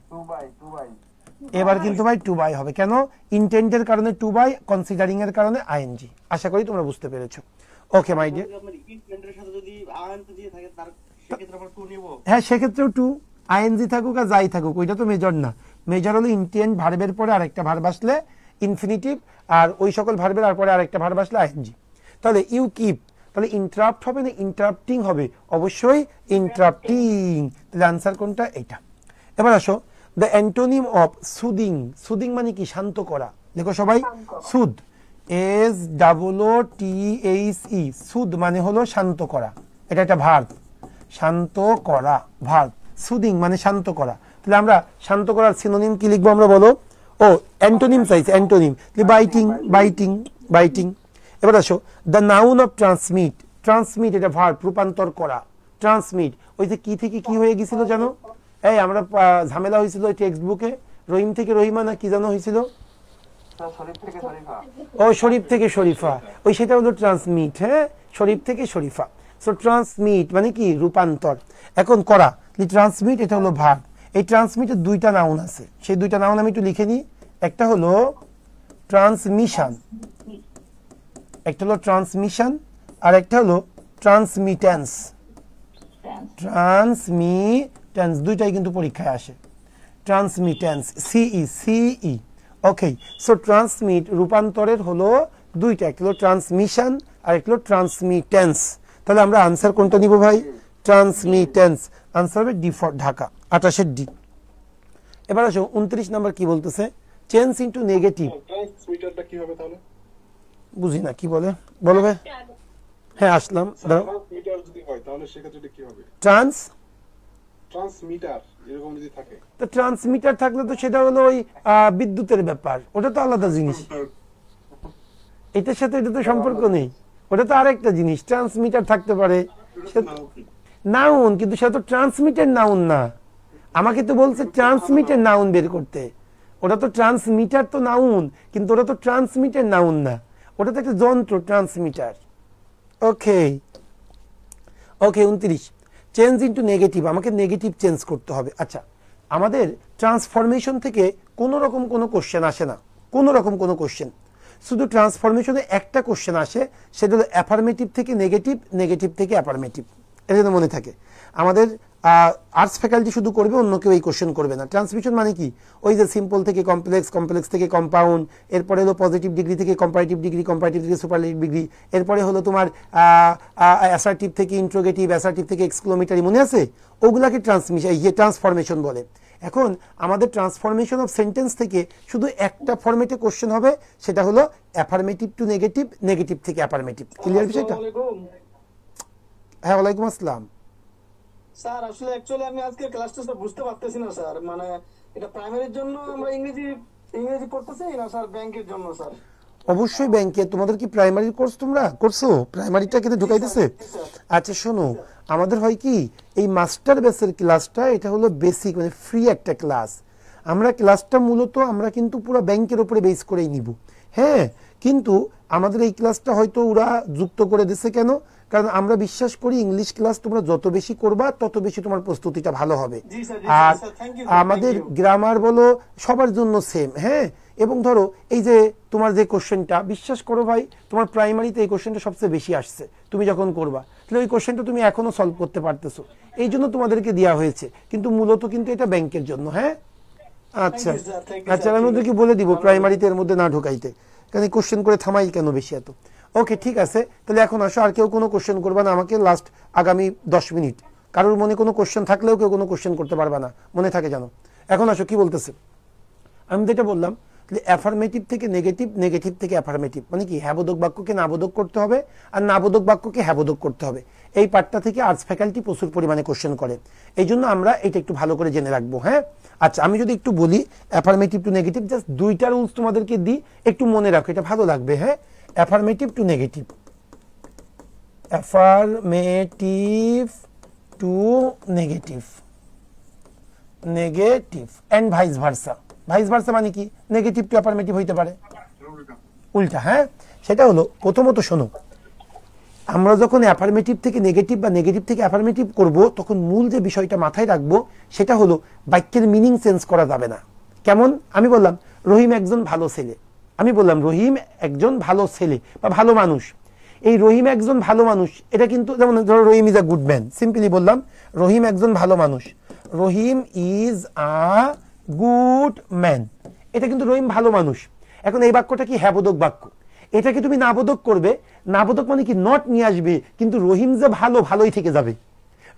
এবার কিন্তু ভাই টু বাই হবে। কেন? ইনটেন্টের কারণে টু বাই, কনসিডারিং এর কারণে আইএনজি। আশা করি তোমরা বুঝতে পেরেছো। ওকে মাই ডিয়ার, হ্যাঁ সেক্ষেত্রেও টু, আইএনজি থাকুক আর যাই থাকুক, ওইটা তো মেজর না। মেজর হলো ইনটেন্ট ভার্বের পরে আরেকটা ভার্ব আসলে ইনফিনিটিভ, আর ওই সকল ভার্বের আর পরে আরেকটা ভার্ব আসলে আইএনজি। তাহলে ইউ কিপ, তাহলে ইন্টারাপ্ট হবে না ইন্টারাপ্টিং হবে? অবশ্যই ইন্টারাপ্টিং। তাহলে আনসার কোনটা? এটা। এবার আসো, the antonym of soothing. Soothing মানে কি? শান্ত করা। দেখো সবাই, সুদ, SOOTHE, সুদ মানে হলো শান্ত করা, এটা একটা ভার্ব। শান্ত করা ভার্ব, সুদিং মানে শান্ত করা। তাহলে আমরা শান্ত করার সিনোনিম কি লিখবো আমরা, বলো? ও, অ্যান্টোনিম চাইছে, অ্যান্টোনিম। বাইটিং। এবার আসো, the noun of transmit. Transmit এটা ভার্ব, রূপান্তর করা। ট্রান্সমিট, ওই যে কি থেকে কি হয়ে গেছিল জানো? এই আমরা ঝামেলা হয়েছিল টেক্সট বুকে, রহিম থেকে রহিমা না কি জানো হয়েছিল? ও, শরীফ থেকে শরীফা, ওই সেটা হলো ট্রান্সমিট। হ্যাঁ, শরীফ থেকে শরীফা। সো ট্রান্সমিট মানে কি? রূপান্তর। এখন করা, ট্রান্সমিট এটা হলো ভার্ব। এই ট্রান্সমিটের দুইটা নাউন আছে, সেই দুইটা নাউন আমি একটু লিখে নিই। একটা হলো ট্রান্সমিশন, আর একটা হলো ট্রান্সমিটেন্স। দুইটাই কিন্তু পরীক্ষায় আসে। ট্রান্সমিটেন্স, সিই। ওকে, সো ট্রান্সমিট রূপান্তরের হলো দুইটা, একটা হলো ট্রান্সমিশন আর একটা হলো ট্রান্সমিটেন্স। তাহলে আমরা আনসার কোনটা নিব ভাই? ট্রান্সমিটেন্স। আনসার হবে ডি ফর ঢাকা, 28 ডি। এবার আসো 29 নাম্বার কি বলতেছে? Change into negative. ট্রান্সমিটারটা কি হবে তাহলে? বুঝি না, কি বলে? বলো ভাই। হ্যাঁ, আসলাম। ট্রান্সমিটার যদি হয় তাহলে সেক্ষেত্রে কি হবে? ট্রান্সমিটার এরকম যদি থাকে, তো ট্রান্সমিটার থাকলে তো সেটা হলো ওই বিদ্যুতের ব্যাপার, ওটা তো আলাদা জিনিস। এটার সাথে এটা তো সম্পর্ক নেই, ওটা তো আরেকটা জিনিস। ট্রান্সমিটার থাকতে পারে, নাউন, কিন্তু সেটা তো ট্রান্সমিটের নাউন না। আমাকে তো বলছে ট্রান্সমিটের নাউন বের করতে। ওটা তো ট্রান্সমিটার তো নাউন, কিন্তু ওটা তো ট্রান্সমিটের নাউন না, ওটা তো একটা যন্ত্র, ট্রান্সমিটার। ওকে, 29 চেঞ্জ ইনটু নেগেটিভ, আমাকে নেগেটিভ চেঞ্জ করতে হবে। আচ্ছা, আমাদের ট্রান্সফরমেশন থেকে কোনো রকম কোনো কোশ্চেন আসে না, কোনো রকম কোনো কোশ্চেন। শুধু ট্রান্সফরমেশনে একটা কোশ্চেন আসে, সেটা হলো অ্যাফার্মেটিভ থেকে নেগেটিভ, নেগেটিভ থেকে অ্যাফার্মেটিভ। এটা যেন মনে থাকে। আমাদের আর্টস ফ্যাকাল্টি শুধু করবে, অন্য কেউ এই কোশ্চেন করবে না। ট্রান্সমিশন মানে কি? ওই যে সিম্পল থেকে কমপ্লেক্স, কমপ্লেক্স থেকে কম্পাউন্ড, এরপরে হলো পজিটিভ ডিগ্রি থেকে কম্পারেটিভ ডিগ্রি, কম্পারেটিভ থেকে সুপারলেটিভ ডিগ্রি, এরপরে হলো তোমার অ্যাসার্টিভ থেকে ইন্ট্রোগেটিভ, অ্যাসার্টিভ থেকে এক্সক্লোমেটারি, মনে আছে? ওগুলাকে ট্রান্সমিশন, ট্রান্সফরমেশন বলে। এখন আমাদের ট্রান্সফরমেশন অফ সেন্টেন্স থেকে শুধু একটা ফরম্যাটে কোশ্চেন হবে, সেটা হলো অ্যাফার্মেটিভ টু নেগেটিভ, নেগেটিভ থেকে অ্যাফার্মেটিভ। ক্লিয়ার বিষয়টা? হ্যাঁ, ওয়ালাইকুম আসসালাম। স্যার আসলে অ্যাকচুয়ালি আমি আজকে ক্লাসটা বুঝতে পারতেছি না স্যার, মানে এটা প্রাইমারির জন্য আমরা ইংরেজি পড়তেছি না স্যার ব্যাংকের জন্য স্যার? অবশ্যই ব্যাংকে। তোমাদের কি প্রাইমারি কোর্স তোমরা করছো? প্রাইমারিটা কিন্তু ঢুকাইতেছে? আচ্ছা শোনো, আমাদের হয় কি এই মাস্টার বেসের ক্লাসটা এটা হলো বেসিক মানে ফ্রি একটা ক্লাস। আমরা ক্লাসটা মূলত আমরা কিন্তু পুরো ব্যাংকের উপরে বেস করেই নিব। হ্যাঁ, কিন্তু আমাদের এই ক্লাসটা হয়তো ওরা যুক্ত করে দিছে কেন? কারণ আমরা বিশ্বাস করি ইংলিশ ক্লাস তোমরা যত বেশি করবা তত বেশি তোমার প্রস্তুতিটা ভালো হবে। আর আমাদের গ্রামার বলো সবার জন্য সেম। হ্যাঁ, এবং ধরো এই যে তোমার যে কোশ্চেনটা, বিশ্বাস করো ভাই তোমার প্রাইমারিতে এই কোশ্চেনটা সবচেয়ে বেশি আসছে, তুমি যখন করবা তাহলে ওই কোশ্চেনটা তুমি এখনো সলভ করতে পারতেছো, এই জন্য তোমাদেরকে দেওয়া হয়েছে, কিন্তু মূলত কিন্তু এটা ব্যাংকের জন্য। হ্যাঁ আচ্ছা আচ্ছা, আমি ওদেরকে বলে দিব প্রাইমারিতে এর মধ্যে না ঢোকাইতে, কারণ কোশ্চেন করে থামাই কেন বেশি এত। ওকে ঠিক আছে, তাহলে এখন আসো, আর কেউ কোনো কোশ্চেন করবা না আমাকে লাস্ট আগামী 10 মিনিট। কারোর মনে কোনো কোশ্চেন থাকলেও কেউ কোনো কোশ্চেন করতে পারবা না, মনে থাকে জানো। এখন আসো কি বলতেছে, আমি যেটা বললাম অ্যাফার্মেটিভ থেকে নেগেটিভ, নেগেটিভ থেকে অ্যাফার্মেটিভ, মানে কি হ্যাবোধক বাক্যকে নাবোধক করতে হবে আর নাবোধক বাক্যকে হ্যাবোধক করতে হবে। এই পার্টটা থেকে আর্টস ফ্যাকাল্টি প্রচুর পরিমাণে কোশ্চেন করে, এই জন্য আমরা এটা একটু ভালো করে জেনে রাখবো। হ্যাঁ আচ্ছা, আমি যদি একটু বলি অ্যাফার্মেটিভ টু নেগেটিভ, জাস্ট দুইটা রুলস তোমাদেরকে দিই, একটু মনে রাখো, এটা ভালো লাগবে। হ্যাঁ, affirmative to negative, affirmative to negative, negative and vice versa. Vice versa মানে কি নেগেটিভ টু অ্যাফার্মেটিভ হইতে পারে, উল্টা। হ্যাঁ, সেটা হলো প্রথমত শোনো, আমরা যখন অ্যাফার্মেটিভ থেকে নেগেটিভ বা নেগেটিভ থেকে অ্যাফার্মেটিভ করব, তখন মূল যে বিষয়টা মাথায় রাখবো সেটা হলো বাক্যের মিনিং চেঞ্জ করা যাবে না। কেমন? আমি বললাম রহিম একজন ভালো ছেলে, আমি বললাম রহিম একজন ভালো ছেলে বা ভালো মানুষ। এই রহিম একজন ভালো মানুষ, এটা কিন্তু যেমন ধরো Rahim is a good man, simply বললাম রহিম একজন ভালো মানুষ, Rahim is a good man, এটা কিন্তু রহিম ভালো মানুষ। এখন এই বাক্যটা কি হ্যাবোধক বাক্য, এটাকে তুমি নাবোধক করবে, নাবোধক মানে কি নট নিয়ে আসবে, কিন্তু রহিম যে ভালো, ভালোই থেকে যাবে,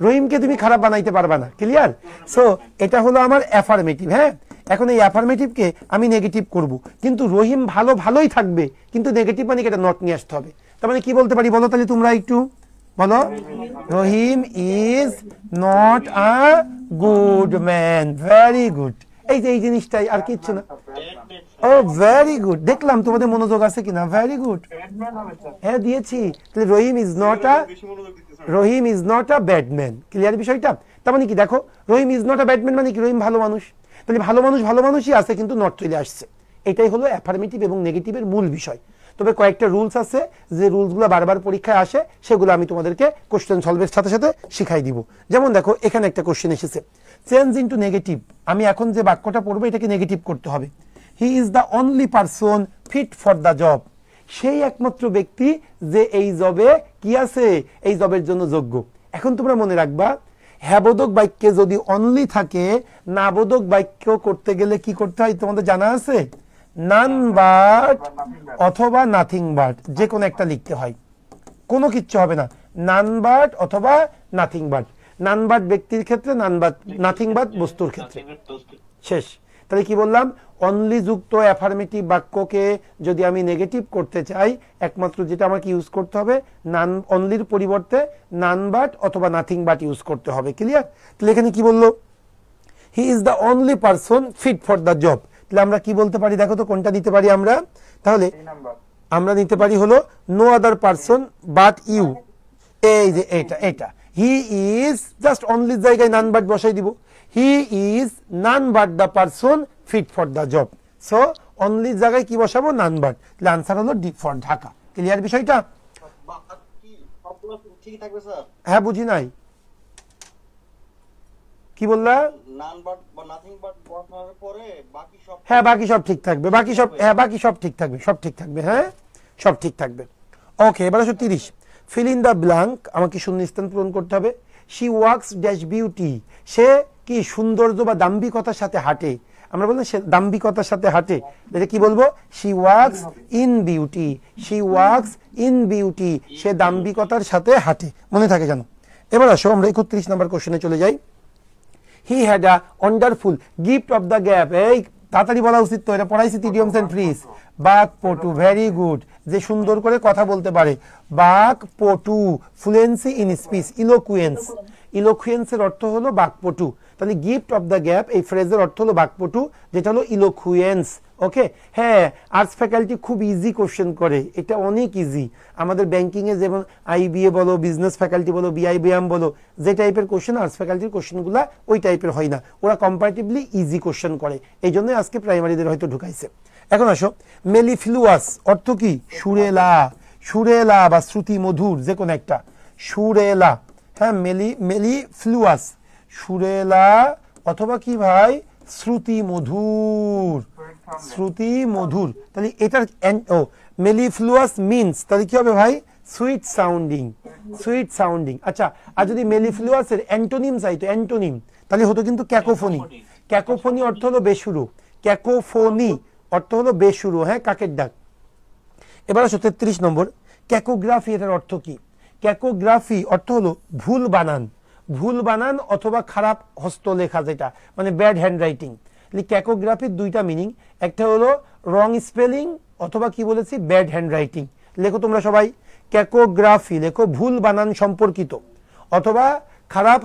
রহিমকে তুমি খারাপ বানাইতে পারবা না। ক্লিয়ার? সো এটা হলো আমার অ্যাফার্মেটিভ। হ্যাঁ, এখন এই অ্যাফার্মেটিভকে আমি নেগেটিভ করব, কিন্তু রহিম ভালো, ভালোই থাকবে, কিন্তু নেগেটিভ মানে এটা নট নিয়ে আসতে হবে। তার মানে কি বলতে পারি বলো তাহলে তোমরা একটু বলো, Rahim is not a good man. Very good, এই যে এই জিনিসটাই, আর কিচ্ছু না। ও ভেরি গুড, দেখলাম তোমাদের মনোযোগ আছে কিনা। ভেরি গুড, হ্যাঁ দিয়েছি। তাহলে Rahim is not a bad man. Clear বিষয়টা? তার মানে কি দেখো, Rahim is not a bad man মানে কি রহিম ভালো মানুষ, তাহলে ভালো মানুষ ভালো মানুষই আছে, কিন্তু নট চলে আসছে। এটাই হলো অ্যাফার্মেটিভ এবং নেগেটিভের মূল বিষয়। তবে কয়েকটা রুলস আছে, যে রুলসগুলো বারবার পরীক্ষায় আসে, সেগুলো আমি তোমাদেরকে কোশ্চেন সলভের সাথে সাথে শিখাই দিব। যেমন দেখো এখানে একটা কোশ্চেন এসেছে, চেঞ্জ ইনটু নেগেটিভ। আমি এখন যে বাক্যটা পড়বো এটাকে নেগেটিভ করতে হবে। He is the only person fit for the job, সেই একমাত্র ব্যক্তি যে এই জবে কি আছে, এই জবের জন্য যোগ্য। এখন তোমরা মনে রাখবা, হ্যাবোধক বাক্যে যদি অনলি থাকে, নাবোধক বাক্য করতে গেলে কি করতে হয় তোমাদের জানা আছে? নান বাট অথবা নাথিং বাট, যে কোনো একটা লিখতে হয়, কোনো কিচ্ছু হবে না, নান বাট অথবা নাথিং বাট। নান বাট ব্যক্তির ক্ষেত্রে, নান বাট নাথিং বাট বস্তুর ক্ষেত্রে। শেষ। তাহলে কি বললাম, অনলি যুক্ত অ্যাফার্মেটিভ বাক্যকে যদি আমি নেগেটিভ করতে চাই, একমাত্র যেটা আমাকে ইউজ করতে হবে, নান অনলির পরিবর্তে নান বাট অথবা নাথিং বাট ইউজ করতে হবে। ক্লিয়ার? তাহলে এখানে কি বললো, he is the only person fit for the job. তাহলে আমরা কি বলতে পারি দেখো তো, কোনটা নিতে পারি আমরা? তাহলে আমরা নিতে পারি হলো no other person but you. এই যে এটা হি ইজ, জাস্ট অনলির জায়গায় নান বাট বসাই দিব, he is none but the person fit for the job. So অনলির জায়গায় কি বসাবো? None but. তাহলে আনসার হলো ডি ফর ঢাকা। ক্লিয়ার বিষয়টা? হ্যাঁ বুঝি নাই, কি বললা? হ্যাঁ বাকি সব ঠিক থাকবে, বাকি সব, হ্যাঁ বাকি সব ঠিক থাকবে, সব ঠিক থাকবে, হ্যাঁ সব ঠিক থাকবে। ওকে, এবার 30 ফিল ইন দ্য ব্ল্যাঙ্ক, আমাকে শূন্যস্থান পূরণ করতে হবে। শি ওয়াক্স ড্যাশ বিউটি, সে কি সৌন্দর্য বা দাম্ভিকতার সাথে হাঁটে। আমরা বললাম সে দাম্ভিকতার সাথে হাঁটে, এটা কি বলবো? She walks in beauty, she walks in beauty, সে দাম্ভিকতার সাথে হাঁটে। মনে থাকে জানো? এবার আসো আমরা 31 নম্বর কোশ্চেনে চলে যাই। He had a wonderful gift of the gab. এই তাড়াতাড়ি বলা উচিত তো, এটা পড়াইছি ইডিয়মস এন্ড ফ্রেজ। বাকপটু, ভেরি গুড, যে সুন্দর করে কথা বলতে পারে। বাকপটু, ফ্লুয়েন্সি ইন স্পিচ, ইলোকুয়েন্স। ইলোকুয়েন্সের অর্থ হলো বাকপটু। তাহলে গিফট অফ দ্য গ্যাপ এই ফ্রেজের অর্থ হলো বাকপটু, যেটা হলো ইলোকুয়েন্স। ওকে, হ্যাঁ, আর্টস ফ্যাকাল্টি খুব ইজি কোশ্চেন করে, এটা অনেক ইজি। আমাদের ব্যাংকিং এ যেমন আইবিএ বলো, বিজনেস ফ্যাকাল্টি বলো, বিআইবিএম বলো, যে টাইপের কোশ্চেন আর্টস ফ্যাকাল্টির কোশ্চেনগুলো ওই টাইপের হয় না, ওরা কম্পারেটিভলি ইজি কোশ্চেন করে, এই জন্য আজকে প্রাইমারিদের হয়তো ঢুকাইছে। এখন আসো, মেলিফ্লুয়াস অর্থ কি? সুরেলা। সুরেলা বা শ্রুতি মধুর, যে কোনো একটা। সুরেলা, হ্যাঁ, মেলিফ্লুয়াস, সুরেলা অথবা কি ভাই? শ্রুতি মধুর। শ্রুতি মধুর, তাহলে এটার মেলিফ্লুয়াস মিন্স তাহলে কি হবে ভাই? Sweet sounding. Sweet sounding. আচ্ছা, আর যদি মেলিফ্লুয়াসের অ্যান্টোনিম চাইতো, অ্যান্টোনিম, তাহলে হতো কিন্তু ক্যাকোফোনি। ক্যাকোফোনি অর্থ হলো বেসুরো। ক্যাকোফোনি অর্থ হলো বেসুরো, হ্যাঁ, কাকের ডাক। এবার আসো 33 নম্বর, ক্যাকোগ্রাফি, এটার অর্থ কি? ক্যাকোগ্রাফি অর্থ হলো ভুল বানান। ভুল বানান অথবা খারাপ হস্তলেখা, যেটা মানে ব্যাড হ্যান্ড রাইটিং। ক্যাকোগ্রাফির দুইটা মিনিং, একটা হলো রং স্পেলিং অথবা কি বলেছি ব্যাড হ্যান্ড রাইটিং। লেখো তোমরা সবাই, ক্যাকোগ্রাফি লেখো ভুল বানান সম্পর্কিত অথবা খারাপ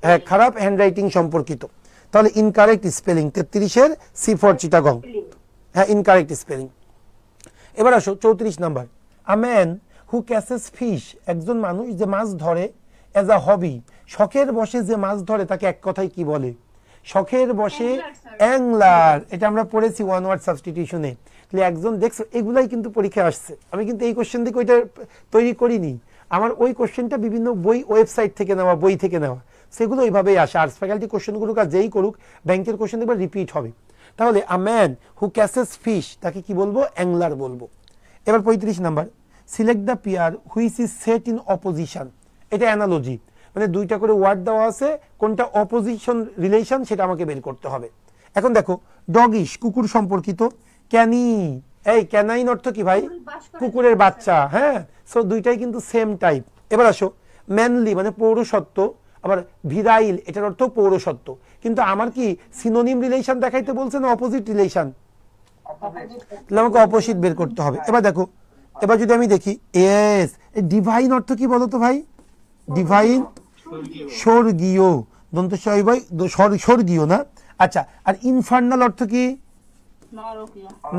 হ্যাঁ, খারাপ হ্যান্ড রাইটিং সম্পর্কিত। তাহলে ইনকারেক্ট স্পেলিং 33-এর সি ফর চিটাগং, হ্যাঁ, ইনকারেক্ট স্পেলিং। এবার আসো 34 number, a man who catches fish, একজন মানুষ যে মাছ ধরে, এজ আ হবি, শখের বসে যে মাছ ধরে তাকে এক কথায় কি বলে? শখের বসে অ্যাংলার। এটা আমরা পড়েছি ওয়ান ওয়ার্ড সাবস্টিটিউশনে। তাহলে একজন দেখছো, এগুলাই কিন্তু পরীক্ষায় আসছে। আমি কিন্তু এই কোশ্চেন থেকে ওইটা তৈরি করিনি, আমার ওই কোশ্চেনটা বিভিন্ন বই, ওয়েবসাইট থেকে নেওয়া, বই থেকে নেওয়া, সেগুলো ওইভাবেই আসে। আর্টস ফ্যাকাল্টি কোশ্চেনগুলো কাজ যেই করুক, ব্যাংকের কোশ্চেন এবার রিপিট হবে। তাহলে আ ম্যান হু ক্যাচেস ফিশ, তাকে কি বলবো? অ্যাংলার বলবো। এবার 35 number, select the pair which is set in opposition. এটা অ্যানালজি, মানে দুইটা করে ওয়ার্ড দেওয়া আছে, কোনটা অপোজিশন রিলেশন সেটা আমাকে বের করতে হবে। এখন দেখো, ডগিশ কুকুর সম্পর্কিত, ক্যানি, এই ক্যানাইন অর্থ কি ভাই? কুকুরের বাচ্চা, হ্যাঁ, সো দুইটাই কিন্তু সেম টাইপ। এবার আসো, ম্যানলি মানে পৌরসত্ব, আবার ভিরাইল এটার অর্থ পৌরসত্ব, কিন্তু আমার কি সিনোনিম রিলেশন দেখাইতে বলছে না অপোজিট রিলেশন? তাহলে আমাকে অপোজিট বের করতে হবে। এবার দেখো, এবার যদি আমি দেখি, এস ডিভাইন অর্থ কি বলো তো ভাই? ডিভাইন স্বর্গীয়, দন্তস্বয় ভাই, স্বর্গীয় না? আচ্ছা, আর ইনফার্নাল অর্থ কি?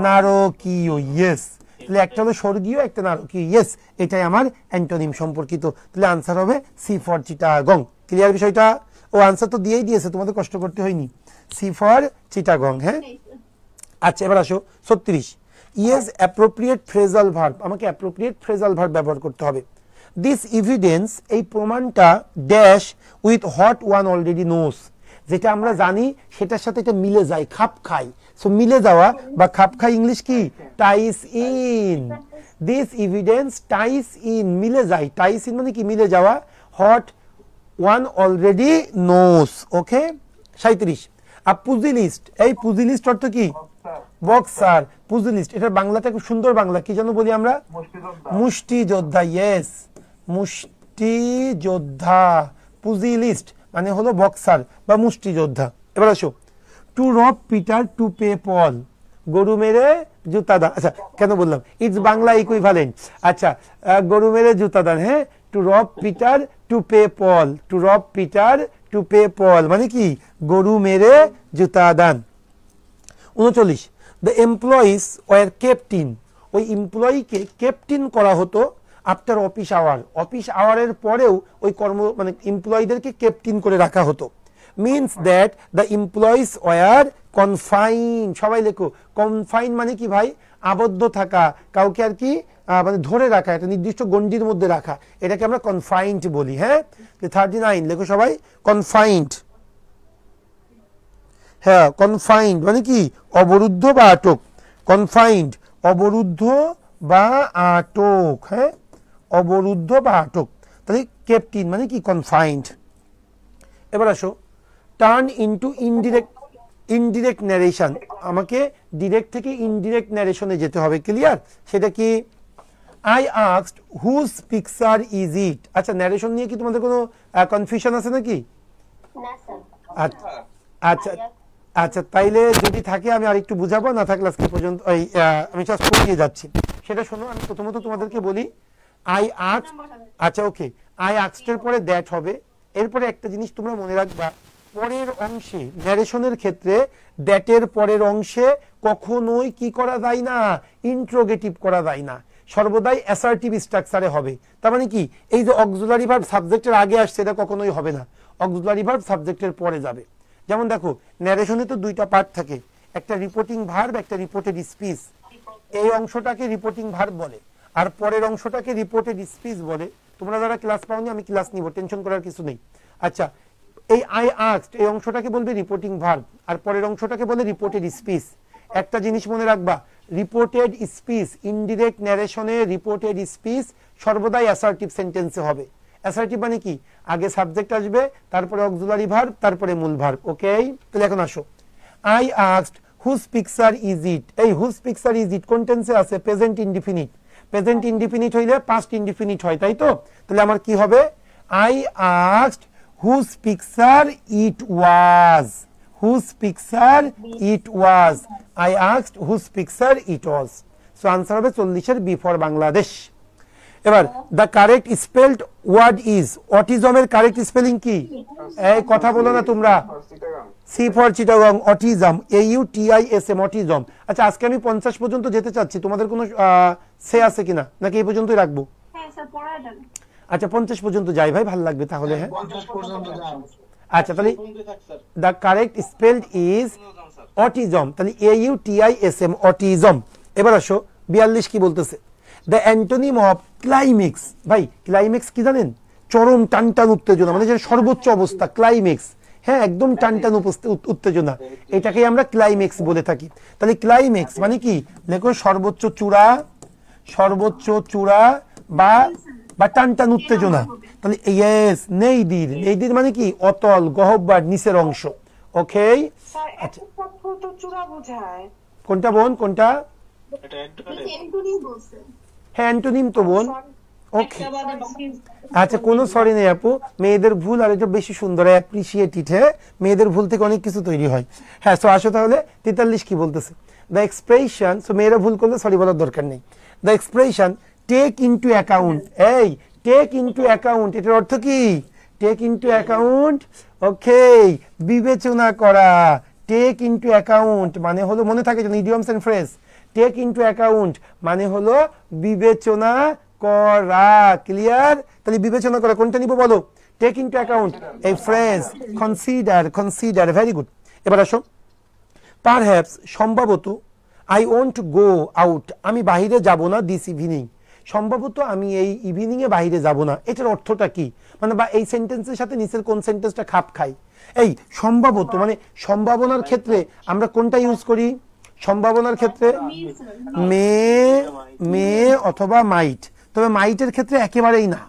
নারকীয়। ইয়েস, তাহলে একটা হলো স্বর্গীয়, একটা নারকীয়। ইয়েস, এটাই আমার অ্যান্টোনিম সম্পর্কিত। তাহলে আনসার হবে সি ফর চিটাগং। ক্লিয়ার বিষয়টা? ও আনসার তো দিয়েই দিয়েছে, তোমাদের কষ্ট করতে হয়নি। সি ফর চিটাগং, হ্যাঁ। আচ্ছা, এবার আসো 36, ইয়েস অ্যাপ্রোপ্রিয়েট ফ্রেজাল ভার্ব, আমাকে অ্যাপ্রোপ্রিয়েট ফ্রেজাল ভার্ব ব্যবহার করতে হবে। দিস এভিডেন্স, এই প্রমাণটা, dash with what one already knows, যেটা আমরা জানি সেটার সাথে এটা মিলে যায়, খাপ খায়। সো মিলে যাওয়া বা খাপ খাই ইংলিশ কি? Ties in. This evidence ties in, মিলে যায়। টাইস ইন মানে কি? মিলে যাওয়া। What one already knows. Okay. 37, a pugilist, এই পুজিলিস্ট অর্থ কি? বক্সার। পুজিলিস্ট এটার বাংলাটা খুব সুন্দর বাংলা, কি যেন বলি আমরা? মুষ্টিযোদ্ধা। ইয়েস, মুষ্টিযোদ্ধা। পুজিলিস্ট মানে হলো বক্সার বা মুষ্টিযোদ্ধা। এবার আসো, two rob Peter to pay পল, গরু মেরে জুতা দান। আচ্ছা, কেন বললাম? It's Bangla equivalent. আচ্ছা, গরু মেরে জুতা দান, হ্যাঁ। To rob Peter to pay Paul, to rob Peter to pay Paul মানে কি? গরু মেরে জুতা দান। 39, the employees were kept in, ওই এমপ্লয়িকে কেপ্ট ইন করা হতো আফটার অফিস আওয়ার, অফিস আওয়ারের পরেও ওই মানে এমপ্লয়ীদেরকে কেপ্ট ইন করে রাখা হতো। Means that the employees were confine, সবাই লেখো, কনফাইন মানে কি ভাই? আবদ্ধ থাকা, কাউকে আর কি মানে ধরে রাখা, একটা নির্দিষ্ট গণ্ডির মধ্যে রাখা, এটাকে আমরা কনফাইন্ড বলি, হ্যাঁ। 39 লেখো সবাই, কনফাইন্ড। হ্যাঁ, কনফাইন্ড মানে কি? অবরুদ্ধ বা আটক। কনফাইন্ড অবরুদ্ধ বা আটক, হ্যাঁ, অবরুদ্ধ বা আটক। তাহলে কেপ্টিন মানে কি? কনফাইন্ড। এবার আসো, টার্ন ইনটু ইনডিরেক্ট ন্যারেশন, আমাকে ডিরেক্ট থেকে ইনডিরেক্ট ন্যারেশনে যেতে হবে। ক্লিয়ার? সেটা কি? I asked whose picture is it. আচ্ছা, ন্যারেশন নিয়ে কি তোমাদের কোনো কনফিউশন আছে নাকি? না স্যার। আচ্ছা আচ্ছা, তাইলে যদি থাকে আমি আরেকটু বুঝাবো, না থাকলে আজকে পর্যন্ত আমি জাস্ট পড়িয়ে যাচ্ছি। সেটা শোনো, আমি প্রথমত তোমাদেরকে বলি আই আস্কড, আচ্ছা ওকে, আই আস্কড এর পরে দ্যাট হবে। এরপরে একটা জিনিস তোমরা মনে রাখবা, পরের অংশে ন্যারেশনের ক্ষেত্রে দ্যাটের পরের অংশে কখনোই কি করা যায় না, ইন্ট্রোগেটিভ করা যায় না, সর্বদাই অ্যাসার্টিভ স্ট্রাকচারে হবে। তার মানে কি, এই যে অক্সিলারি ভার্ব সাবজেক্টের আগে আসছে এটা কখনোই হবে না, অক্সিলারি ভার্ব সাবজেক্টের পরে যাবে। যেমন দেখো ন্যারেশনে তো দুইটা পার্ট থাকে, একটা রিপোর্টিং ভার্ব, একটা রিপোর্টেড স্পিচ। এই অংশটাকে রিপোর্টিং ভার্ব বলে, আর পরের অংশটাকে রিপোর্টেড স্পিচ বলে। তোমরা যারা ক্লাস পাওনি আমি ক্লাস নিব, টেনশন করার কিছু নেই। আচ্ছা, এই আই আস্কড এই অংশটাকে বলবে রিপোর্টিং ভার্ব, আর পরের অংশটাকে বলে রিপোর্টেড স্পিচ। একটা জিনিস মনে রাখবা, রিপোর্টেড স্পিচ ইনডিরেক্ট ন্যারেশনে রিপোর্টেড স্পিচ সর্বদাই অ্যাসার্টিভ সেন্টেন্সে হবে। অ্যাসার্টিভ মানে কি, আগে সাবজেক্ট আসবে, তারপরে অক্সিলারি ভার্ব, তারপরে মূল ভার্ব। ওকে, তাহলে এখন আসো, I asked whose picture is it. এই হুজ পিকচার ইজ ইট কোন টেন্সে আছে, প্রেজেন্ট ইনডিফিনিট। প্রেজেন্ট ইনডিফিনিট হইলে পাস্ট ইনডিফিনিট হয়, তাই তো? তাহলে আমার কি হবে, I asked whose picture it was, whose picture it was, I asked whose picture it was. So answer হবে 40-এর বি ফর বাংলাদেশ। এবার the correct spelled word is, অটিজমের কারেক্ট স্পেলিং কি? এই কথা বলো না তোমরা, C for Chittagong, autism, AUTISM, autism. আচ্ছা, আজকে আমি 50 পর্যন্ত যেতে চাচ্ছি, তোমাদের কোনো সে আছে কিনা, নাকি এই পর্যন্তই রাখবো? আচ্ছা 50 পর্যন্ত যাই ভাই, ভালো লাগবে তাহলে। হ্যাঁ আচ্ছা, তাহলে the correct spelled is autism, তাহলে AUTISM, অটিজম। এবার আসো 42 কি বলতেছে, দ্য অ্যান্টোনিম অফ ক্লাইম্যাক্স। ভাই ক্লাইম্যাক্স কি জানেন? চরম টানটান উত্তেজনা, মানে যে সর্বোচ্চ অবস্থা, ক্লাইম্যাক্স। হ্যাঁ, একদম টানটান উত্তেজনা, এটাকে আমরা ক্লাইম্যাক্স বলে থাকি। তাহলে ক্লাইম্যাক্স মানে কি, দেখো সর্বোচ্চ চূড়া, সর্বোচ্চ চূড়া বা টানটান উত্তেজনা। তাহলে ইয়েস, নেইদির, নেইদির মানে কি, অতল, গহ্বর, নিচের অংশ। ওকে, আচ্ছা কোনটা বোন, কোনটা? হ্যাঁ অ্যান্টোনিম তো বোন। ওকে, আচ্ছা কোনো সরি নেই আপু, মেয়েদের ভুল আর এটা বেশি সুন্দর, অ্যাপ্রিশিয়েটেড। হ্যাঁ, মেয়েদের ভুল থেকে অনেক কিছু তৈরি হয়। হ্যাঁ, সো আসো তাহলে 43 কি বলতেছে, দ্য এক্সপ্রেশন, সো মেয়েরা ভুল করলে সরি বলার দরকার নেই। The expression take into account, এই টেক ইনটু অ্যাকাউন্ট এটার অর্থ কি? টেক ইনটু অ্যাকাউন্ট, ওকে, বিবেচনা করা। টেক ইনটু অ্যাকাউন্ট মানে হলো, মনে থাকে যেন idioms and phrase, take into account মানে হলো বিবেচনা করা। ক্লিয়ার? তাহলে বিবেচনা করা কোনটা নিব বলো? টেক ইনটু অ্যাকাউন্ট, এই phrase consider, consider, very good. এবার আসো, পারহ্যাপস, সম্ভবত, আই ওয়ন্ট গো আউট, আমি বাইরে যাব না, দিস ইভিনিং, সম্ভবত আমি এই ইভিনিং এ বাইরে যাব না। এটার অর্থটা কি, মানে বা এই সেন্টেন্সের সাথে নিচের কোন সেন্টেন্সটা খাপ খায়? এই সম্ভবত মানে সম্ভাবনার ক্ষেত্রে আমরা কোনটা ইউজ করি? সম্ভাবনার ক্ষেত্রে মে অথবা মাইট, তবে মাইটের ক্ষেত্রে একেবারেই না।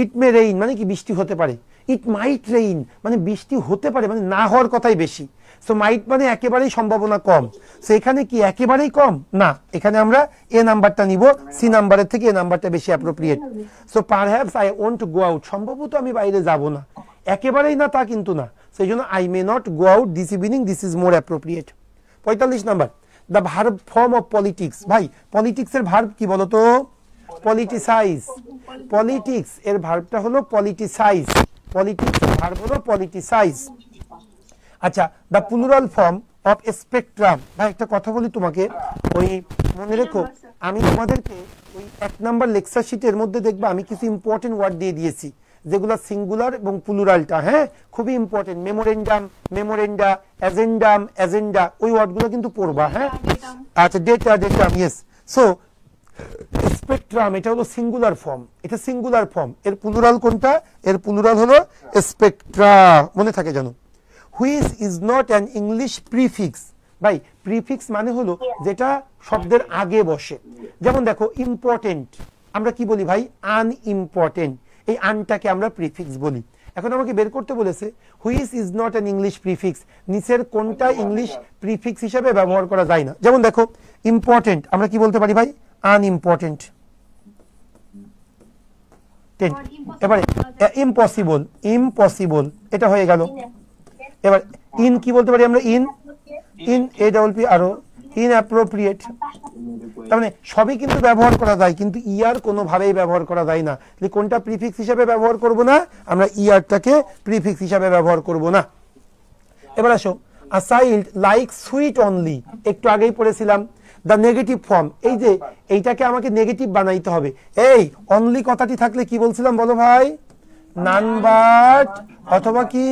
ইট মে রেইন মানে কি, বৃষ্টি হতে পারে। ইট মাইট রেইন মানে বৃষ্টি হতে পারে, মানে না হওয়ার কথাই বেশি। সো মাইট মানে একেবারেই সম্ভাবনা কম। সো এখানে কি একেবারেই কম না, এখানে আমরা এ নাম্বারটা নিব, সি নাম্বারের থেকে এ নাম্বারটা বেশি appropriate. So perhaps I won't go out, সম্ভবত আমি বাইরে যাব না, একেবারেই না তা কিন্তু না, সেই জন্য I may not go out this evening, this is more appropriate. 45 number, the verb form of politics. ভাই পলিটিক্স এর ভার্ব কি বলতো? পলিটিসাইজ। পলিটিক্স এর ভার্বটা হলো পলিটিসাইজ, পলিটিক্স এর ভার্ব হলো পলিটিসাইজ। আচ্ছা, the plural form of spectrum. ভাই একটা কথা বলি তোমাকে, ওই মনে রেখো আমি তোমাদেরকে ওই 1 নাম্বার লেকচার শিটের মধ্যে দেখবা আমি কিছু ইম্পর্টেন্ট ওয়ার্ড দিয়ে দিয়েছি, যেগুলো সিঙ্গুলার এবং প্লুরালটা, হ্যাঁ খুবই important. Memorandum, memoranda, agendum, agenda, ওই ওয়ার্ডগুলো কিন্তু পড়বা। হ্যাঁ আচ্ছা, data, datum, yes. So spectrum এটা হলো সিঙ্গুলার ফর্ম, এটা সিঙ্গুলার ফর্ম। এর প্লুরাল কোনটা? এর প্লুরাল হলো স্পেকট্রা, মনে থাকে জানো। Which is not an English prefix. ভাই প্রিফিক্স মানে হলো যেটা শব্দের আগে বসে। যেমন দেখো ইম্পর্টেন্ট, আমরা কি বলি ভাই? আনইম্পর্টেন্ট, এই আনটাকে আমরা প্রিফিক্স বলি। এখন আমাকে বের করতে বলেছে which is not an English prefix, নিচের কোনটা ইংলিশ প্রিফিক্স হিসেবে ব্যবহার করা যায় না। যেমন দেখো ইম্পর্টেন্ট আমরা কি বলতে পারি ভাই? আনইম্পর্টেন্ট। এবারে ইম্পসিবল, ইম্পসিবল এটা হয়ে গেল। এবার ইন কি বলতে পারি আমরা, ইন এ ডাবল পি আরো ইনঅ্যাপ্রোপ্রিয়েট। তার মানে সবই কিন্তু ব্যবহার করা যায়, কিন্তু ইয়ার কোনোভাবেই ব্যবহার করা যায় না। কোনটা প্রিফিক্স হিসাবে ব্যবহার করব না, আমরা ইয়ারটাকে প্রিফিক্স হিসাবে ব্যবহার করব না। এবার আসো, a child like sweet only, একটু আগেই পড়েছিলাম দ্য নেগেটিভ ফর্ম। এই যে এইটাকে আমাকে নেগেটিভ বানাইতে হবে। এই অনলি কথাটি থাকলে কি বলছিলাম বলো ভাই, নান বাট অথবা কি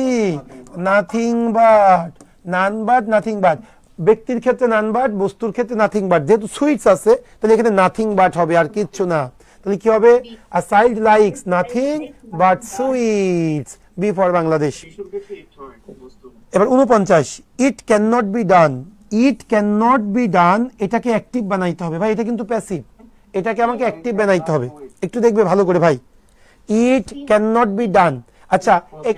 nothing but, none but nothing but. ব্যক্তির ক্ষেত্রে নান বাট, বস্তুর ক্ষেত্রে নাথিং বাট। যেহেতু সুইটস আছে তাহলে এখানে নাথিং বাট হবে, আর কিচ্ছু না। তাহলে কি হবে, a child likes nothing but sweets, B for Bangladesh. এবার 49, it can not be done. It can not be done, এটাকে অ্যাক্টিভ বানাইতে হবে ভাই, এটা কিন্তু প্যাসিভ, এটাকে আমাকে অ্যাক্টিভ বানাইতে হবে। একটু দেখবে ভালো করে ভাই, ইট ক্যান নট বি ডান। আচ্ছা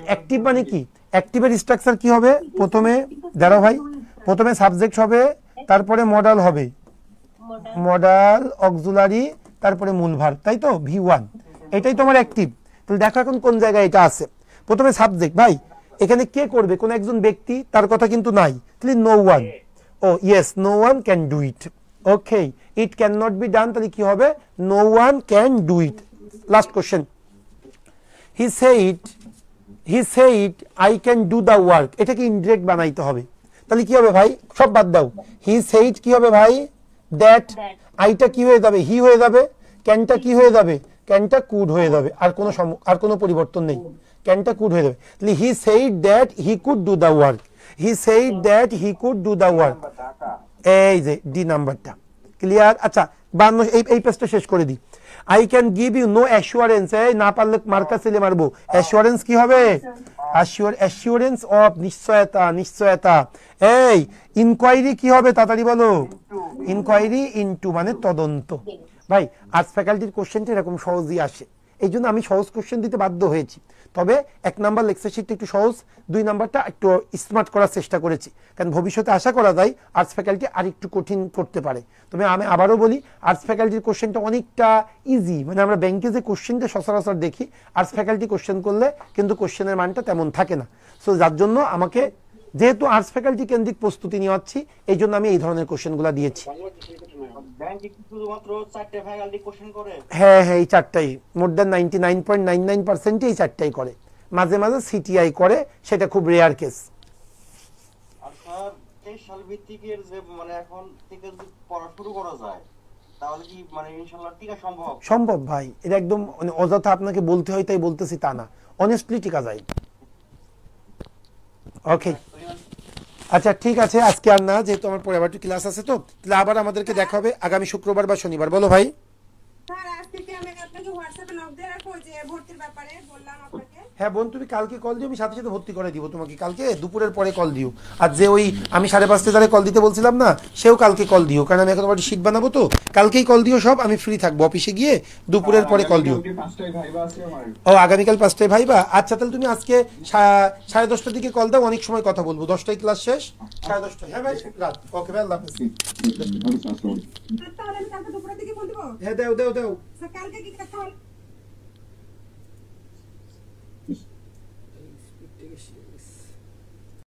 অ্যাক্টিভ মানে কি, অ্যাক্টিভের স্ট্রাকচার কি হবে, প্রথমে দাঁড়াও ভাই, প্রথমে সাবজেক্ট হবে, তারপরে মডাল হবে, মডাল অক্সিলারি, তারপরে মূল ভার্ব, তাই তো V1, এটাই তোমার অ্যাক্টিভ। তাহলে দেখো এখন কোন জায়গায় এটা আছে। প্রথমে সাবজেক্ট ভাই, এখানে কে করবে, কোন একজন ব্যক্তি, তার কথা কিন্তু নাই, তাহলে no one. Oh yes, no one can do it. Okay, it can not be done, তাহলে কি হবে, no one can do it. Last question, he said I can do the work, এটাকে ইনডিরেক্ট বানাইতে হবে। তাহলে কি হবে ভাই, সব বাদ দাও, হি said কি হবে ভাই, দ্যাট, আইটা কি হয়ে যাবে, হি হয়ে যাবে, ক্যানটা কি হয়ে যাবে, ক্যানটা কুড হয়ে যাবে, আর কোনো পরিবর্তন নেই, ক্যানটা কুড হয়ে যাবে। তাহলে হি said that he could do the work, he said that he could do the work। এই যে ডি নাম্বারটা ক্লিয়ার। আচ্ছা 52, এই পেজটা শেষ করে দিই। I can give you no assurance, এই না পারলে মার্কা ছেলে মারবো। অ্যাসুরেন্স কি হবে, অ্যাসুরেন্স অফ, নিশ্চয়তা, নিশ্চয়তা। এই ইনকোয়ারি কি হবে, তাড়াতাড়ি বলো, ইনকোয়ারি ইনটু মানে তদন্ত। ভাই আর্টস ফ্যাকাল্টির কোশ্চেনটা এরকম সহজই আসে, এই জন্য আমি সহজ কোশ্চেন দিতে বাধ্য হয়েছি। তবে 1 নাম্বার লেকচার শিটটা একটু সহজ, 2 নাম্বারটা একটু স্মার্ট করার চেষ্টা করেছি, কারণ ভবিষ্যতে আশা করা যায় আর্টস ফ্যাকাল্টি আর একটু কঠিন করতে পারে। তবে আমি আবারও বলি, আর্টস ফ্যাকাল্টির কোশ্চেনটা অনেকটা ইজি, মানে আমরা ব্যাংকে যে কোশ্চেনটা সচরাচর দেখি, আর্টস ফ্যাকাল্টি কোশ্চেন করলে কিন্তু কোশ্চেনের মানটা তেমন থাকে না। সো যার জন্য আমাকে, যেহেতু আর্টস ফ্যাকাল্টি কেন্দ্রিক প্রস্তুতি নিচ্ছি, এই জন্য আমি এই ধরনের কোশ্চেনগুলো দিয়েছি। হ্যাঁ হ্যাঁ, এই চারটাই, মোর দ্যান 99.99% এই চারটাই করে। মাঝে মাঝে সিটিআই করে, সেটা খুব রেয়ার কেস। আর স্যার এই সাল ভিত্তিকের যে মানে এখন থেকে যদি পড়া শুরু করা যায় তাহলে কি মানে ইনশাআল্লাহ টিকা সম্ভব? সম্ভব ভাই, এটা একদম মানে অযথা আপনাকে বলতে হয় তাই বলতেছি তা না, অনেস্টলি টিকা যায়। ওকে আচ্ছা ঠিক আছে, আজকে আর না, যেহেতু আমার পরে আবার একটু ক্লাস আছে, তো তাহলে আবার আমাদেরকে দেখা হবে আগামী শুক্রবার বা শনিবার। বলো ভাই। স্যার আজকে কি আমি আপনাকে হোয়াটসঅ্যাপে নক দিয়ে রাখবো, যে ভর্তির ব্যাপারে বললাম আপনাকে? হ্যাঁ বোন, তুমি কালকে কল দিও, আমি সাথে সাথে ভর্তি করে দিব তোমাকে। কালকে দুপুরের পরে কল দিও। আর যে ওই আমি 5:30 যারে কল দিতে বলছিলাম না, সেও কালকে কল দিও, কারণ আমি এখন আবার শীট বানাবো, তো কালকেই কল দিও সব। আমি ফ্রি থাকবো, অফিসে গিয়ে দুপুরের পরে কল দিও। ও আগামীকাল 5টায় ভাইবা। আচ্ছা তাহলে তুমি আজকে 10:30টার দিকে কল দাও, অনেক সময় কথা বলবো। 10টায় ক্লাস শেষ, 10:30টায়। হ্যাঁ ভাই, রাত। ওকে ভাই, আল্লাহ হাফেজ। তাহলে আমি কালকে দুপুরের দিকে ফোন দেব? হ্যাঁ দাও দাও দাও। স্যার কালকে কি কথা হল?